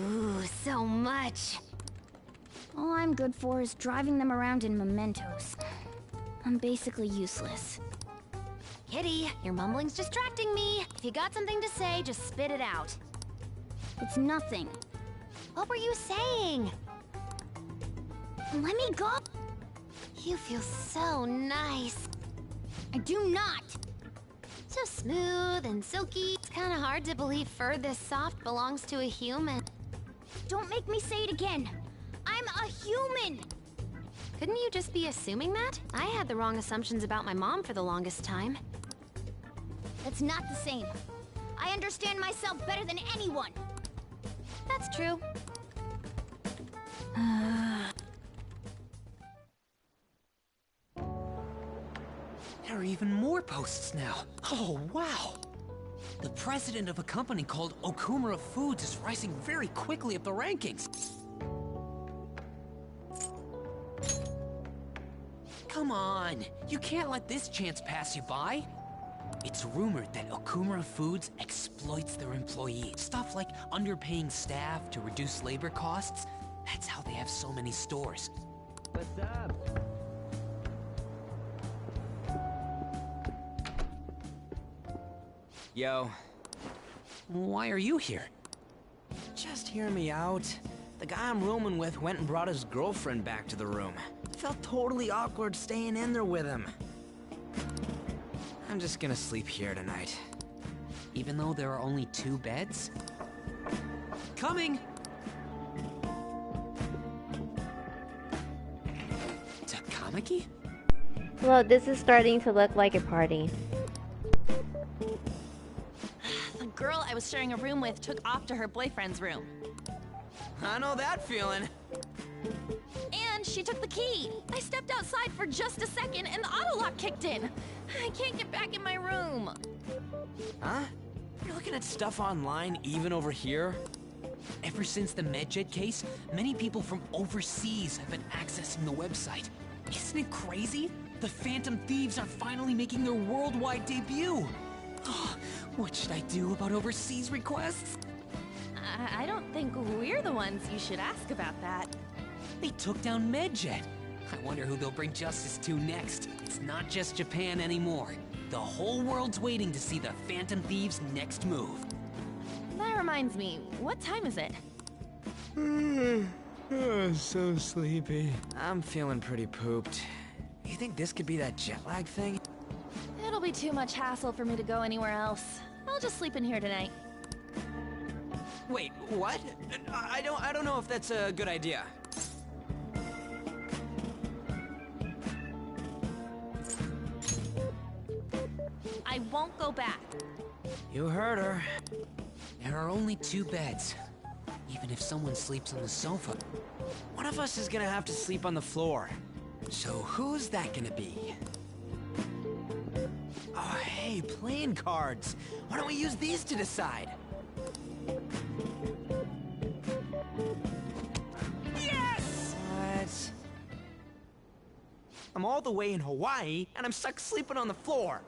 Ooh, so much. All I'm good for is driving them around in mementos. I'm basically useless. Kitty, your mumbling's distracting me. If you got something to say, just spit it out. It's nothing. What were you saying? Let me go! You feel so nice. I do not! So smooth and silky. It's kind of hard to believe fur this soft belongs to a human. Don't make me say it again! I'm a human! Couldn't you just be assuming that? I had the wrong assumptions about my mom for the longest time. That's not the same. I understand myself better than anyone! That's true. There are even more posts now. Oh, wow! The president of a company called Okumura Foods is rising very quickly up the rankings. Come on, you can't let this chance pass you by. It's rumored that Okumura Foods exploits their employees. Stuff like underpaying staff to reduce labor costs. That's how they have so many stores. What's up? Yo. Why are you here? Just hear me out. The guy I'm rooming with went and brought his girlfriend back to the room. Felt totally awkward staying in there with him. I'm just gonna sleep here tonight. Even though there are only 2 beds? Coming! Takamaki? Well, this is starting to look like a party. The girl I was sharing a room with took off to her boyfriend's room. I know that feeling. And she took the key. I stepped outside for just a second and the auto lock kicked in. I can't get back in my room. Huh? You're looking at stuff online even over here? Ever since the MedJet case, many people from overseas have been accessing the website. Isn't it crazy? The Phantom Thieves are finally making their worldwide debut. Oh, what should I do about overseas requests? I don't think we're the ones you should ask about that. They took down MedJet. I wonder who they'll bring justice to next. It's not just Japan anymore. The whole world's waiting to see the Phantom Thieves' next move. That reminds me, what time is it? So sleepy. I'm feeling pretty pooped. You think this could be that jet lag thing? It'll be too much hassle for me to go anywhere else. I'll just sleep in here tonight. Wait, what? I don't know if that's a good idea. I won't go back. You heard her. There are only 2 beds. Even if someone sleeps on the sofa. One of us is gonna have to sleep on the floor. So who's that gonna be? Oh, hey, playing cards. Why don't we use these to decide? Yes! What? I'm all the way in Hawaii, and I'm stuck sleeping on the floor.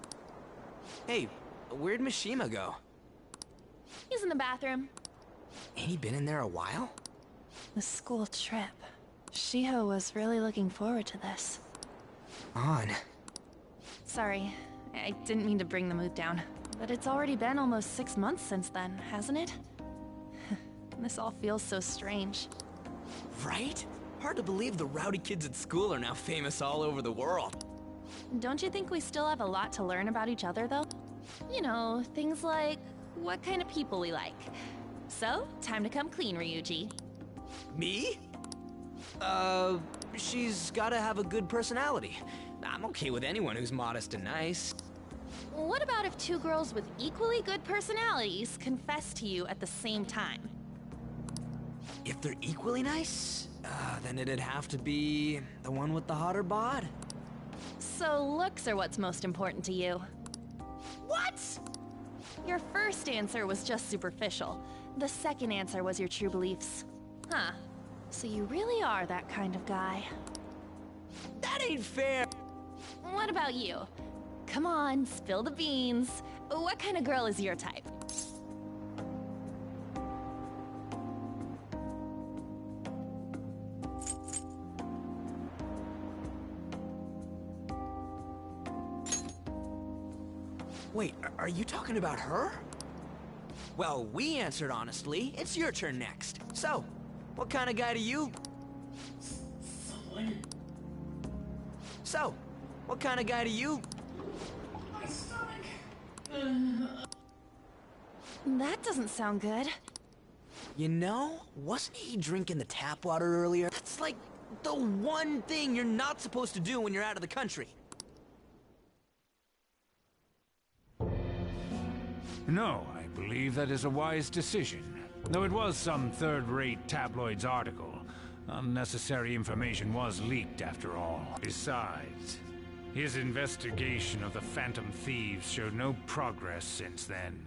Hey, where'd Mishima go? He's in the bathroom. Ain't he been in there a while? The school trip. Shiho was really looking forward to this. On. Sorry, I didn't mean to bring the mood down. But it's already been almost 6 months since then, hasn't it? This all feels so strange. Right? Hard to believe the rowdy kids at school are now famous all over the world. Don't you think we still have a lot to learn about each other, though? You know, things like what kind of people we like. So, time to come clean, Ryuji. Me? She's gotta have a good personality. I'm okay with anyone who's modest and nice. What about if 2 girls with equally good personalities confess to you at the same time? If they're equally nice, then it'd have to be the one with the hotter bod. So looks are what's most important to you. What? Your first answer was just superficial. The second answer was your true beliefs. Huh. So you really are that kind of guy. That ain't fair! What about you? Come on, spill the beans. What kind of girl is your type? Wait, are you talking about her? Well, we answered honestly. It's your turn next. So, what kind of guy do you... So, what kind of guy do you... My stomach. That doesn't sound good. You know, wasn't he drinking the tap water earlier? That's like the one thing you're not supposed to do when you're out of the country. No, I believe that is a wise decision. Though it was some third-rate tabloid's article, unnecessary information was leaked after all. Besides, his investigation of the Phantom Thieves showed no progress since then.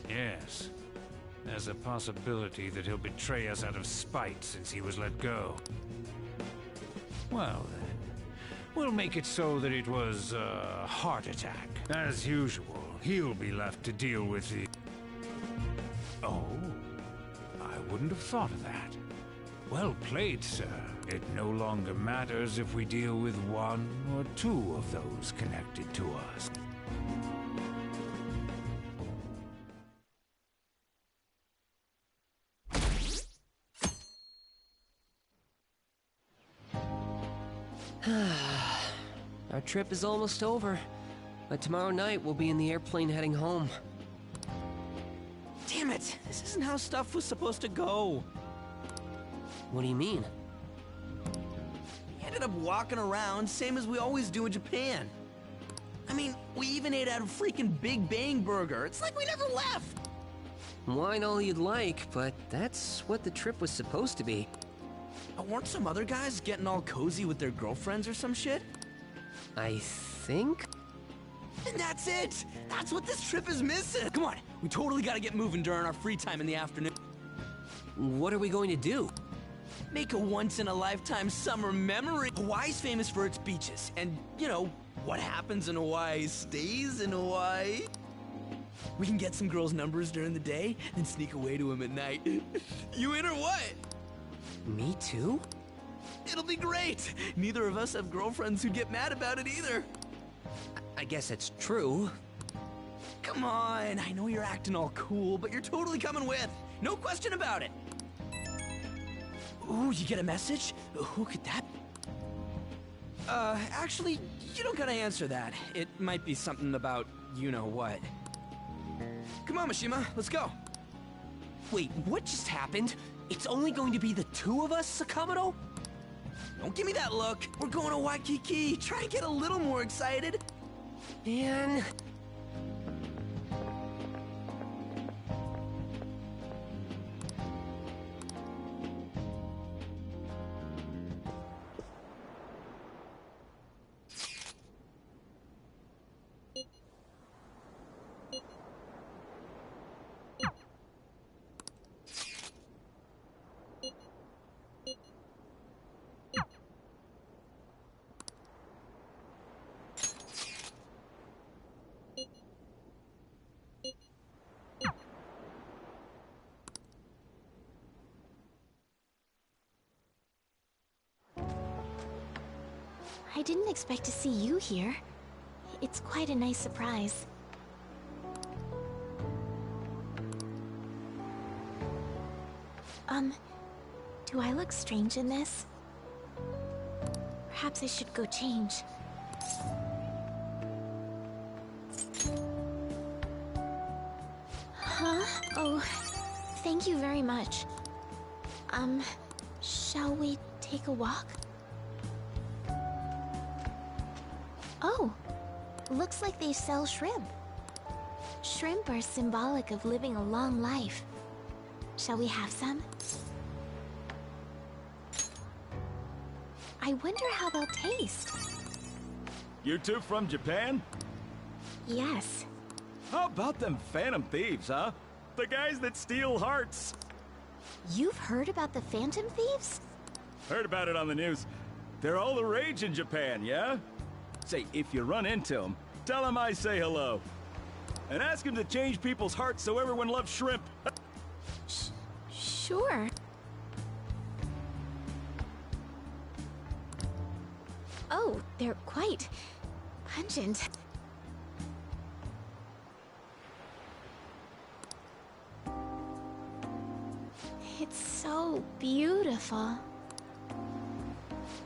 Yes, there's a possibility that he'll betray us out of spite since he was let go. Well then, we'll make it so that it was a heart attack. As usual, he'll be left to deal with the... Oh, I wouldn't have thought of that. Well played, sir. It no longer matters if we deal with 1 or 2 of those connected to us. Our trip is almost over. By tomorrow night, we'll be in the airplane heading home. Damn it! This isn't how stuff was supposed to go. What do you mean? We ended up walking around, same as we always do in Japan. I mean, we even ate at a freaking Big Bang Burger. It's like we never left! Wine all you'd like, but that's what the trip was supposed to be. Weren't some other guys getting all cozy with their girlfriends or some shit? I think? And that's it! That's what this trip is missing! Come on, we totally gotta get moving during our free time in the afternoon. What are we going to do? Make a once-in-a-lifetime summer memory. Hawaii's famous for its beaches, and, you know, what happens in Hawaii stays in Hawaii. We can get some girls' numbers during the day, then sneak away to them at night. You in or what? Me too? It'll be great! Neither of us have girlfriends who'd get mad about it either. I guess it's true. Come on, I know you're acting all cool, but you're totally coming with. No question about it. Ooh, you get a message? Who could that be? Actually, you don't gotta answer that. It might be something about you-know-what. Come on, Mishima, let's go. Wait, what just happened? It's only going to be the two of us, Sakamoto? Don't give me that look. We're going to Waikiki. Try to get a little more excited. Man... I didn't expect to see you here. It's quite a nice surprise. Do I look strange in this? Perhaps I should go change. Huh? Oh, thank you very much. Shall we take a walk? Oh, looks like they sell shrimp. Shrimp are symbolic of living a long life. Shall we have some? I wonder how they'll taste. You two from Japan? Yes. How about them Phantom Thieves, huh? The guys that steal hearts. You've heard about the Phantom Thieves? Heard about it on the news. They're all the rage in Japan, yeah? Say, if you run into them, tell them I say hello. And ask them to change people's hearts so everyone loves shrimp. Sure. Oh, they're quite pungent. It's so beautiful.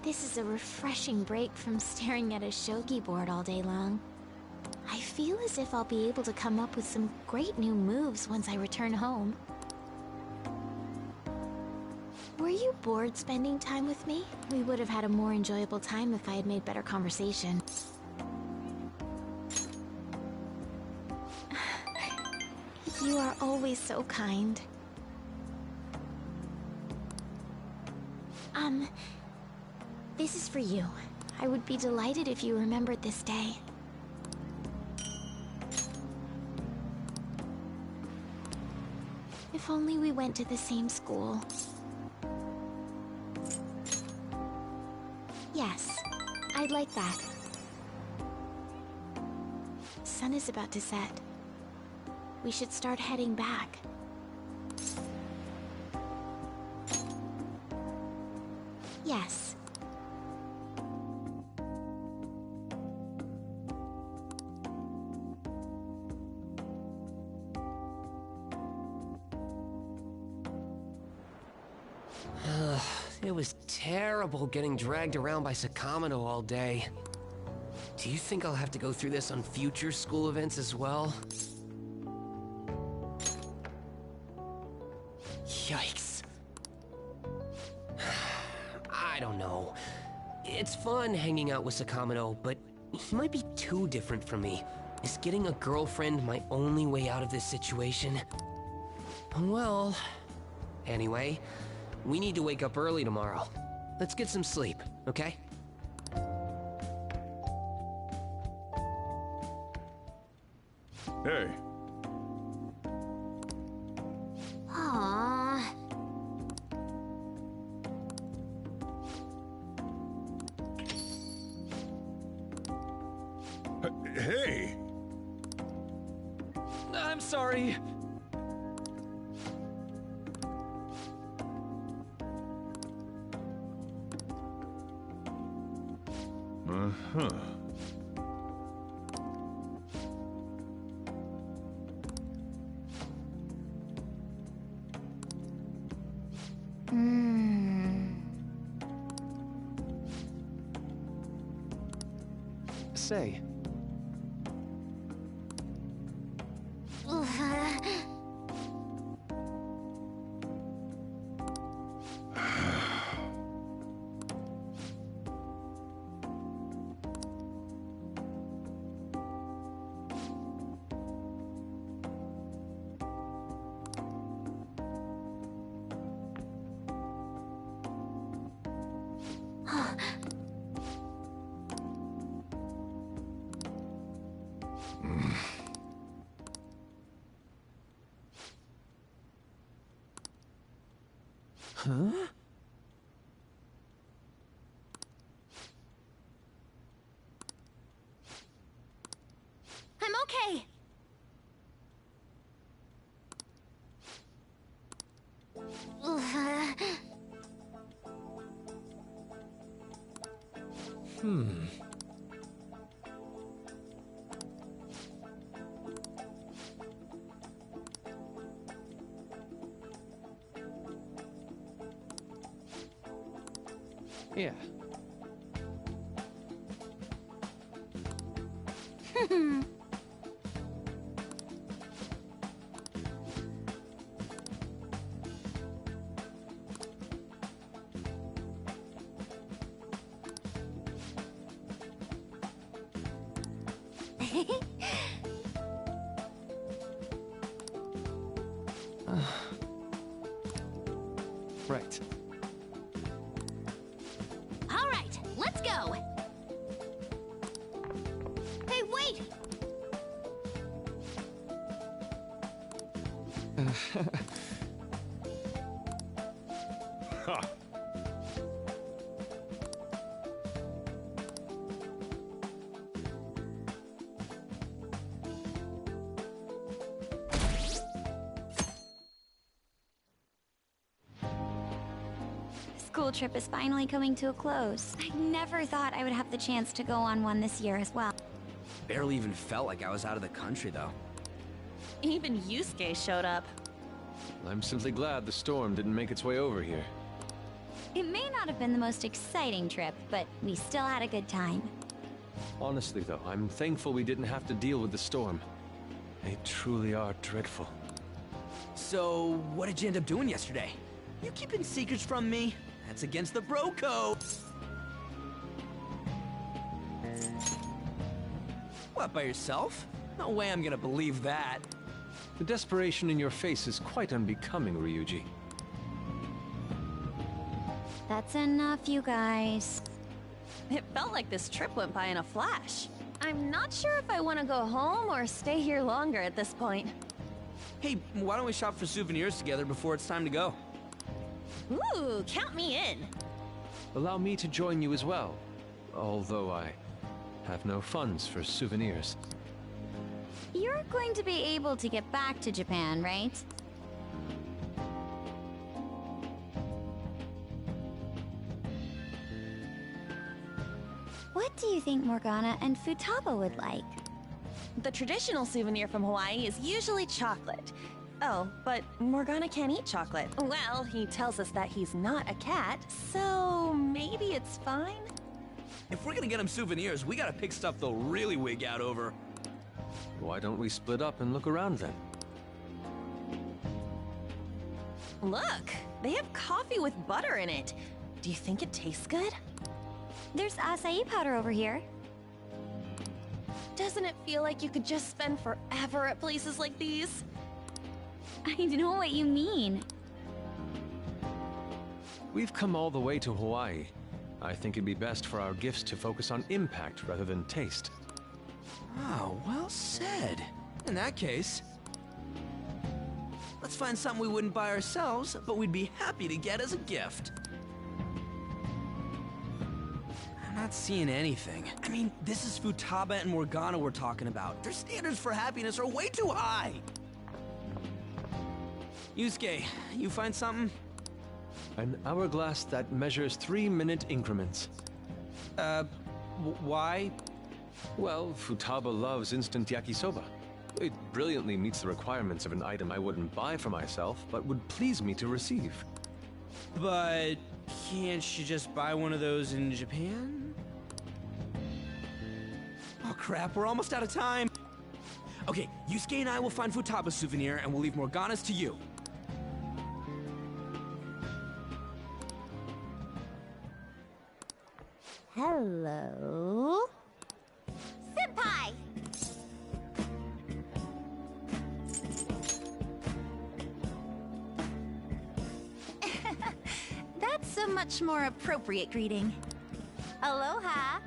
This is a refreshing break from staring at a shogi board all day long. I feel as if I'll be able to come up with some great new moves once I return home. Were you bored spending time with me? We would have had a more enjoyable time if I had made better conversation. You are always so kind. This is for you. I would be delighted if you remembered this day. If only we went to the same school. Yes, I'd like that. Sun is about to set. We should start heading back. Yes. It was terrible getting dragged around by Sakamoto all day. Do you think I'll have to go through this on future school events as well? Yikes. I don't know. It's fun hanging out with Sakamoto, but he might be too different from me. Is getting a girlfriend my only way out of this situation? Well, anyway, we need to wake up early tomorrow. Let's get some sleep, okay? Hey. Aww. Hey! sorry. Uh-huh. Say. Huh? I'm okay. Yeah. Right. All right, let's go. Hey, wait! Ha! School trip is finally coming to a close. I never thought I would have the chance to go on one this year as well. Barely even felt like I was out of the country, though. Even Yusuke showed up. I'm simply glad the storm didn't make its way over here. It may not have been the most exciting trip, but we still had a good time. Honestly, though, I'm thankful we didn't have to deal with the storm. They truly are dreadful. So, what did you end up doing yesterday? You keeping secrets from me? That's against the bro code. What, by yourself? No way I'm gonna believe that. The desperation in your face is quite unbecoming, Ryuji. That's enough, you guys. It felt like this trip went by in a flash. I'm not sure if I want to go home or stay here longer at this point. Hey, why don't we shop for souvenirs together before it's time to go? Ooh, count me in. Allow me to join you as well, although I have no funds for souvenirs. You're going to be able to get back to Japan, right? What do you think Morgana and Futaba would like? The traditional souvenir from Hawaii is usually chocolate. Oh, but Morgana can't eat chocolate. Well, he tells us that he's not a cat, so maybe it's fine? If we're gonna get him souvenirs, we gotta pick stuff they'll really wig out over. Why don't we split up and look around then? Look, they have coffee with butter in it. Do you think it tastes good? There's acai powder over here. Doesn't it feel like you could just spend forever at places like these? I know what you mean. We've come all the way to Hawaii. I think it'd be best for our gifts to focus on impact rather than taste. Oh, well said. In that case, let's find something we wouldn't buy ourselves, but we'd be happy to get as a gift. I'm not seeing anything. I mean, this is Futaba and Morgana we're talking about. Their standards for happiness are way too high. Yusuke, you find something? An hourglass that measures 3-minute increments. Why? Well, Futaba loves instant yakisoba. It brilliantly meets the requirements of an item I wouldn't buy for myself, but would please me to receive. But can't you just buy one of those in Japan? Oh crap, we're almost out of time. Okay, Yusuke and I will find Futaba's souvenir and we'll leave Morgana's to you. Hello? Senpai! That's a much more appropriate greeting. Aloha!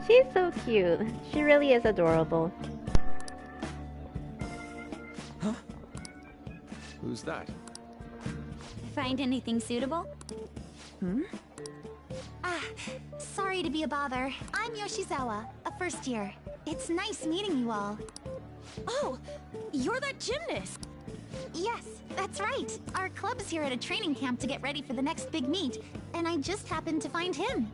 She's so cute. She really is adorable. Who's that? Find anything suitable? Sorry to be a bother. I'm Yoshizawa, a first year. It's nice meeting you all. Oh, you're that gymnast! Yes, that's right. Our club's here at a training camp to get ready for the next big meet, and I just happened to find him.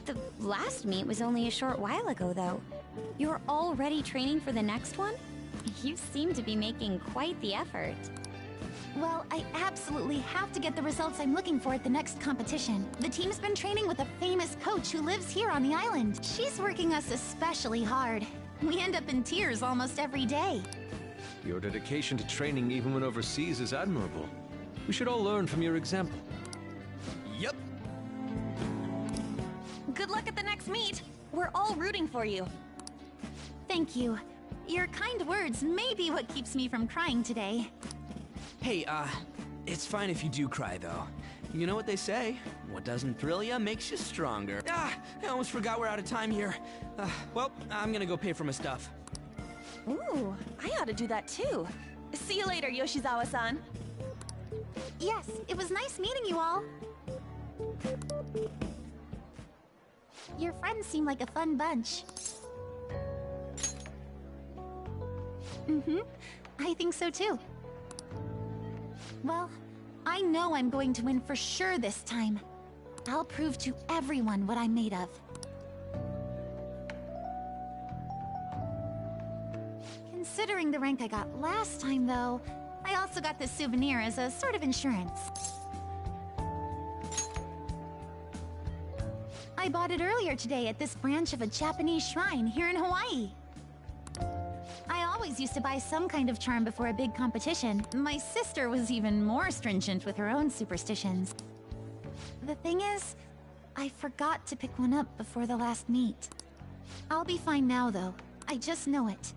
The last meet was only a short while ago, though. You're already training for the next one? You seem to be making quite the effort. Well, I absolutely have to get the results I'm looking for at the next competition. The team's been training with a famous coach who lives here on the island. She's working us especially hard. We end up in tears almost every day. Your dedication to training even when overseas is admirable. We should all learn from your example. Yep. Good luck at the next meet. We're all rooting for you. Thank you. Your kind words may be what keeps me from crying today. Hey, it's fine if you do cry, though. You know what they say? What doesn't thrill you makes you stronger. I almost forgot we're out of time here. Well, I'm gonna go pay for my stuff. Ooh, I ought to do that too. See you later, Yoshizawa-san. Yes, it was nice meeting you all. Your friends seem like a fun bunch. I think so too. Well, I know I'm going to win for sure this time. I'll prove to everyone what I'm made of. Considering the rank I got last time, though, I also got this souvenir as a sort of insurance. I bought it earlier today at this branch of a Japanese shrine here in Hawaii. I always used to buy some kind of charm before a big competition. My sister was even more stringent with her own superstitions. The thing is, I forgot to pick one up before the last meet. I'll be fine now, though. I just know it.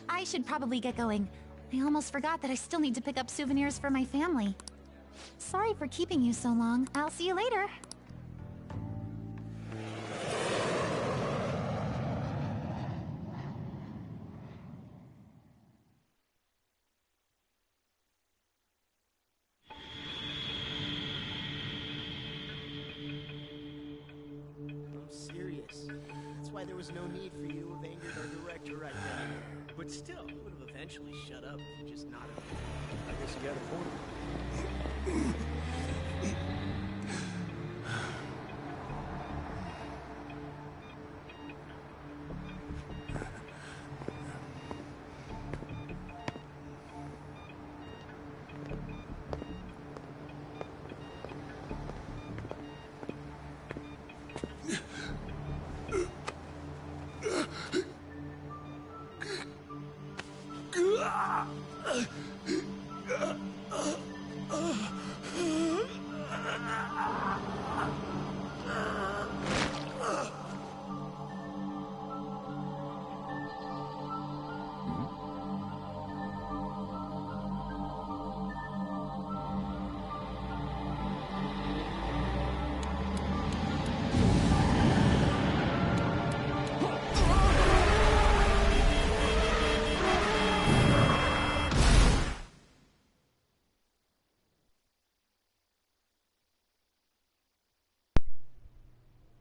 I should probably get going. I almost forgot that I still need to pick up souvenirs for my family. Sorry for keeping you so long. I'll see you later. There was no need for you to have angered our director right now. But still, he would have eventually shut up if you just nodded. I guess you got a point.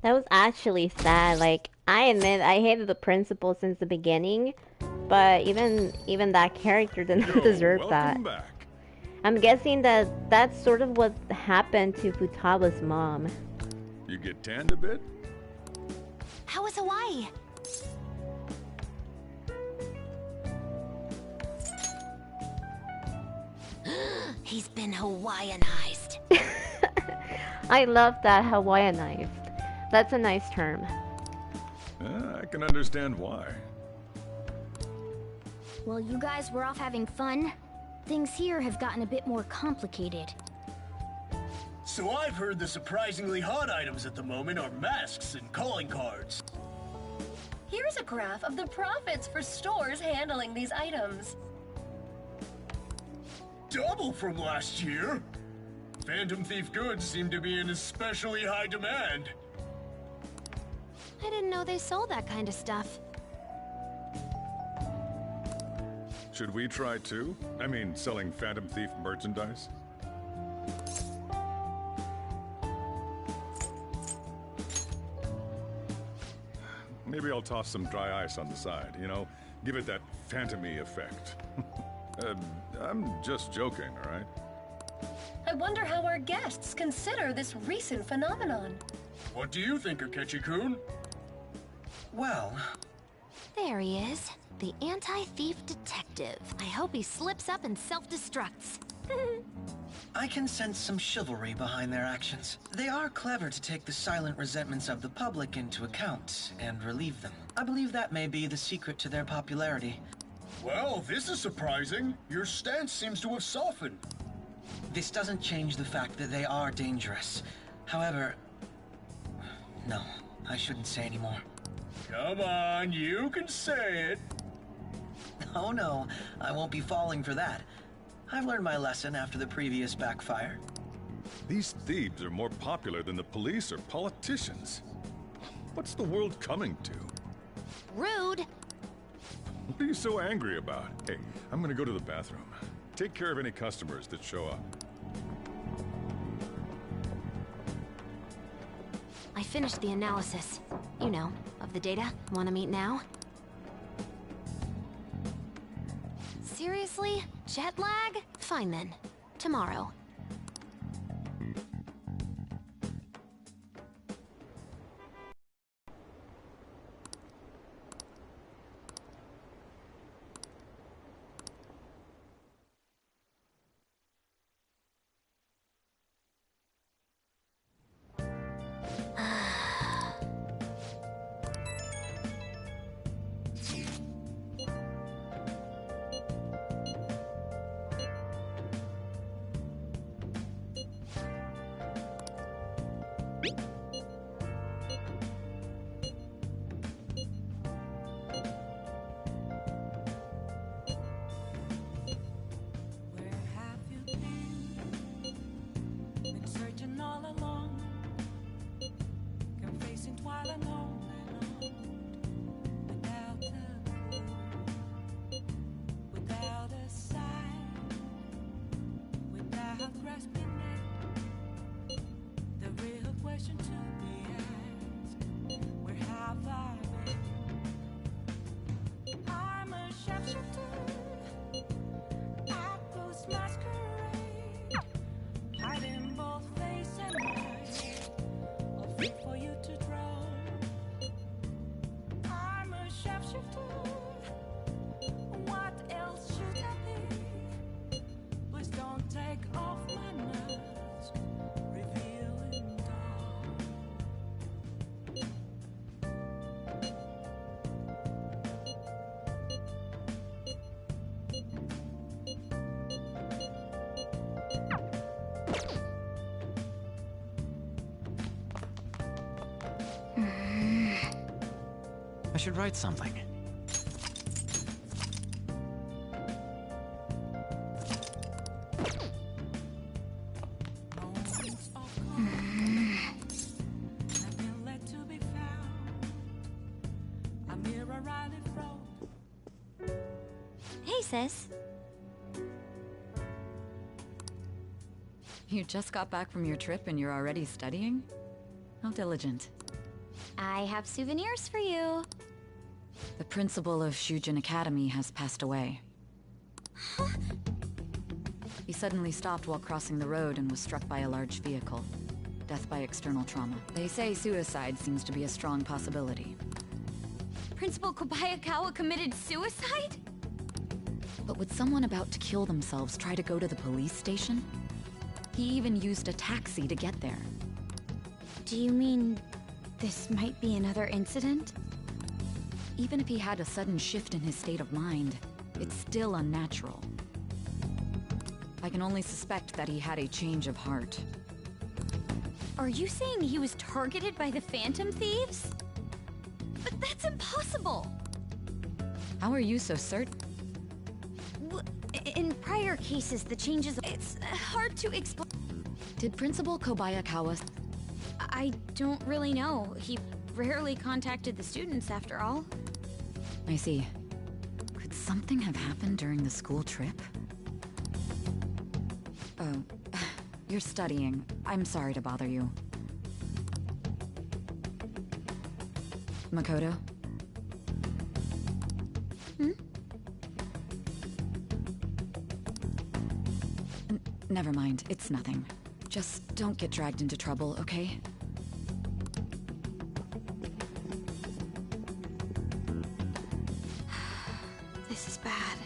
That was actually sad. Like, I admit I hated the principal since the beginning, but even that character didn't deserve that. Welcome back. I'm guessing that that's sort of what happened to Futaba's mom. You get tanned a bit? How was Hawaii? He's been Hawaiianized. I love that, Hawaiianized. That's a nice term. I can understand why. While you guys were off having fun, things here have gotten a bit more complicated. So I've heard the surprisingly hot items at the moment are masks and calling cards. Here's a graph of the profits for stores handling these items. Double from last year! Phantom Thief goods seem to be in especially high demand. I didn't know they sold that kind of stuff. Should we try too? I mean, selling Phantom Thief merchandise? Maybe I'll toss some dry ice on the side, you know? Give it that phantom-y effect. I'm just joking, all right? I wonder how our guests consider this recent phenomenon. What do you think, Akechi-kun? Well... There he is. The anti-thief detective. I hope he slips up and self-destructs. I can sense some chivalry behind their actions. They are clever to take the silent resentments of the public into account and relieve them. I believe that may be the secret to their popularity. Well, this is surprising. Your stance seems to have softened. This doesn't change the fact that they are dangerous. However... No, I shouldn't say anymore. Come on, you can say it. Oh no, I won't be falling for that. I've learned my lesson after the previous backfire. These thieves are more popular than the police or politicians. What's the world coming to? Rude. What are you so angry about? Hey, I'm gonna go to the bathroom. Take care of any customers that show up. I finished the analysis. You know, of the data. Wanna meet now? Seriously? Jet lag? Fine then. Tomorrow. I should write something. Hey, sis. You just got back from your trip and you're already studying? How diligent. I have souvenirs for you. The principal of Shujin Academy has passed away. He suddenly stopped while crossing the road and was struck by a large vehicle. Death by external trauma. They say suicide seems to be a strong possibility. Principal Kobayakawa committed suicide? But would someone about to kill themselves try to go to the police station? He even used a taxi to get there. Do you mean this might be another incident? Even if he had a sudden shift in his state of mind, it's still unnatural. I can only suspect that he had a change of heart. Are you saying he was targeted by the Phantom Thieves? But that's impossible! How are you so certain? In prior cases, the changes... It's hard to explain. Did Principal Kobayakawa... I don't really know. He rarely contacted the students, after all. I see. Could something have happened during the school trip? Oh, you're studying. I'm sorry to bother you. Makoto? Never mind, it's nothing. Just don't get dragged into trouble, okay? This is bad.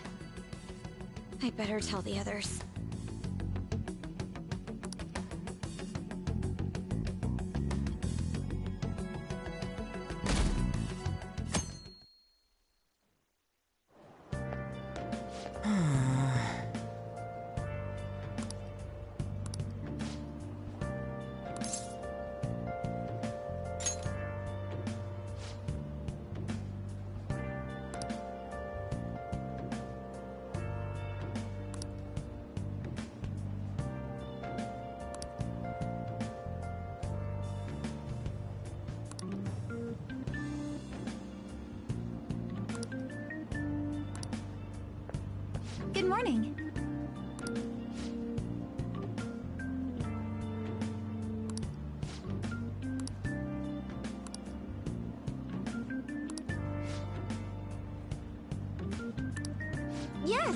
I better tell the others. Good morning. Yes!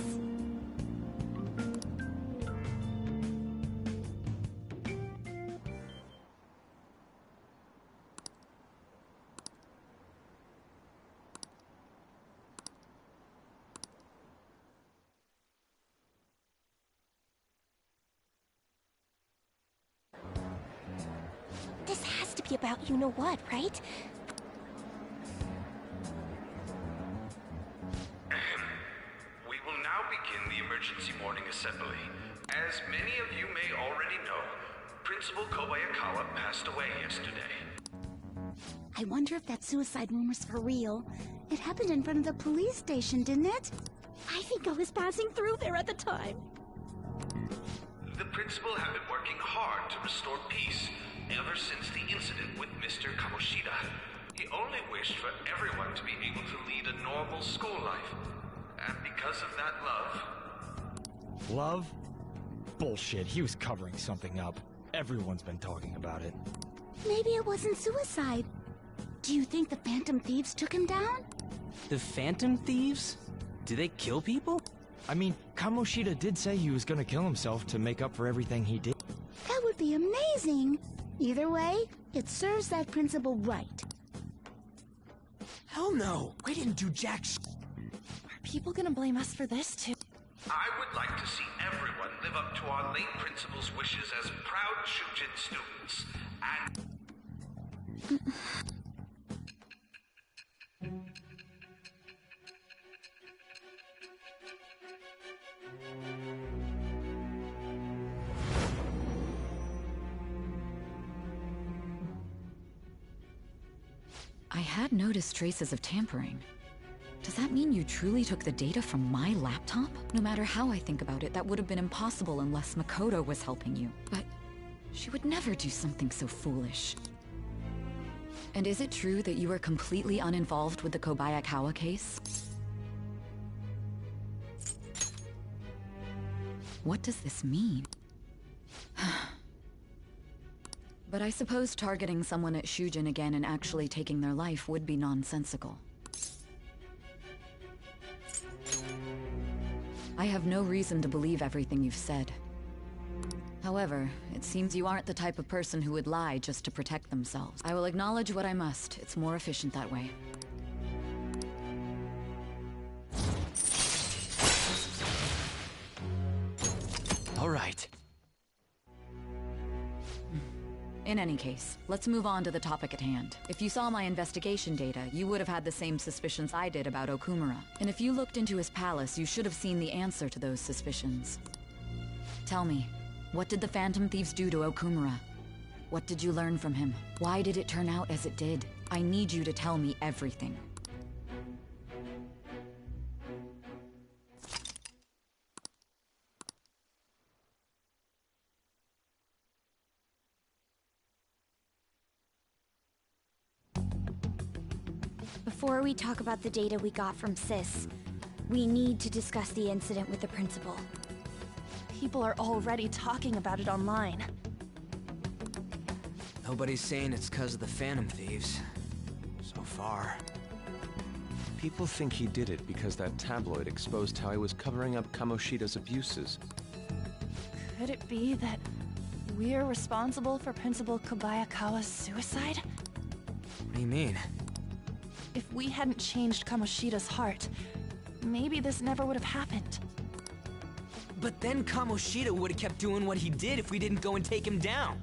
This has to be about you-know-what, right? We will now begin the emergency morning assembly. As many of you may already know, Principal Kobayakawa passed away yesterday. I wonder if that suicide rumor's for real. It happened in front of the police station, didn't it? I think I was passing through there at the time. The principal had been working hard to restore peace ever since the incident with Mr. Kamoshida. He only wished for everyone to be able to lead a normal school life. And because of that love... Love? Bullshit, he was covering something up. Everyone's been talking about it. Maybe it wasn't suicide. Do you think the Phantom Thieves took him down? The Phantom Thieves? Do they kill people? I mean, Kamoshida did say he was gonna kill himself to make up for everything he did. That would be amazing. Either way, it serves that principal right. Hell no! We didn't do jack sh- Are people gonna blame us for this too? I would like to see everyone live up to our late principal's wishes as proud Shujin students, and... I had noticed traces of tampering. Does that mean you truly took the data from my laptop? No matter how I think about it, that would have been impossible unless Makoto was helping you. But she would never do something so foolish. And is it true that you were completely uninvolved with the Kobayakawa case? What does this mean? But I suppose targeting someone at Shujin again and actually taking their life would be nonsensical. I have no reason to believe everything you've said. However, it seems you aren't the type of person who would lie just to protect themselves. I will acknowledge what I must. It's more efficient that way. All right. In any case, let's move on to the topic at hand. If you saw my investigation data, you would have had the same suspicions I did about Okumura. And if you looked into his palace, you should have seen the answer to those suspicions. Tell me, what did the Phantom Thieves do to Okumura? What did you learn from him? Why did it turn out as it did? I need you to tell me everything. Before we talk about the data we got from Sis, we need to discuss the incident with the principal. People are already talking about it online. Nobody's saying it's because of the Phantom Thieves. So far. People think he did it because that tabloid exposed how he was covering up Kamoshida's abuses. Could it be that we're responsible for Principal Kobayakawa's suicide? What do you mean? If we hadn't changed Kamoshida's heart, maybe this never would have happened. But then Kamoshida would have kept doing what he did if we didn't go and take him down.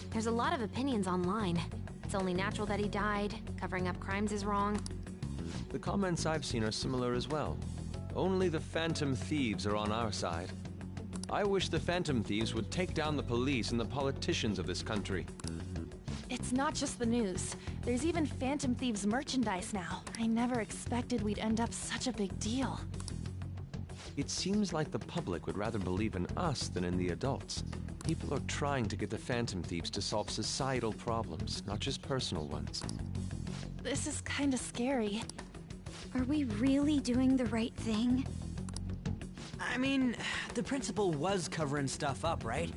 There's a lot of opinions online. It's only natural that he died. Covering up crimes is wrong. The comments I've seen are similar as well. Only the Phantom Thieves are on our side. I wish the Phantom Thieves would take down the police and the politicians of this country. It's not just the news. There's even Phantom Thieves merchandise now. I never expected we'd end up such a big deal. It seems like the public would rather believe in us than in the adults. People are trying to get the Phantom Thieves to solve societal problems, not just personal ones. This is kinda scary. Are we really doing the right thing? I mean, the principal was covering stuff up, right?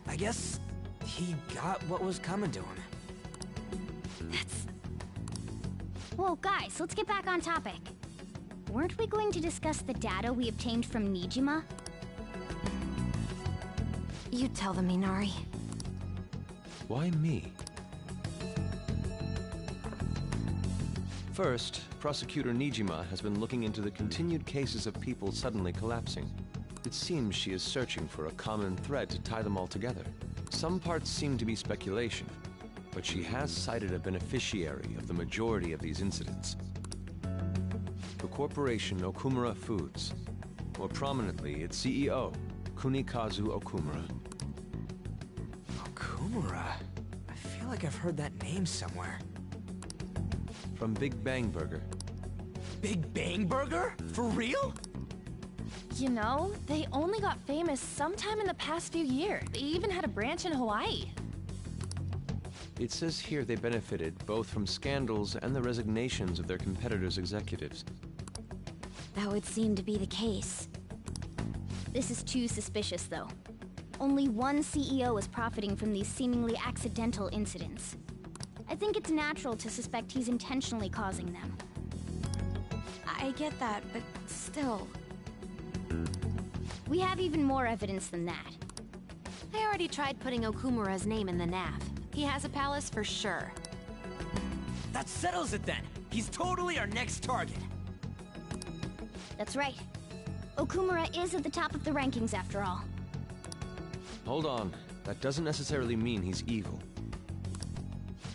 I guess he got what was coming to him. Whoa, guys, let's get back on topic. Weren't we going to discuss the data we obtained from Nijima? You tell them, Minari. Why me? First, Prosecutor Nijima has been looking into the continued cases of people suddenly collapsing. It seems she is searching for a common thread to tie them all together. Some parts seem to be speculation, but she has cited a beneficiary of the majority of these incidents. The corporation Okumura Foods. More prominently, its CEO, Kunikazu Okumura. Okumura? I feel like I've heard that name somewhere. From Big Bang Burger. Big Bang Burger? For real? You know, they only got famous sometime in the past few years. They even had a branch in Hawaii. It says here they benefited both from scandals and the resignations of their competitors' executives. That would seem to be the case. This is too suspicious, though. Only one CEO is profiting from these seemingly accidental incidents. I think it's natural to suspect he's intentionally causing them. I get that, but still... We have even more evidence than that. I already tried putting Okumura's name in the nav. He has a palace for sure. That settles it then! He's totally our next target! That's right. Okumura is at the top of the rankings after all. Hold on. That doesn't necessarily mean he's evil.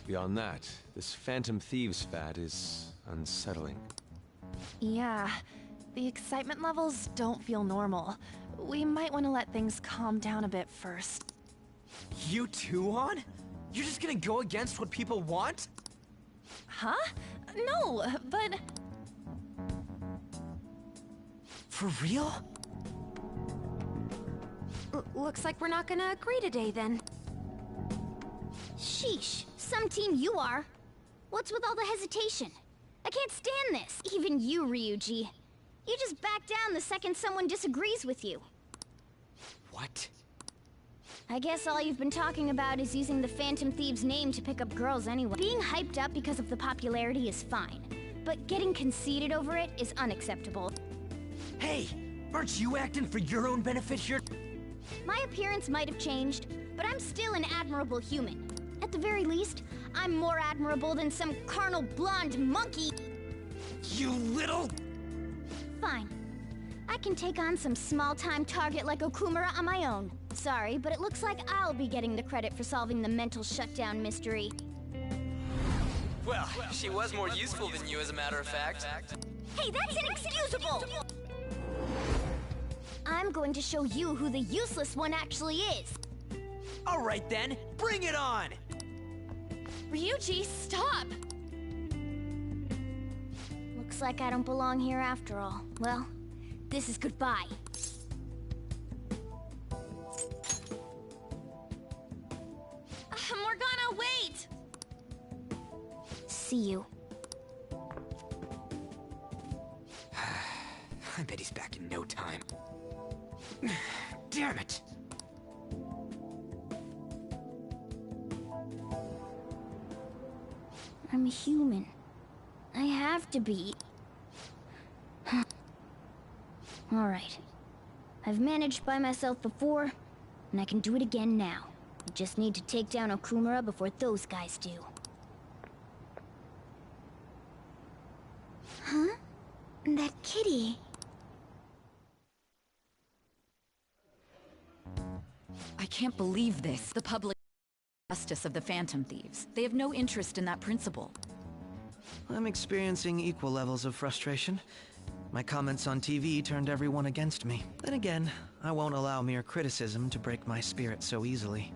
Beyond that, this Phantom Thieves fad is unsettling. Yeah, the excitement levels don't feel normal. We might want to let things calm down a bit first. You too, On? You're just gonna go against what people want? Huh? No, but... For real? Looks like we're not gonna agree today, then. Sheesh, some team you are. What's with all the hesitation? I can't stand this. Even you, Ryuji. You just back down the second someone disagrees with you. What? I guess all you've been talking about is using the Phantom Thieves' name to pick up girls anyway. Being hyped up because of the popularity is fine, but getting conceited over it is unacceptable. Hey, Aren't you acting for your own benefit here? My appearance might have changed, but I'm still an admirable human. At the very least, I'm more admirable than some carnal blonde monkey. You little... Fine. I can take on some small-time target like Okumura on my own. Sorry, but it looks like I'll be getting the credit for solving the mental shutdown mystery. Well, she was more useful than you, as a matter of fact. Hey, that's inexcusable! I'm going to show you who the useless one actually is. All right then, bring it on! Ryuji, stop! Looks like I don't belong here after all. Well, this is goodbye. Morgana, wait! See you. I bet he's back in no time. Damn it! I'm human. I have to be. Alright. I've managed by myself before, and I can do it again now. I just need to take down Okumura before those guys do. Huh? That kitty. I can't believe this. The public justice of the Phantom Thieves. They have no interest in that principle. I'm experiencing equal levels of frustration. My comments on TV turned everyone against me. Then again, I won't allow mere criticism to break my spirit so easily.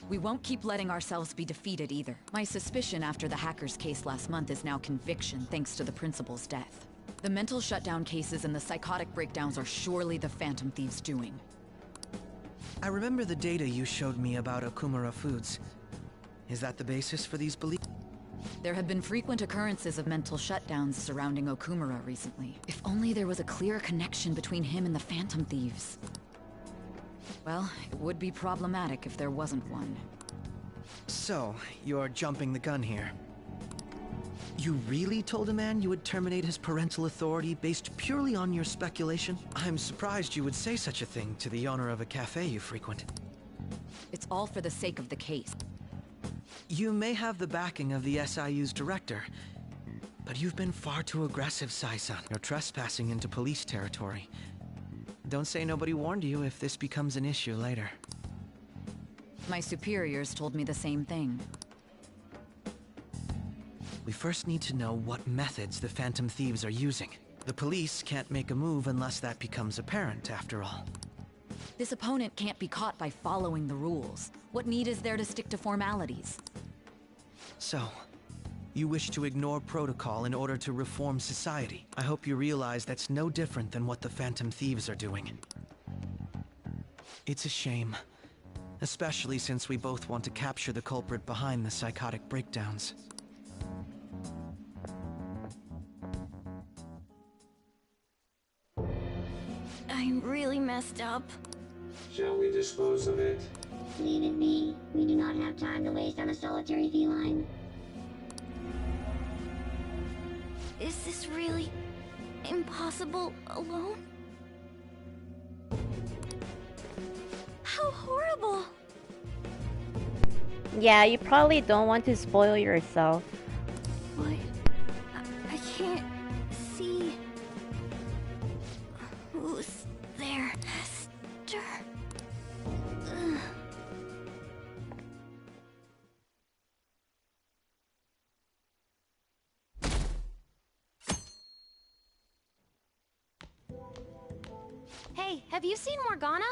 We won't keep letting ourselves be defeated either. My suspicion after the hackers case last month is now conviction thanks to the principal's death. The mental shutdown cases and the psychotic breakdowns are surely the Phantom Thieves' doing. I remember the data you showed me about Okumura Foods. Is that the basis for these beliefs? There have been frequent occurrences of mental shutdowns surrounding Okumura recently. If only there was a clear connection between him and the Phantom Thieves. Well, it would be problematic if there wasn't one. So, you're jumping the gun here. You really told a man you would terminate his parental authority based purely on your speculation? I'm surprised you would say such a thing to the owner of a cafe you frequent. It's all for the sake of the case. You may have the backing of the SIU's director, but you've been far too aggressive, Sai-san. You're trespassing into police territory. Don't say nobody warned you if this becomes an issue later. My superiors told me the same thing. We first need to know what methods the Phantom Thieves are using. The police can't make a move unless that becomes apparent, after all. This opponent can't be caught by following the rules. What need is there to stick to formalities? So, you wish to ignore protocol in order to reform society. I hope you realize that's no different than what the Phantom Thieves are doing. It's a shame. Especially since we both want to capture the culprit behind the psychotic breakdowns. I'm really messed up. Shall we dispose of it? Leave it be. We do not have time to waste on a solitary feline. Is this really impossible alone? How horrible! Yeah, you probably don't want to spoil yourself. What? I can't see who's there. Esther. Ugh. Hey, have you seen Morgana?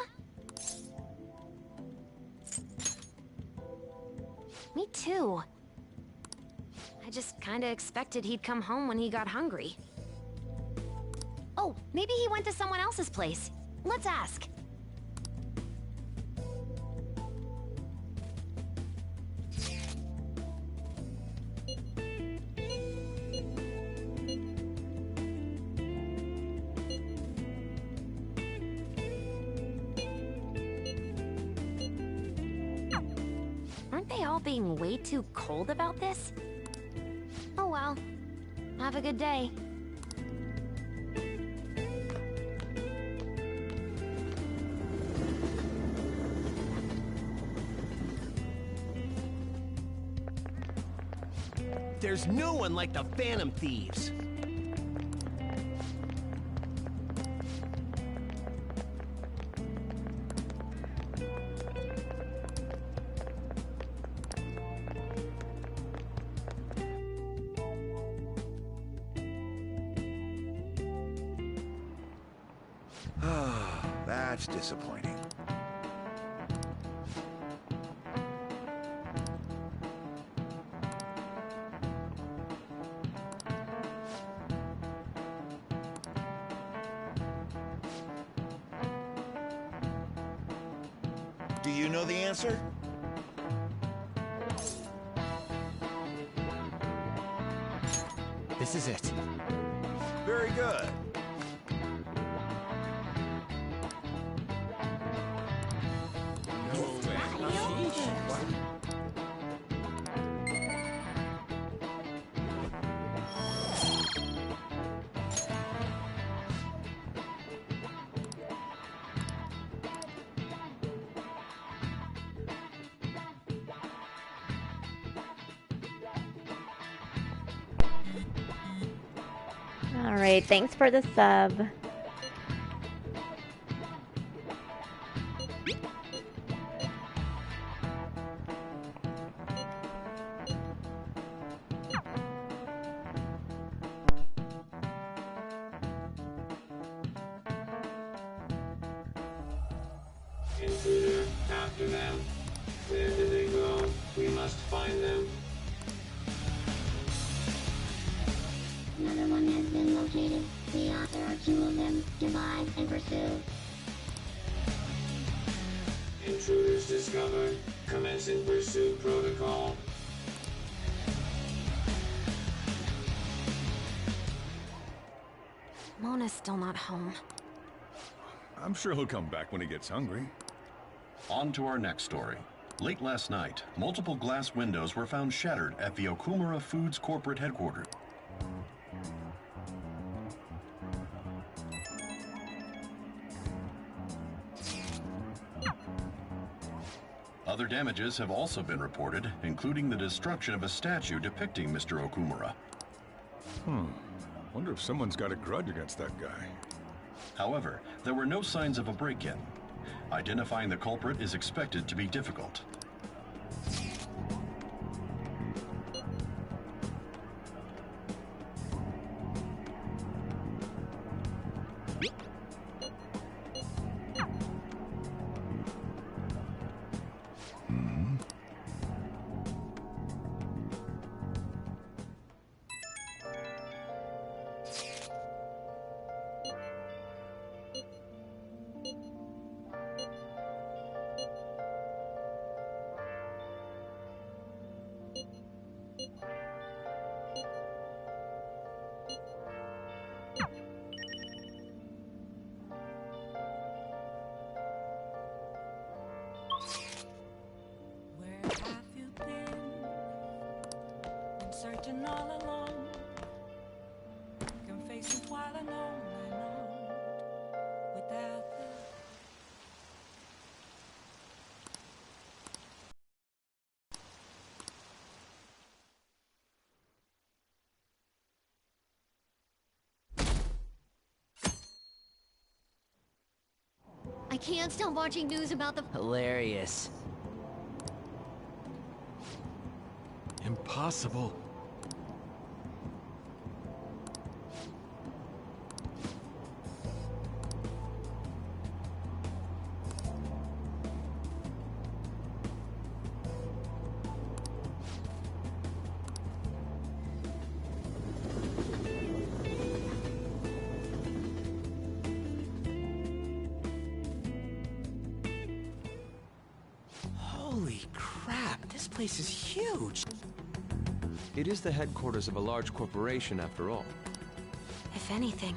Me too. I just kinda expected he'd come home when he got hungry. Oh, maybe he went to someone else's place. Let's ask. Aren't they all being way too cold about this? Oh well. Have a good day. There's no one like the Phantom Thieves. That's disappointing. Do you know the answer? This is it. Very good. Alright, thanks for the sub. Intruder, after them. Where did they go? We must find them. Another one has been located. The author are two of them. Divide and pursue. Intruders discovered. Commencing pursuit protocol. Mona's still not home. I'm sure he'll come back when he gets hungry. On to our next story. Late last night, multiple glass windows were found shattered at the Okumura Foods corporate headquarters. Other damages have also been reported, including the destruction of a statue depicting Mr. Okumura. Wonder if someone's got a grudge against that guy. However, there were no signs of a break-in. Identifying the culprit is expected to be difficult. Searching all along, can face it while alone and on, without I can't stop watching news about the— Hilarious. Impossible. Holy crap, this place is huge. It is the headquarters of a large corporation, after all. If anything,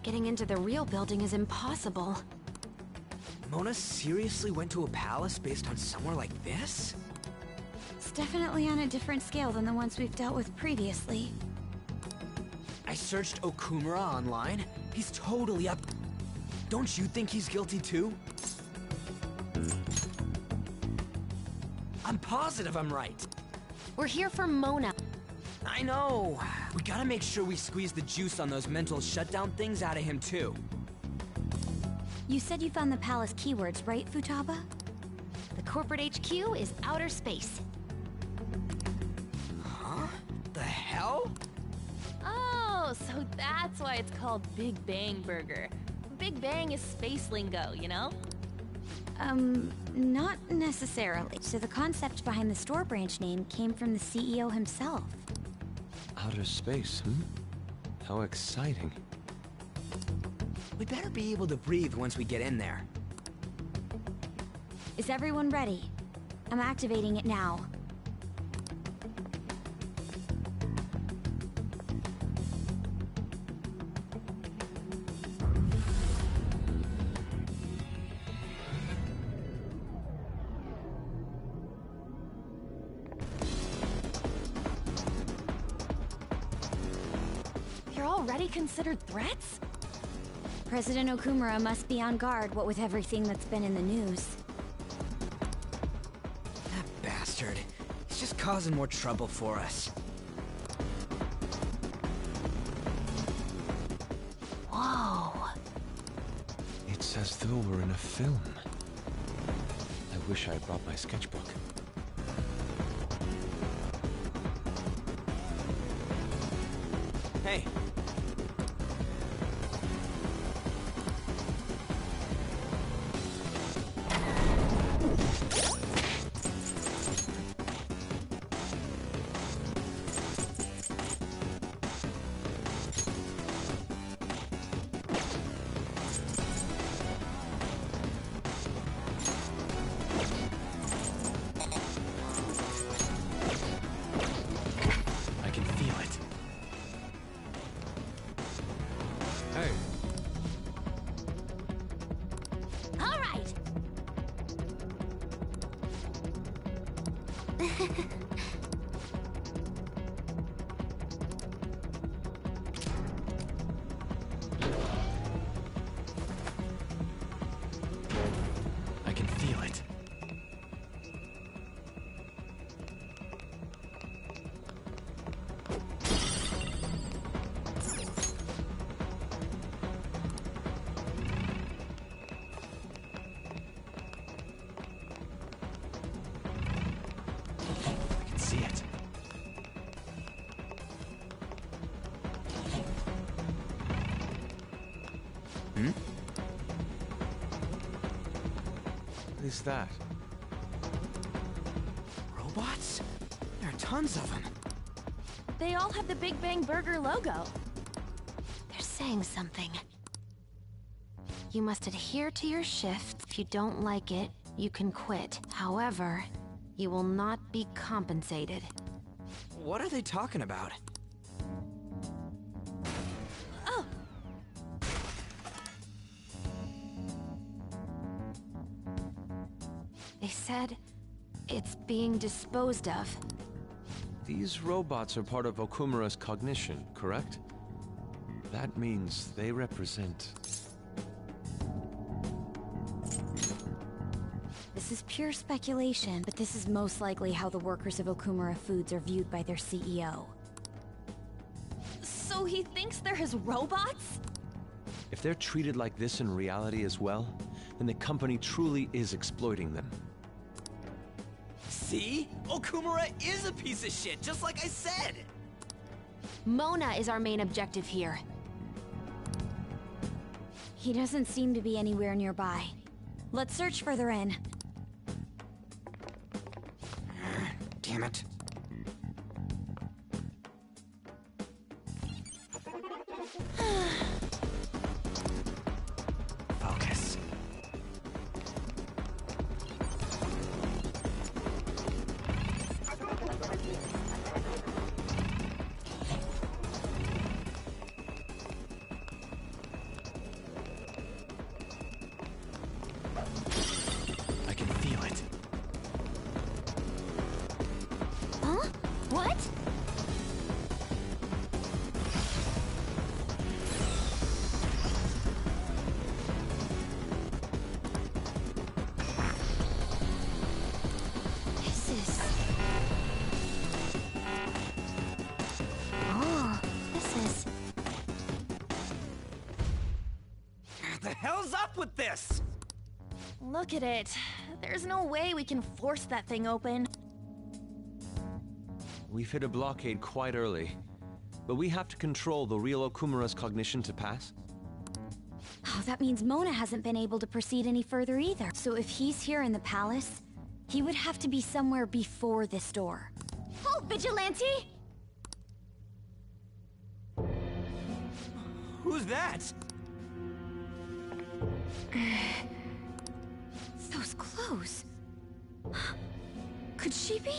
getting into the real building is impossible. Mona seriously went to a palace based on somewhere like this? It's definitely on a different scale than the ones we've dealt with previously. I searched Okumura online. He's totally up. Don't you think he's guilty too? I'm positive I'm right. We're here for Mona. I know. We gotta make sure we squeeze the juice on those mental shutdown things out of him, too. You said you found the palace keywords, right, Futaba? The corporate HQ is outer space. Huh? The hell? Oh, so that's why it's called Big Bang Burger. Big Bang is space lingo, you know? Not necessarily. So the concept behind the store branch name came from the CEO himself. Outer space, How exciting. We better be able to breathe once we get in there. Is everyone ready? I'm activating it now. You're already considered threats? President Okumura must be on guard, what with everything that's been in the news. That bastard. He's just causing more trouble for us. Whoa. It's as though we're in a film. I wish I brought my sketchbook. Hey. I can feel it. Hey. All right. I can feel it. I can see it. What is that? Robots? There are tons of them. They all have the Big Bang Burger logo. They're saying something. You must adhere to your shift. If you don't like it, you can quit. However, you will not be compensated. What are they talking about? Oh! They said it's being disposed of. These robots are part of Okumura's cognition, correct? That means they represent... This is pure speculation, but this is most likely how the workers of Okumura Foods are viewed by their CEO. So he thinks they're his robots? If they're treated like this in reality as well, then the company truly is exploiting them. See? Okumura is a piece of shit, just like I said! Mona is our main objective here. He doesn't seem to be anywhere nearby. Let's search further in. Damn it. Focus. I can feel it. Huh? What? This is... with this! Look at it. There's no way we can force that thing open. We've hit a blockade quite early, but we have to control the real Okumura's cognition to pass. Oh, that means Mona hasn't been able to proceed any further either. So if he's here in the palace, he would have to be somewhere before this door. Halt, Vigilante! Who's that? Those clothes. Could she be?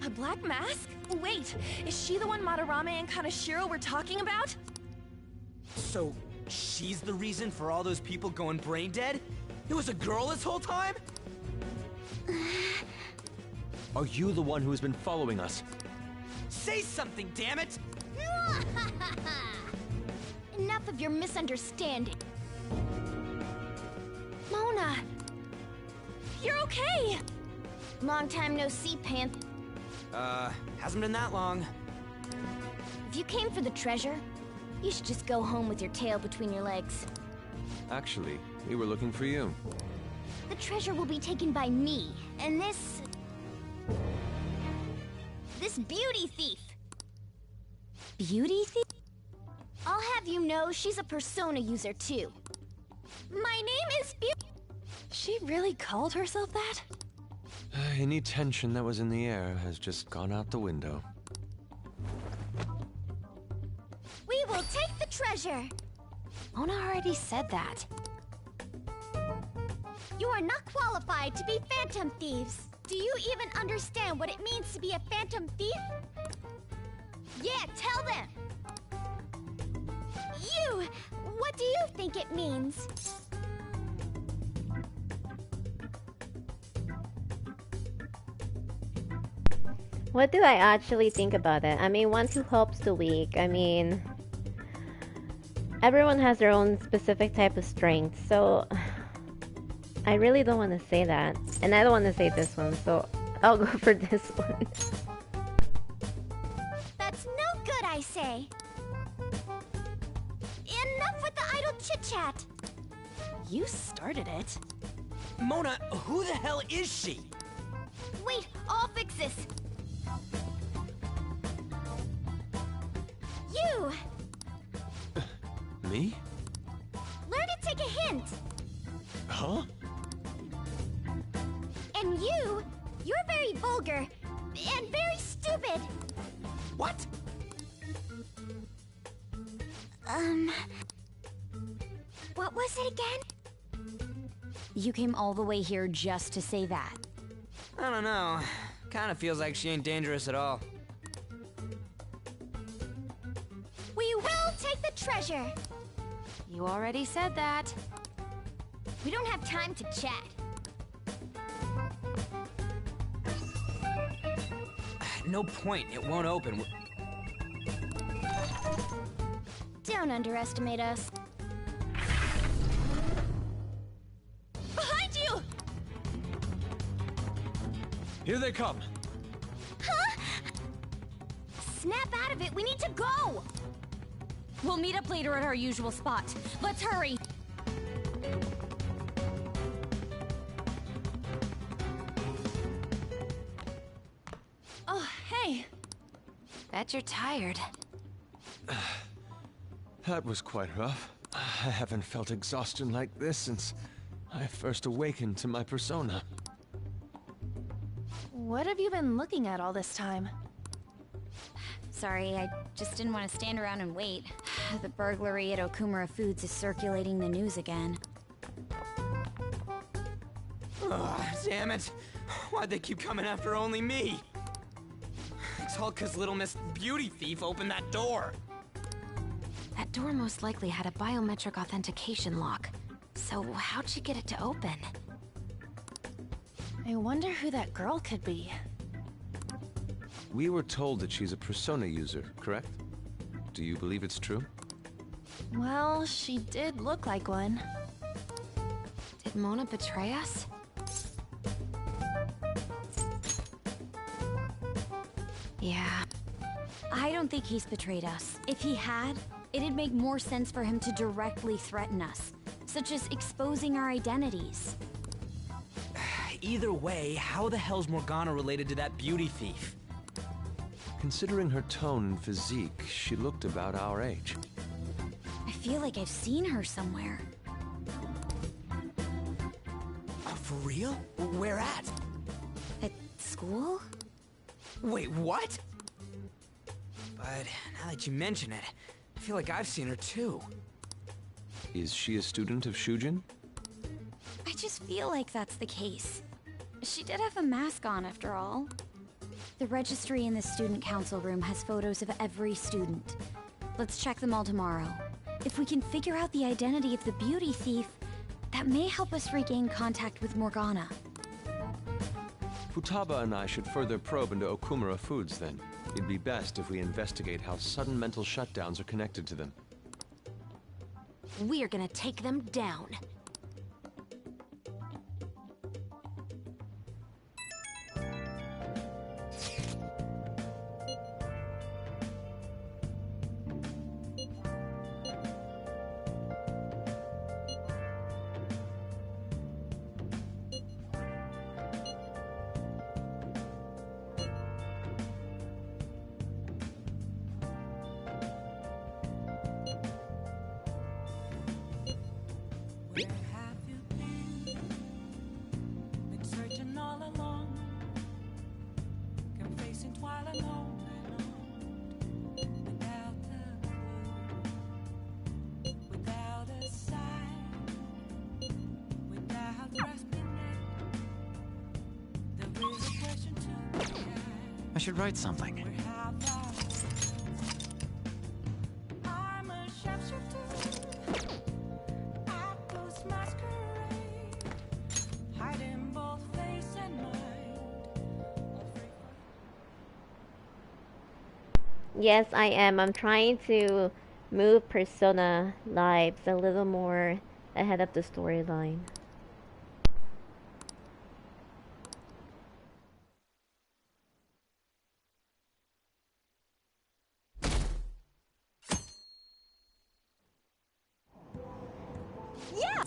A black mask? Wait, is she the one Madarame and Kaneshiro were talking about? So, she's the reason for all those people going brain dead? It was a girl this whole time? Are you the one who has been following us? Say something, damn it! Enough of your misunderstanding. Mona! You're okay! Long time no see, Panth. Hasn't been that long. If you came for the treasure, you should just go home with your tail between your legs. Actually, we were looking for you. The treasure will be taken by me, and this beauty thief. Beauty thief? I'll have you know she's a Persona user too. My name is Beauty. She really called herself that? Any tension that was in the air has just gone out the window. We will take the treasure. Mona already said that. You are not qualified to be phantom thieves. Do you even understand what it means to be a phantom thief? Yeah, tell them. You, what do you think it means? What do I actually think about it? I mean, one who helps the weak. I mean, everyone has their own specific type of strength, so I really don't want to say that. And I don't want to say this one, so I'll go for this one. That's no good, I say. Enough with the idle chit-chat. You started it. Mona, who the hell is she? Wait, I'll fix this. You! Me? Learn to take a hint. Huh? And you're very vulgar and very stupid. What? What was it again? You came all the way here just to say that. I don't know. Kinda feels like she ain't dangerous at all. We will take the treasure. You already said that. We don't have time to chat. No point. It won't open. Don't underestimate us. Behind you! Here they come. Huh? Snap out of it. We need to go. We'll meet up later at our usual spot. Let's hurry. Oh, hey. Bet you're tired. That was quite rough. I haven't felt exhaustion like this since I first awakened to my persona. What have you been looking at all this time? Sorry, I just didn't want to stand around and wait. The burglary at Okumura Foods is circulating the news again. Ugh, damn it. Why'd they keep coming after only me? It's all 'cause little Miss Beauty Thief opened that door. That door most likely had a biometric authentication lock. So how'd she get it to open? I wonder who that girl could be. We were told that she's a persona user, correct? Do you believe it's true? Well, she did look like one. Did Mona betray us? Yeah. I don't think he's betrayed us. If he had, it'd make more sense for him to directly threaten us. such as exposing our identities. Either way, how the hell's Morgana related to that beauty thief? Considering her tone and physique, she looked about our age. I feel like I've seen her somewhere. For real? Where at? At school? Wait, what? But now that you mention it, I feel like I've seen her too. Is she a student of Shujin? I just feel like that's the case. She did have a mask on after all. The registry in the student council room has photos of every student. Let's check them all tomorrow. If we can figure out the identity of the beauty thief, that may help us regain contact with Morgana. Futaba and I should further probe into Okumura Foods then. It'd be best if we investigate how sudden mental shutdowns are connected to them. We're gonna take them down. Where have you been? Been searching all along, kept facing twilight on and on, without a clue, without a sign, without grasping it. There is a question to be asked. I should write something. Where have I? I'm a sharpshooter. Apples masquerade, hiding both face and mind. Yes, I am. I'm trying to move Persona lives a little more ahead of the storyline. Yeah!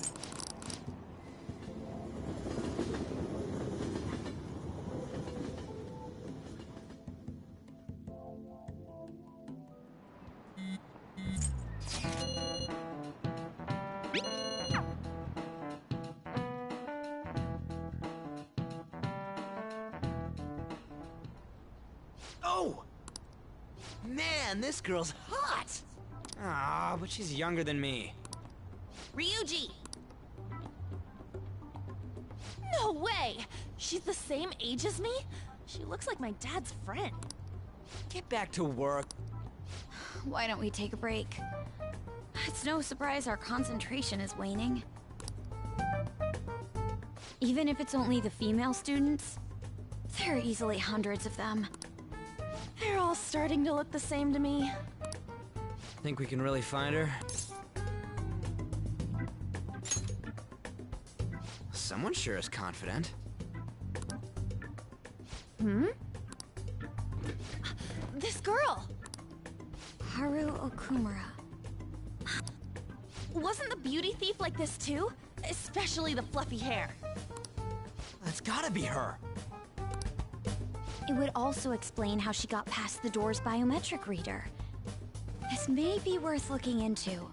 Oh! Man, this girl's hot! Ah, but she's younger than me. Ryuji! No way! She's the same age as me? She looks like my dad's friend. Get back to work. Why don't we take a break? It's no surprise our concentration is waning. Even if it's only the female students, there are easily hundreds of them. They're all starting to look the same to me. Think we can really find her? Someone sure is confident. Hmm? This girl! Haru Okumura. Wasn't the beauty thief like this too? Especially the fluffy hair. That's gotta be her. It would also explain how she got past the door's biometric reader. This may be worth looking into.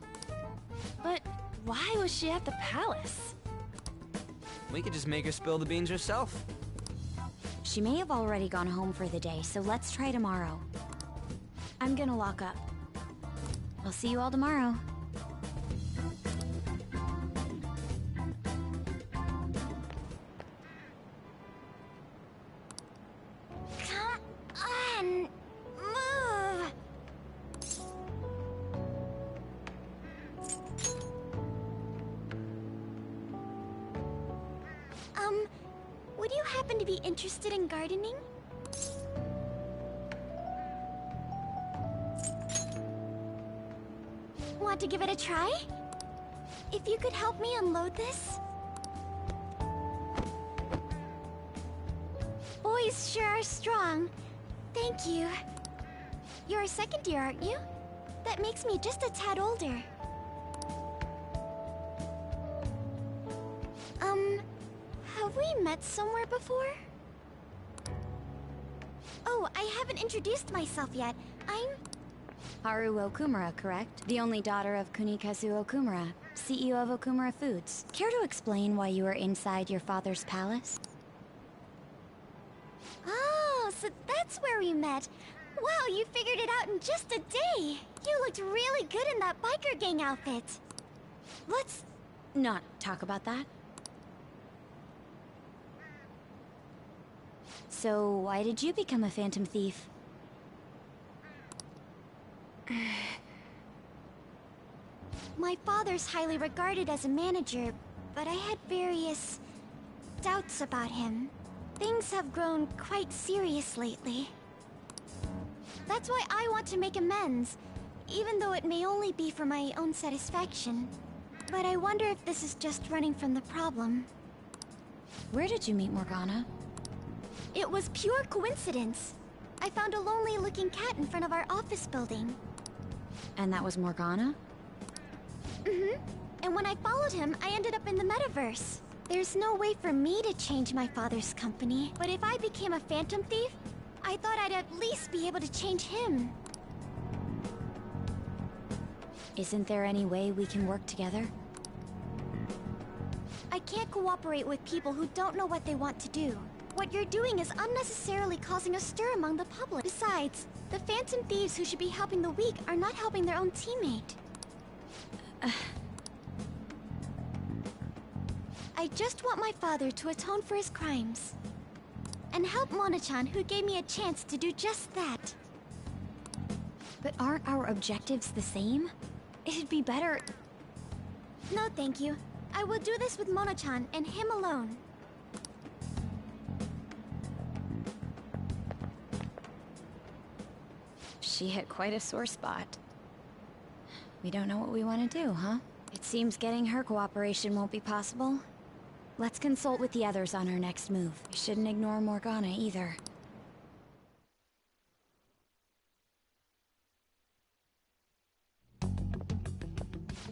But why was she at the palace? We could just make her spill the beans herself. She may have already gone home for the day, so let's try tomorrow. I'm gonna lock up. I'll see you all tomorrow. Come on, move. Would you happen to be interested in gardening? Want to give it a try? If you could help me unload this? Boys sure are strong. Thank you. You're a second year, aren't you? That makes me just a tad older. we met somewhere before? Oh, I haven't introduced myself yet. I'm... Haru Okumura, correct? The only daughter of Kunikazu Okumura, CEO of Okumura Foods. Care to explain why you were inside your father's palace? Oh, so that's where we met. Wow, you figured it out in just a day. You looked really good in that biker gang outfit. Let's not talk about that. So, why did you become a phantom thief? My father's highly regarded as a manager, but I had various doubts about him. Things have grown quite serious lately. That's why I want to make amends, even though it may only be for my own satisfaction. But I wonder if this is just running from the problem. Where did you meet Morgana? It was pure coincidence. I found a lonely-looking cat in front of our office building. And that was Morgana? Mm-hmm. And when I followed him, I ended up in the metaverse. There's no way for me to change my father's company, but if I became a phantom thief, I thought I'd at least be able to change him. Isn't there any way we can work together? I can't cooperate with people who don't know what they want to do. What you're doing is unnecessarily causing a stir among the public. Besides, the phantom thieves who should be helping the weak are not helping their own teammate. I just want my father to atone for his crimes. And help Mona-chan, who gave me a chance to do just that. But aren't our objectives the same? It'd be better... No, thank you. I will do this with Mona-chan and him alone. She hit quite a sore spot. We don't know what we want to do, huh? It seems getting her cooperation won't be possible. Let's consult with the others on our next move. We shouldn't ignore Morgana either.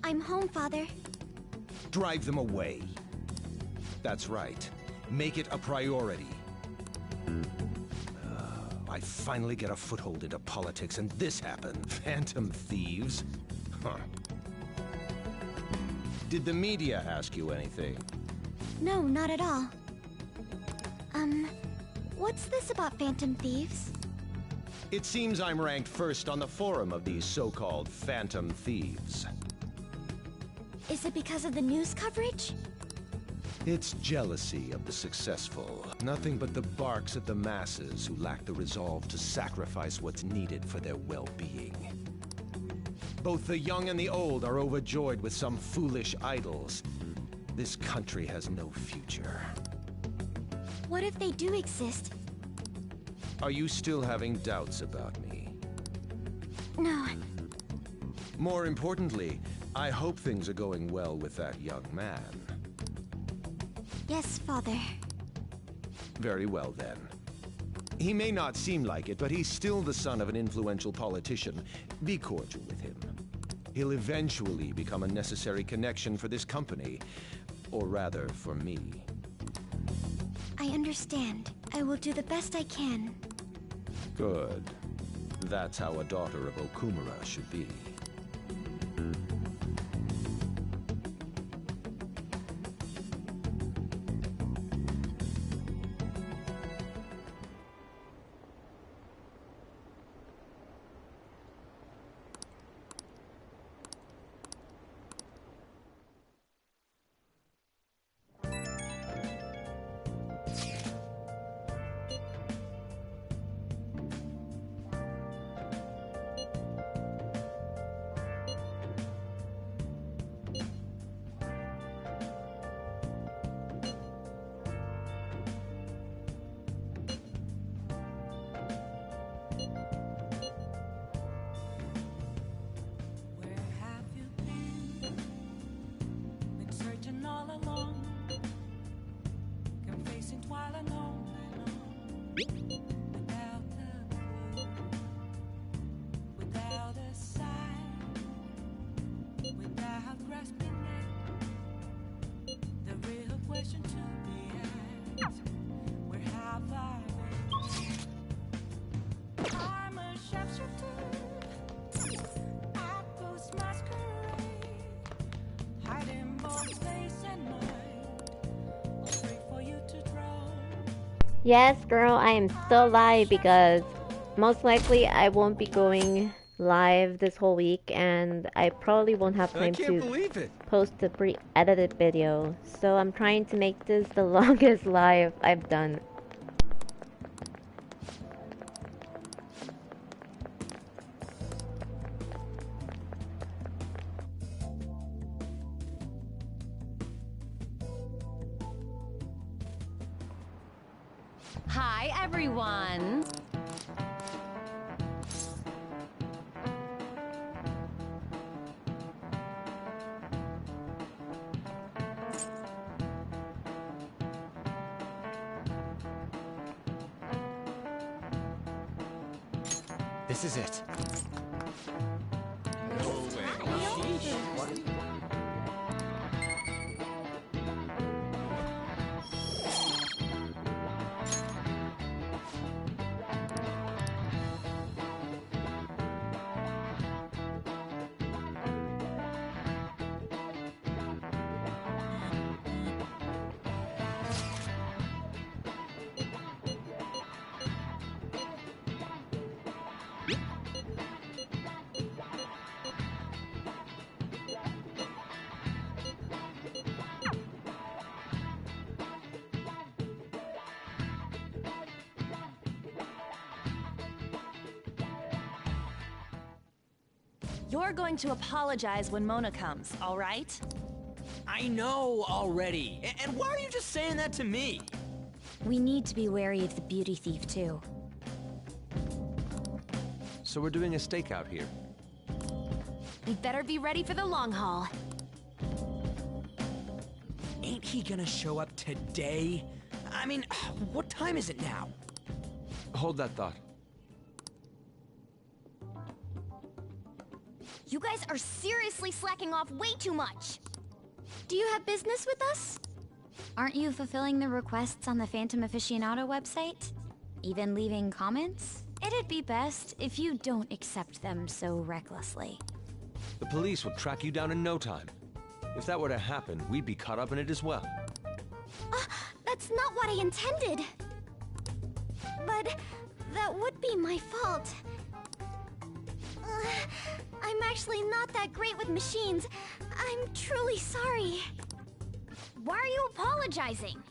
I'm home, Father. Drive them away. That's right. Make it a priority. I finally get a foothold into politics, and this happened. Phantom thieves? Huh. Did the media ask you anything? No, not at all. What's this about phantom thieves? It seems I'm ranked first on the forum of these so-called phantom thieves. Is it because of the news coverage? It's jealousy of the successful. Nothing but the barks of the masses who lack the resolve to sacrifice what's needed for their well-being. Both the young and the old are overjoyed with some foolish idols. This country has no future. What if they do exist? Are you still having doubts about me? No. More importantly, I hope things are going well with that young man. Yes, Father. Very well, then. He may not seem like it, but he's still the son of an influential politician. Be cordial with him. He'll eventually become a necessary connection for this company. Or rather, for me. I understand. I will do the best I can. Good. That's how a daughter of Okumura should be. Grasping it, the real question to be asked. Yes, girl, I am still live because most likely I won't be going live this whole week, and I probably won't have time to post a pre-edited video. So I'm trying to make this the longest live I've done. Hi, everyone. This is it. You're going to apologize when Mona comes, all right? I know already. And why are you just saying that to me? We need to be wary of the beauty thief, too. So we're doing a stakeout here. We'd better be ready for the long haul. Ain't he gonna show up today? I mean, what time is it now? Hold that thought. You guys are seriously slacking off way too much. Do you have business with us? Aren't you fulfilling the requests on the Phantom Aficionado website? Even leaving comments? It'd be best if you don't accept them so recklessly. The police will track you down in no time. If that were to happen, we'd be caught up in it as well. That's not what I intended. But that would be my fault. I'm actually not that great with machines. I'm truly sorry. Why are you apologizing?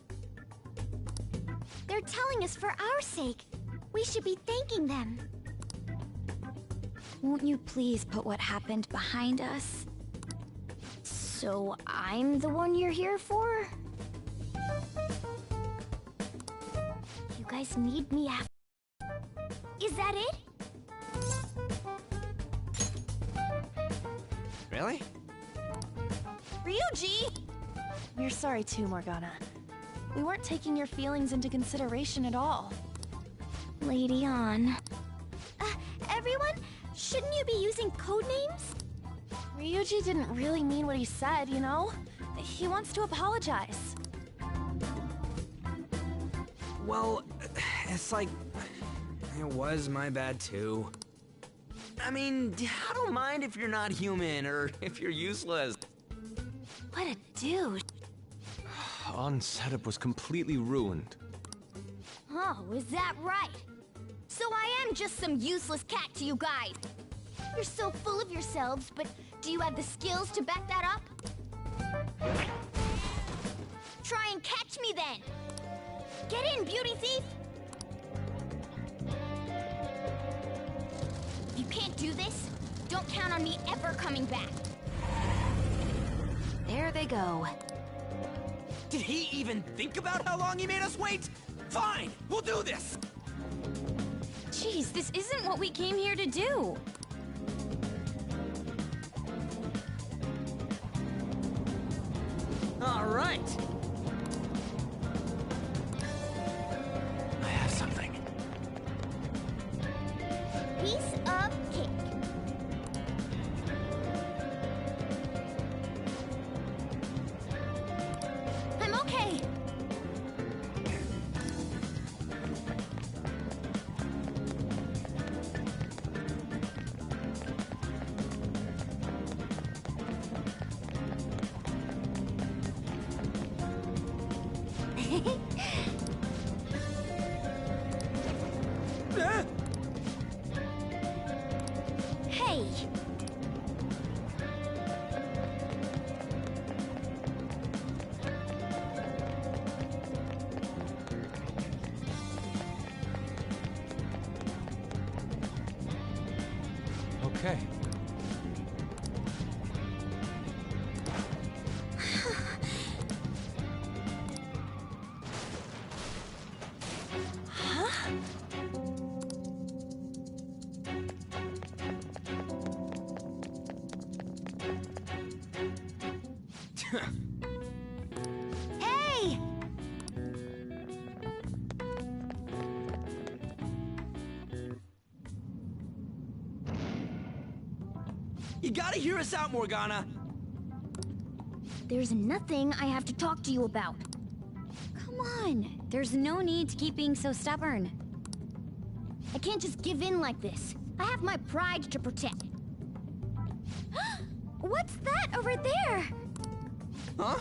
They're telling us for our sake. We should be thanking them. Won't you please put what happened behind us? So I'm the one you're here for? You guys need me after. Is that it? Really? Ryuji! We're sorry too, Morgana. We weren't taking your feelings into consideration at all. Lady On. Everyone, shouldn't you be using code names? Ryuji didn't really mean what he said, you know? He wants to apologize. Well, it's like... it was my bad too. I mean, I don't mind if you're not human or if you're useless. What a dude. On setup was completely ruined. Oh, is that right? So I am just some useless cat to you guys. You're so full of yourselves, but do you have the skills to back that up? Try and catch me then! Get in, beauty thief! If you can't do this, don't count on me ever coming back. There they go. Did he even think about how long he made us wait? Fine, we'll do this! Jeez, this isn't what we came here to do. All right. I have something. Piece of cake. I'm okay. okay. Hey! You gotta hear us out, Morgana! There's nothing I have to talk to you about. Come on, there's no need to keep being so stubborn. I can't just give in like this. I have my pride to protect. What's that over there? Huh?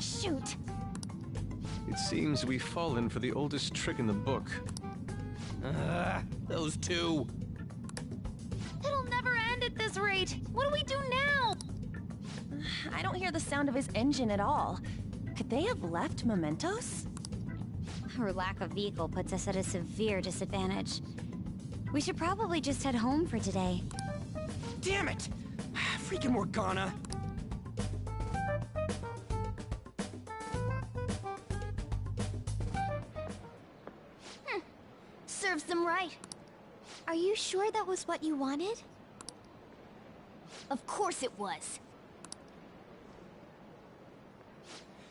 Shoot. It seems we've fallen for the oldest trick in the book. Those two. It'll never end at this rate. What do we do now? I don't hear the sound of his engine at all. Could they have left mementos? Our lack of vehicle puts us at a severe disadvantage. We should probably just head home for today. Damn it! Freaking Morgana! Serves them right. Are you sure that was what you wanted? Of course it was.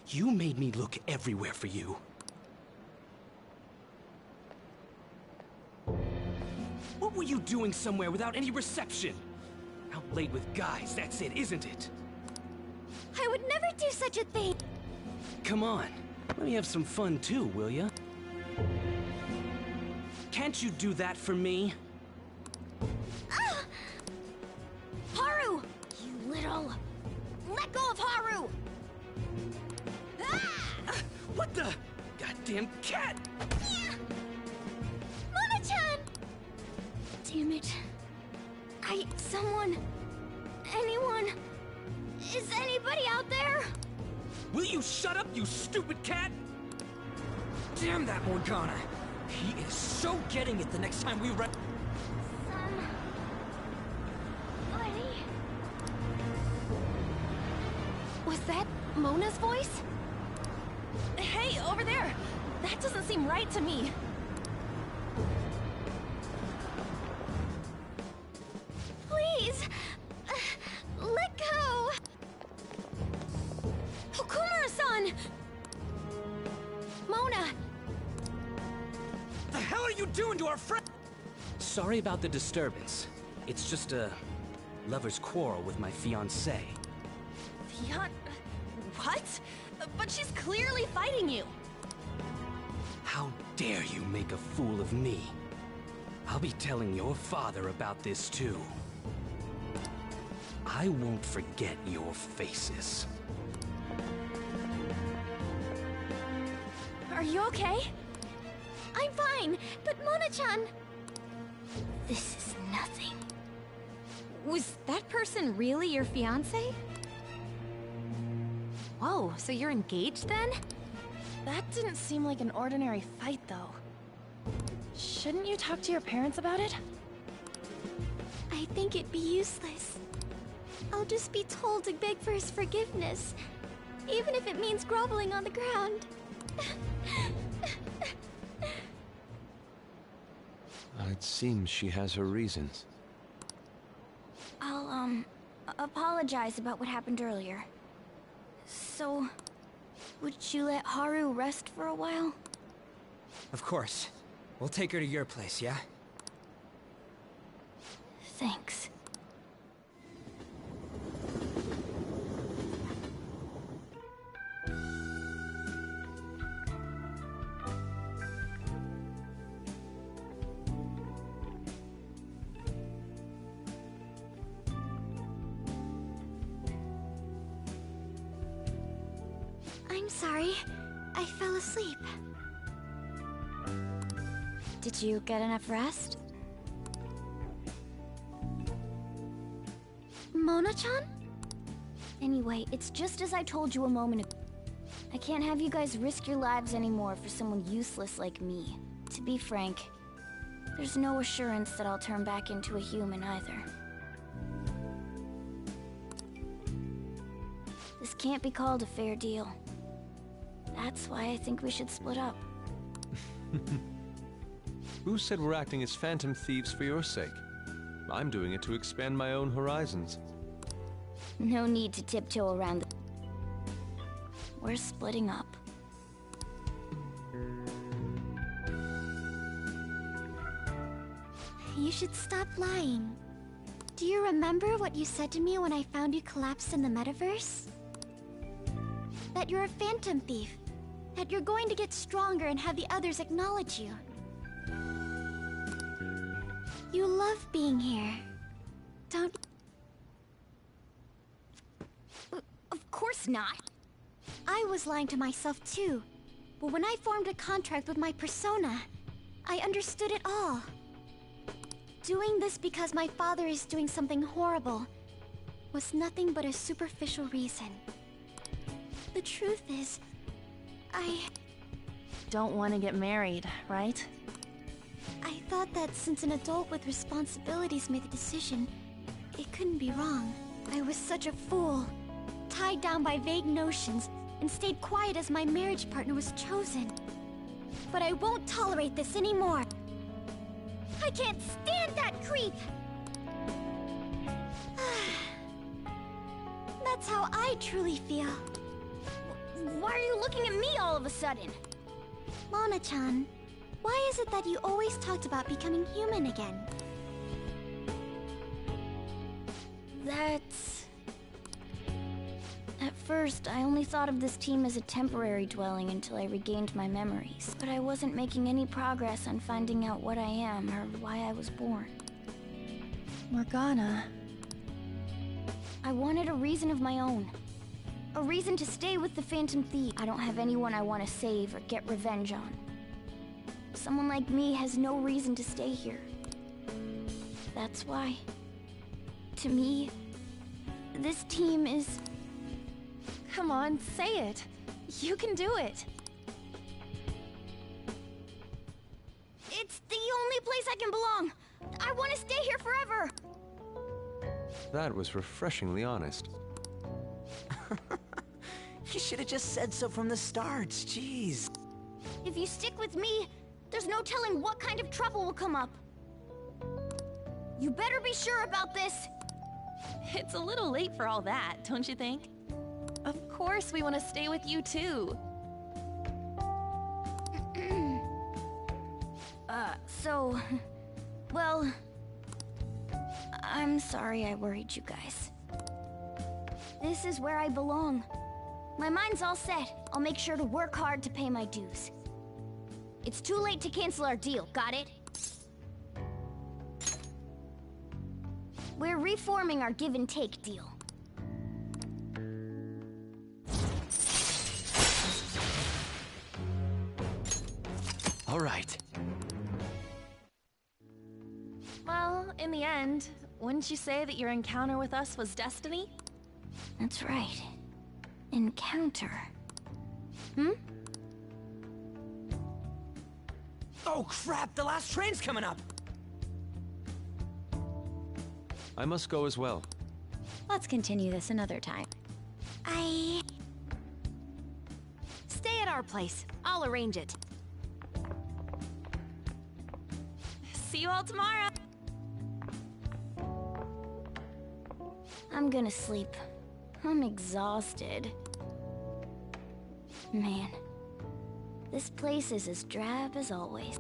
You made me look everywhere for you. What were you doing somewhere without any reception? Out late with guys, that's it, isn't it? I would never do such a thing. Come on, let me have some fun too, will ya? Can't you do that for me? Ah! Haru! You little... Let go of Haru! Ah! What the... goddamn cat! Mona-chan! Damn it. Someone... Anyone... Is anybody out there? Will you shut up, you stupid cat? Damn that Morgana! He is so getting it the next time we run. Was that Mona's voice? Hey, over there! That doesn't seem right to me. Please! Let go! Okumura-san! Mona! The hell are you doing to our friend? Sorry about the disturbance. It's just a lover's quarrel with my fiancée. What? But she's clearly fighting you. How dare you make a fool of me? I'll be telling your father about this too. I won't forget your faces. Are you okay? I'm fine, but Mona-chan... This is nothing. Was that person really your fiancé? Whoa, so you're engaged then? That didn't seem like an ordinary fight, though. Shouldn't you talk to your parents about it? I think it'd be useless. I'll just be told to beg for his forgiveness, even if it means groveling on the ground. It seems she has her reasons. I'll, apologize about what happened earlier. So, would you let Haru rest for a while? Of course. We'll take her to your place, yeah? Thanks. I'm sorry. I fell asleep. Did you get enough rest? Mona-chan? Anyway, it's just as I told you a moment ago. I can't have you guys risk your lives anymore for someone useless like me. To be frank, there's no assurance that I'll turn back into a human either. This can't be called a fair deal. That's why I think we should split up. Who said we're acting as phantom thieves for your sake? I'm doing it to expand my own horizons. No need to tiptoe around the... We're splitting up. You should stop lying. Do you remember what you said to me when I found you collapsed in the metaverse? That you're a phantom thief. That you're going to get stronger and have the others acknowledge you. You love being here. Don't... Of course not. I was lying to myself too. But when I formed a contract with my persona, I understood it all. Doing this because my father is doing something horrible was nothing but a superficial reason. The truth is, I don't want to get married, right? I thought that since an adult with responsibilities made the decision, it couldn't be wrong. I was such a fool, tied down by vague notions, and stayed quiet as my marriage partner was chosen. But I won't tolerate this anymore. I can't stand that creep! That's how I truly feel. Why are you looking at me all of a sudden? Mona-chan, why is it that you always talked about becoming human again? That's... At first, I only thought of this team as a temporary dwelling until I regained my memories. But I wasn't making any progress on finding out what I am or why I was born. Morgana... I wanted a reason of my own. A reason to stay with the Phantom Thief. I don't have anyone I want to save or get revenge on. Someone like me has no reason to stay here. That's why, to me, this team is... Come on, say it. You can do it. It's the only place I can belong. I want to stay here forever. That was refreshingly honest. You should have just said so from the start, jeez. If you stick with me, there's no telling what kind of trouble will come up. You better be sure about this. It's a little late for all that, don't you think? Of course we want to stay with you too. Well, I'm sorry I worried you guys. This is where I belong. My mind's all set. I'll make sure to work hard to pay my dues. It's too late to cancel our deal, got it? We're reforming our give and take deal. All right. Well, in the end, wouldn't you say that your encounter with us was destiny? That's right. Encounter. Hmm? Oh crap, the last train's coming up! I must go as well. Let's continue this another time. Stay at our place. I'll arrange it. See you all tomorrow! I'm gonna sleep. I'm exhausted. Man, this place is as drab as always.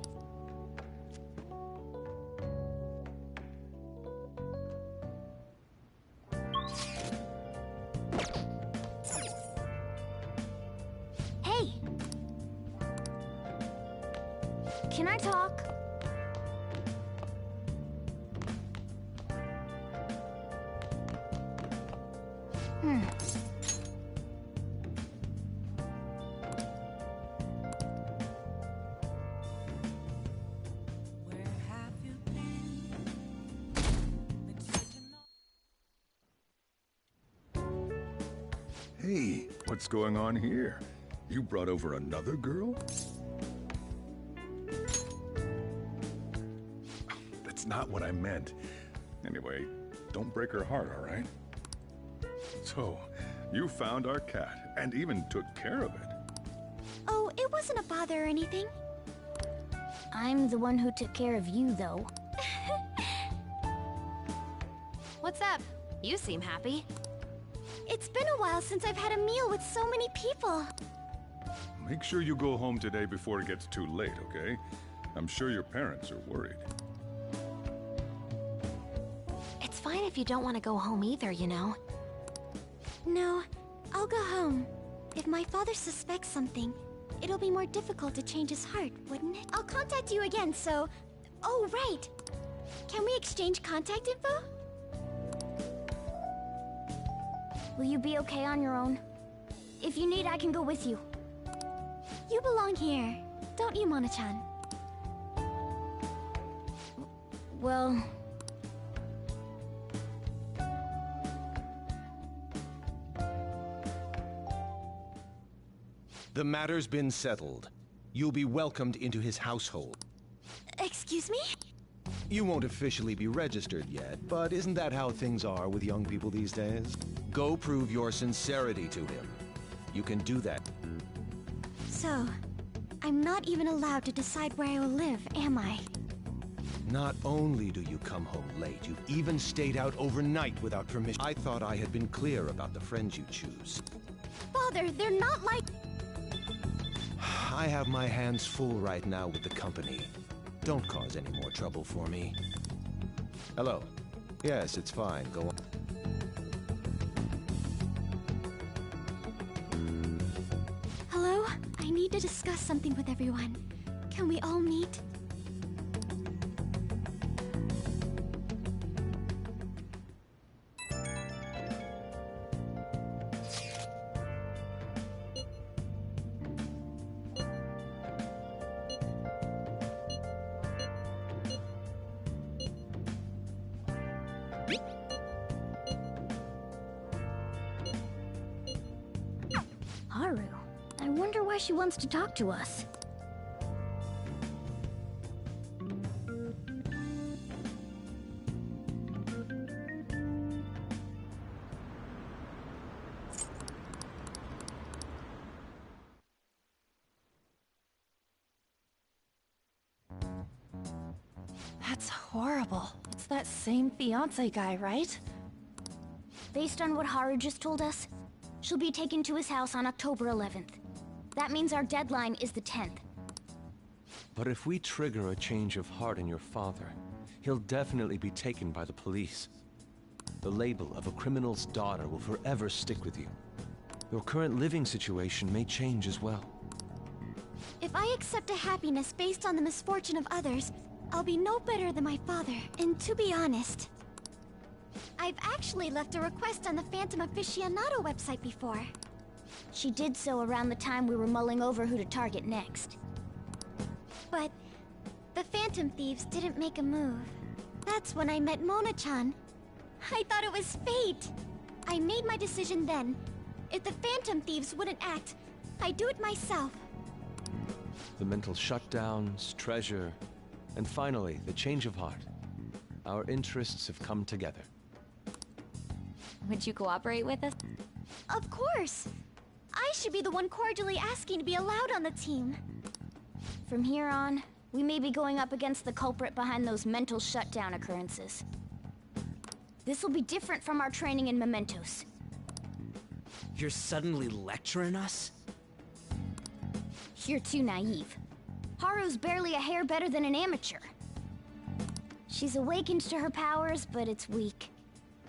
Hey! Can I talk? Hey, what's going on here? You brought over another girl? That's not what I meant. Anyway, don't break her heart, all right? So, you found our cat, and even took care of it. Oh, it wasn't a bother or anything. I'm the one who took care of you, though. What's up? You seem happy. It's been a while since I've had a meal with so many people. Make sure you go home today before it gets too late, okay? I'm sure your parents are worried. It's fine if you don't want to go home either, you know. No, I'll go home. If my father suspects something, it'll be more difficult to change his heart, wouldn't it? I'll contact you again, so... Oh, right! Can we exchange contact info? Will you be okay on your own? If you need, I can go with you. You belong here, don't you, Mona-chan? Well... The matter's been settled. You'll be welcomed into his household. Excuse me? You won't officially be registered yet, but isn't that how things are with young people these days? Go prove your sincerity to him. You can do that. So, I'm not even allowed to decide where I will live, am I? Not only do you come home late, you've even stayed out overnight without permission. I thought I had been clear about the friends you choose. Father, they're not like... I have my hands full right now with the company. Don't cause any more trouble for me. Hello. Yes, it's fine. Go on. Hello? I need to discuss something with everyone. Can we all meet? Haru. I wonder why she wants to talk to us. That's horrible. It's that same fiance guy, right? Based on what Haru just told us, she'll be taken to his house on October 11th. That means our deadline is the 10th. But if we trigger a change of heart in your father, he'll definitely be taken by the police. The label of a criminal's daughter will forever stick with you. Your current living situation may change as well. If I accept a happiness based on the misfortune of others, I'll be no better than my father. And to be honest, I've actually left a request on the Phantom Aficionado website before. She did so around the time we were mulling over who to target next. But the Phantom Thieves didn't make a move. That's when I met Mona-chan. I thought it was fate. I made my decision then. If the Phantom Thieves wouldn't act, I'd do it myself. The mental shutdowns, treasure, and finally, the change of heart. Our interests have come together. Would you cooperate with us? Of course! I should be the one cordially asking to be allowed on the team. From here on, we may be going up against the culprit behind those mental shutdown occurrences. This will be different from our training in Mementos. You're suddenly lecturing us? You're too naive. Haru's barely a hair better than an amateur. She's awakened to her powers, but it's weak.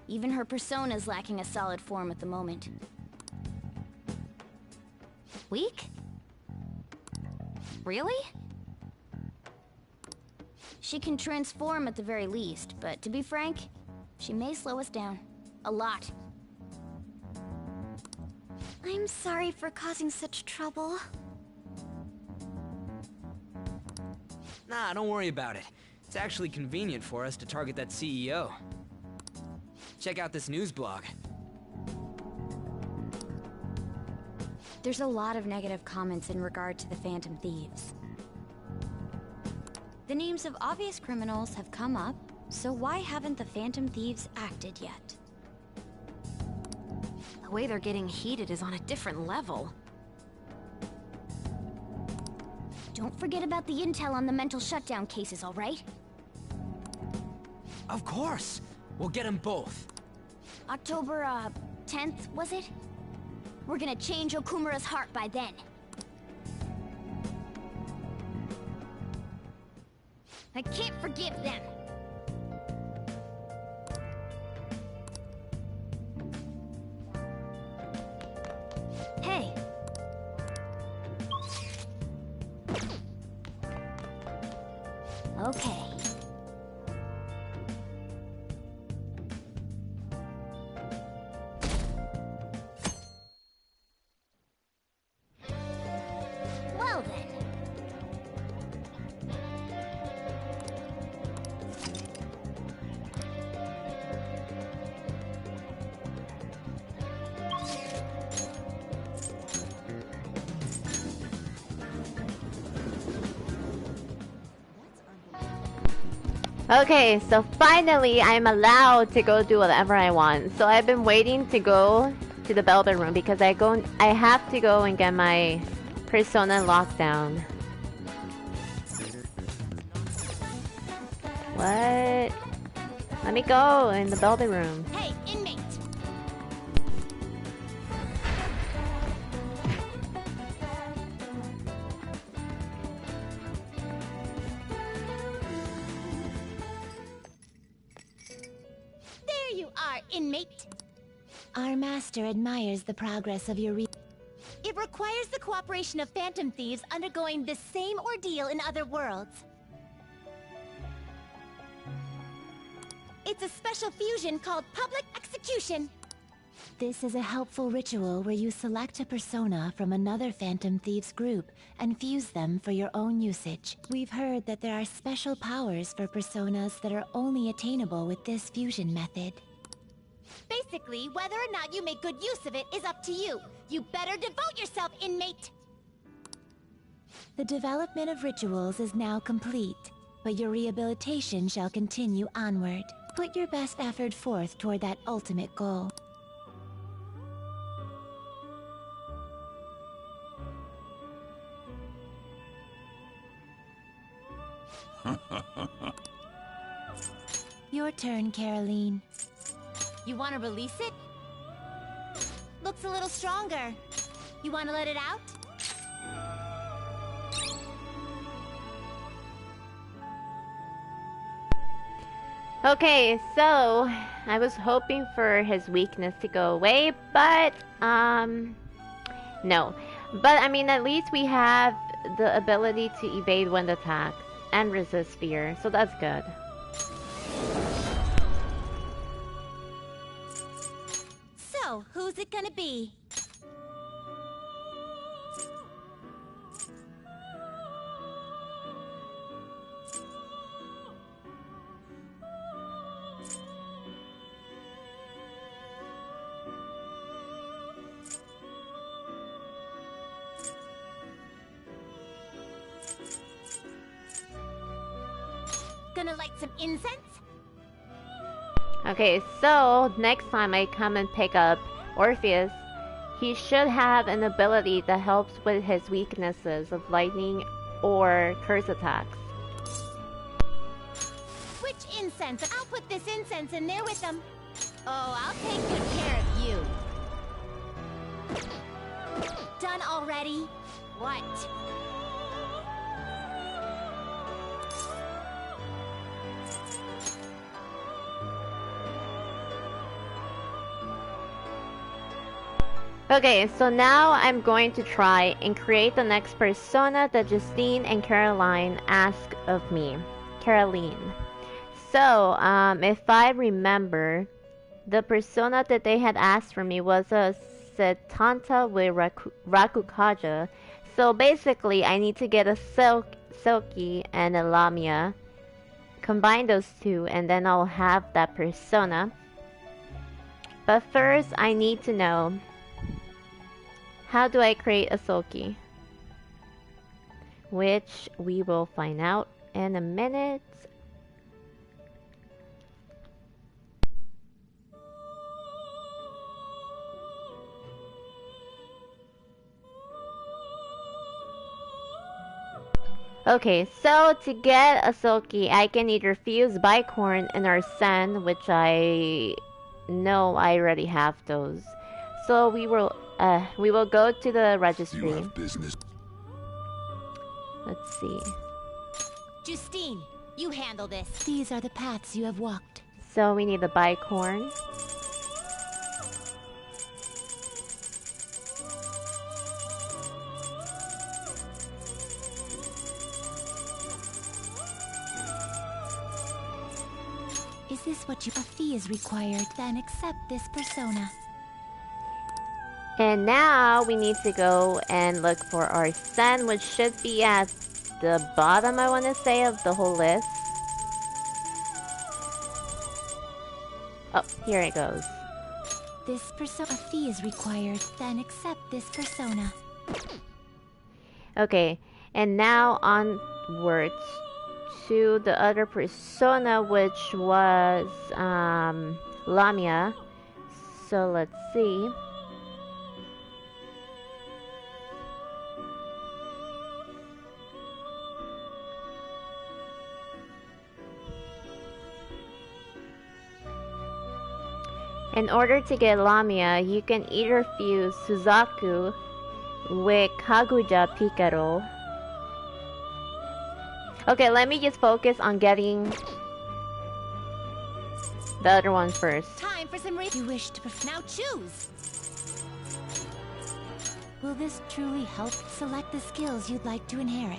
Even her persona's lacking a solid form at the moment. Weak? Really? She can transform at the very least, but to be frank, she may slow us down. A lot. I'm sorry for causing such trouble. Nah, don't worry about it. It's actually convenient for us to target that CEO. Check out this news blog. There's a lot of negative comments in regard to the Phantom Thieves. The names of obvious criminals have come up, so why haven't the Phantom Thieves acted yet? The way they're getting heated is on a different level. Don't forget about the intel on the mental shutdown cases, all right? Of course! We'll get them both. October, 10th, was it? We're gonna change Okumura's heart by then. I can't forgive them. Hey. Okay. Well then. Okay, so finally I'm allowed to go do whatever I want. So I've been waiting to go to the Velvet Room because I have to go and get my Persona lockdown. What? Let me go in the Velvet Room. Hey, inmate! There you are, inmate! Our master admires the progress of your It requires the cooperation of Phantom Thieves undergoing the same ordeal in other worlds. It's a special fusion called Public Execution. This is a helpful ritual where you select a persona from another Phantom Thieves group and fuse them for your own usage. We've heard that there are special powers for personas that are only attainable with this fusion method. Basically, whether or not you make good use of it is up to you. You better devote yourself, inmate! The development of rituals is now complete, but your rehabilitation shall continue onward. Put your best effort forth toward that ultimate goal. Your turn, Caroline. You want to release it? Looks a little stronger. You want to let it out? Okay, so I was hoping for his weakness to go away, but no. But I mean, at least we have the ability to evade wind attacks and resist fear, so that's good. So, who's it gonna be? Gonna light some incense? Okay, so next time I come and pick up Orpheus, he should have an ability that helps with his weaknesses of lightning or curse attacks. Which incense? I'll put this incense in there with them. Oh, I'll take good care of you. Done already? What? Okay, so now I'm going to try and create the next persona that Justine and Caroline asked of me. Caroline. So, if I remember, the persona that they had asked for me was a Setanta with Rakukaja. So basically, I need to get a Silky and a Lamia. Combine those two, and then I'll have that persona. But first, I need to know How do I create a Soki? Which we will find out in a minute. Okay, so to get a Soki, I can either fuse Bicorn and Arsene, which I know I already have those. So we will go to the registry. You have business. Let's see. Justine, you handle this. These are the paths you have walked. So we need the Bicorn. Is this what you... A fee is required, then accept this persona. And now we need to go and look for Arsene, which should be at the bottom, I want to say, of the whole list. Oh, here it goes. This persona... A fee is required, then accept this persona. Okay, and now onwards to the other persona, which was Lamia. So let's see. In order to get Lamia, you can either fuse Suzaku with Kaguya Picaro. Okay, let me just focus on getting the other one first. Time for some you wish to now choose. Will this truly help? Select the skills you'd like to inherit.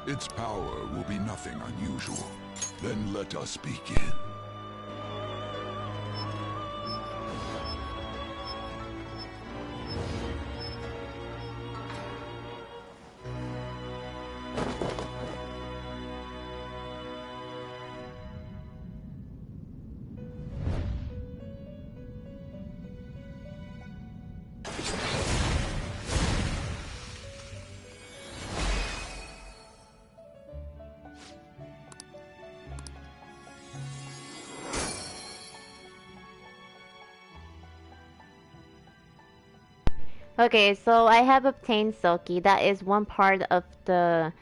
Its power will be nothing unusual. Then let us begin. Okay, so I have obtained Soki. That is one part of the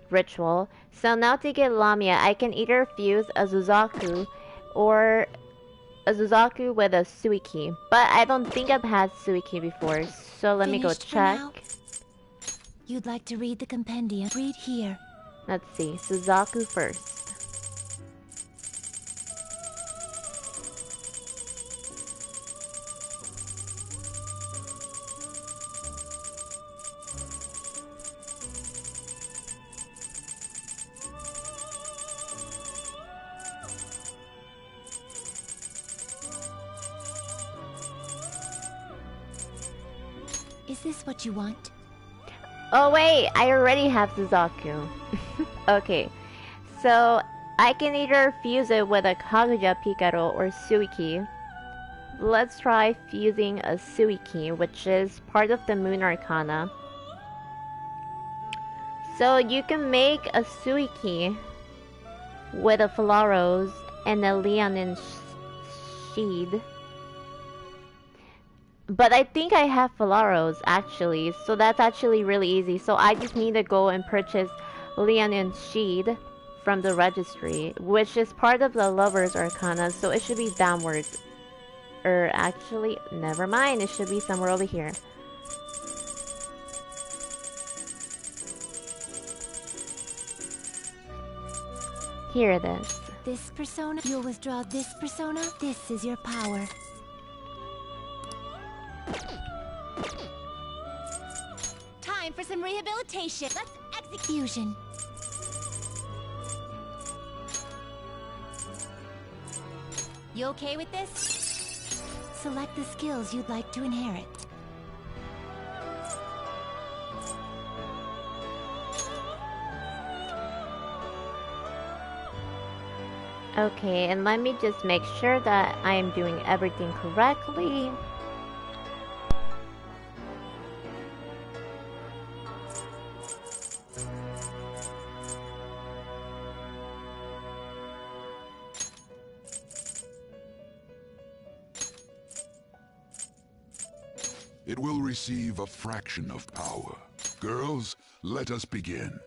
ritual. So now to get Lamia, I can either fuse a Suzaku or a Suzaku with a Suiki. But I don't think I've had Suiki before, so let me go check. You'd like to read the compendium? Read here. Let's see, Suzaku first. Is this what you want? Oh wait, I already have Suzaku. Okay, so I can either fuse it with a Kaguya Picaro or Suiki. Let's try fusing a Suiki, which is part of the Moon Arcana. So you can make a Suiki with a Phalaros and a Leonin Sheed. But I think I have Phalaros actually, so that's actually really easy. So I just need to go and purchase Leonin Sheed from the registry, which is part of the Lover's Arcana, so it should be downwards. Or actually, never mind, it should be somewhere over here. Here it is. This persona, you'll withdraw this persona. This is your power. Time for some rehabilitation. Let's execution. You okay with this? Select the skills you'd like to inherit. Okay, and let me just make sure that I am doing everything correctly. It will receive a fraction of power. Girls, let us begin.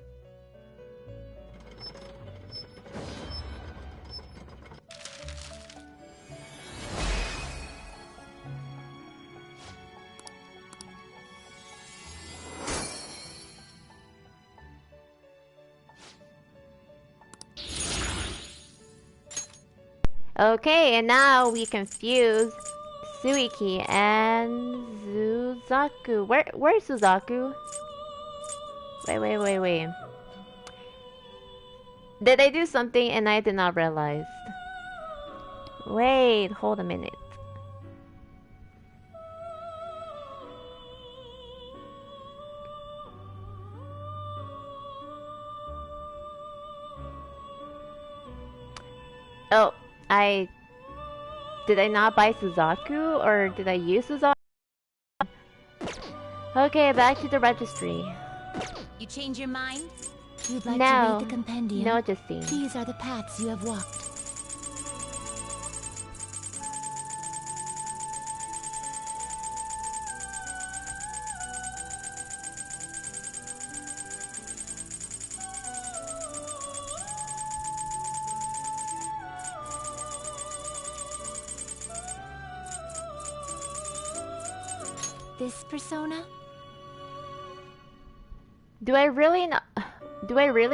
Okay, and now we confuse Suiki and Suzaku. Where's Suzaku? Wait. Did I do something and I did not realize? Wait, hold a minute. Oh, did I not buy Suzaku or did I use Suzaku? Okay, back to the registry. You change your mind? You'd like to No. read the compendium? No, Justine. These are the paths you have walked. This persona? Do I really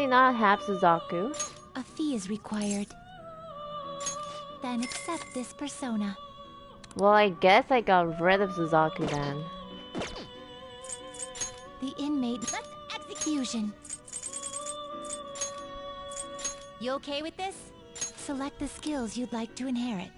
not have Suzaku? A fee is required. Then accept this persona. Well, I guess I got rid of Suzaku then. The inmate. Let's execution. You okay with this? Select the skills you'd like to inherit.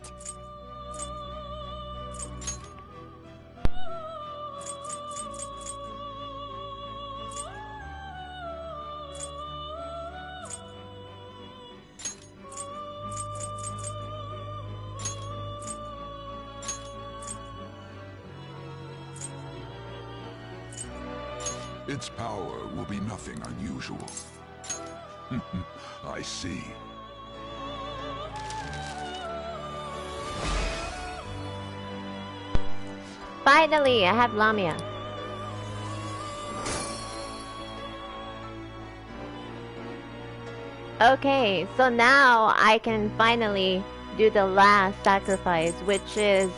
Its power will be nothing unusual. I see. Finally, I have Lamia. Okay, so now I can finally do the last sacrifice, which is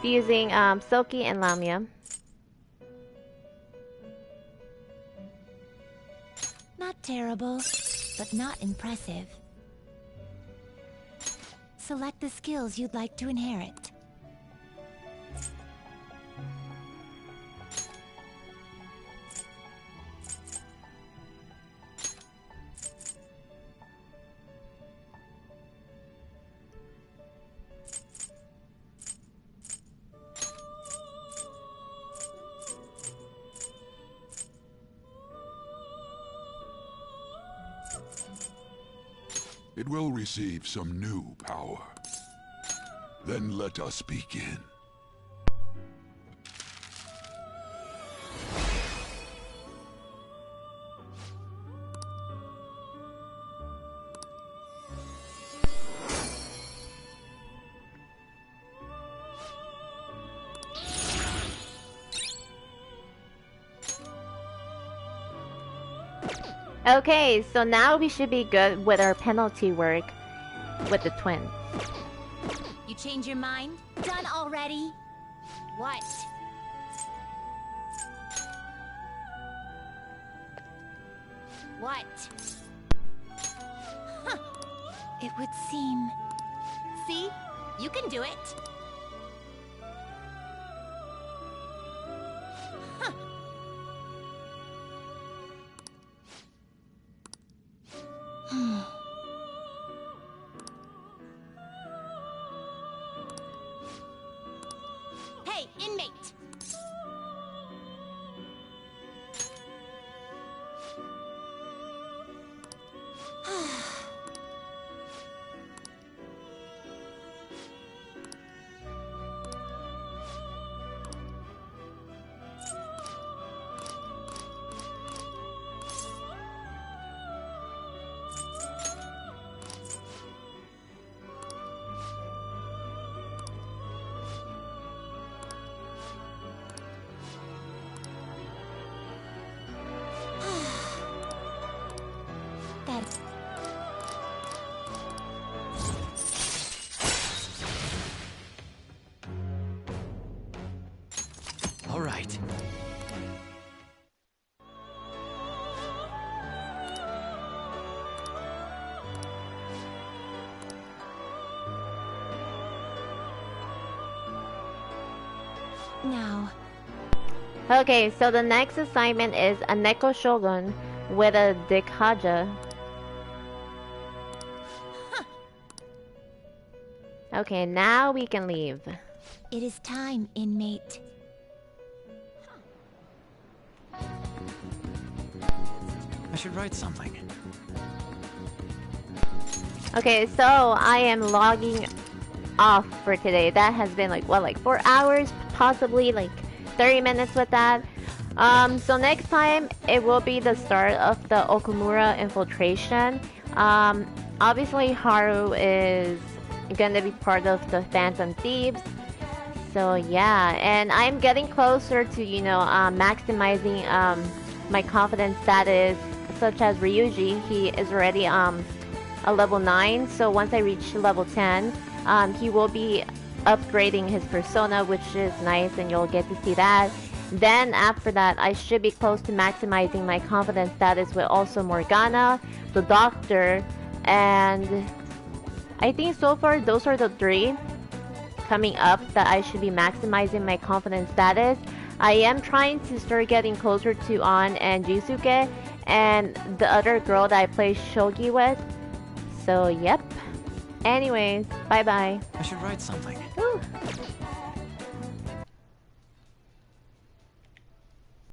fusing Silky and Lamia. Not terrible, but not impressive. Select the skills you'd like to inherit. It will receive some new power. Then let us begin. Okay, so now we should be good with our penalty work with the twins. You change your mind? Done already? What? What? Huh. It would seem... See? You can do it. Huh. Hey, inmate! right. Now, Okay, so the next assignment is a Neko Shogun with a Dikaja. Okay, now we can leave. it is time, inmate. I should write something. Okay, so I am logging off for today. That has been like, what, like 4 hours? Possibly like 30 minutes with that. So next time, it will be the start of the Okumura infiltration. Obviously, Haru is gonna be part of the Phantom Thieves. So yeah, and I'm getting closer to, you know, maximizing my confidence status, such as Ryuji. He is already a level 9, so once I reach level 10, he will be upgrading his persona, which is nice, and you'll get to see that. Then after that, I should be close to maximizing my confidence status with also Morgana, the Doctor, and I think so far those are the 3 coming up that I should be maximizing my confidence status. I am trying to start getting closer to An and Yusuke and the other girl that I play shogi with. So yep. Anyways, bye bye. I should write something. Woo.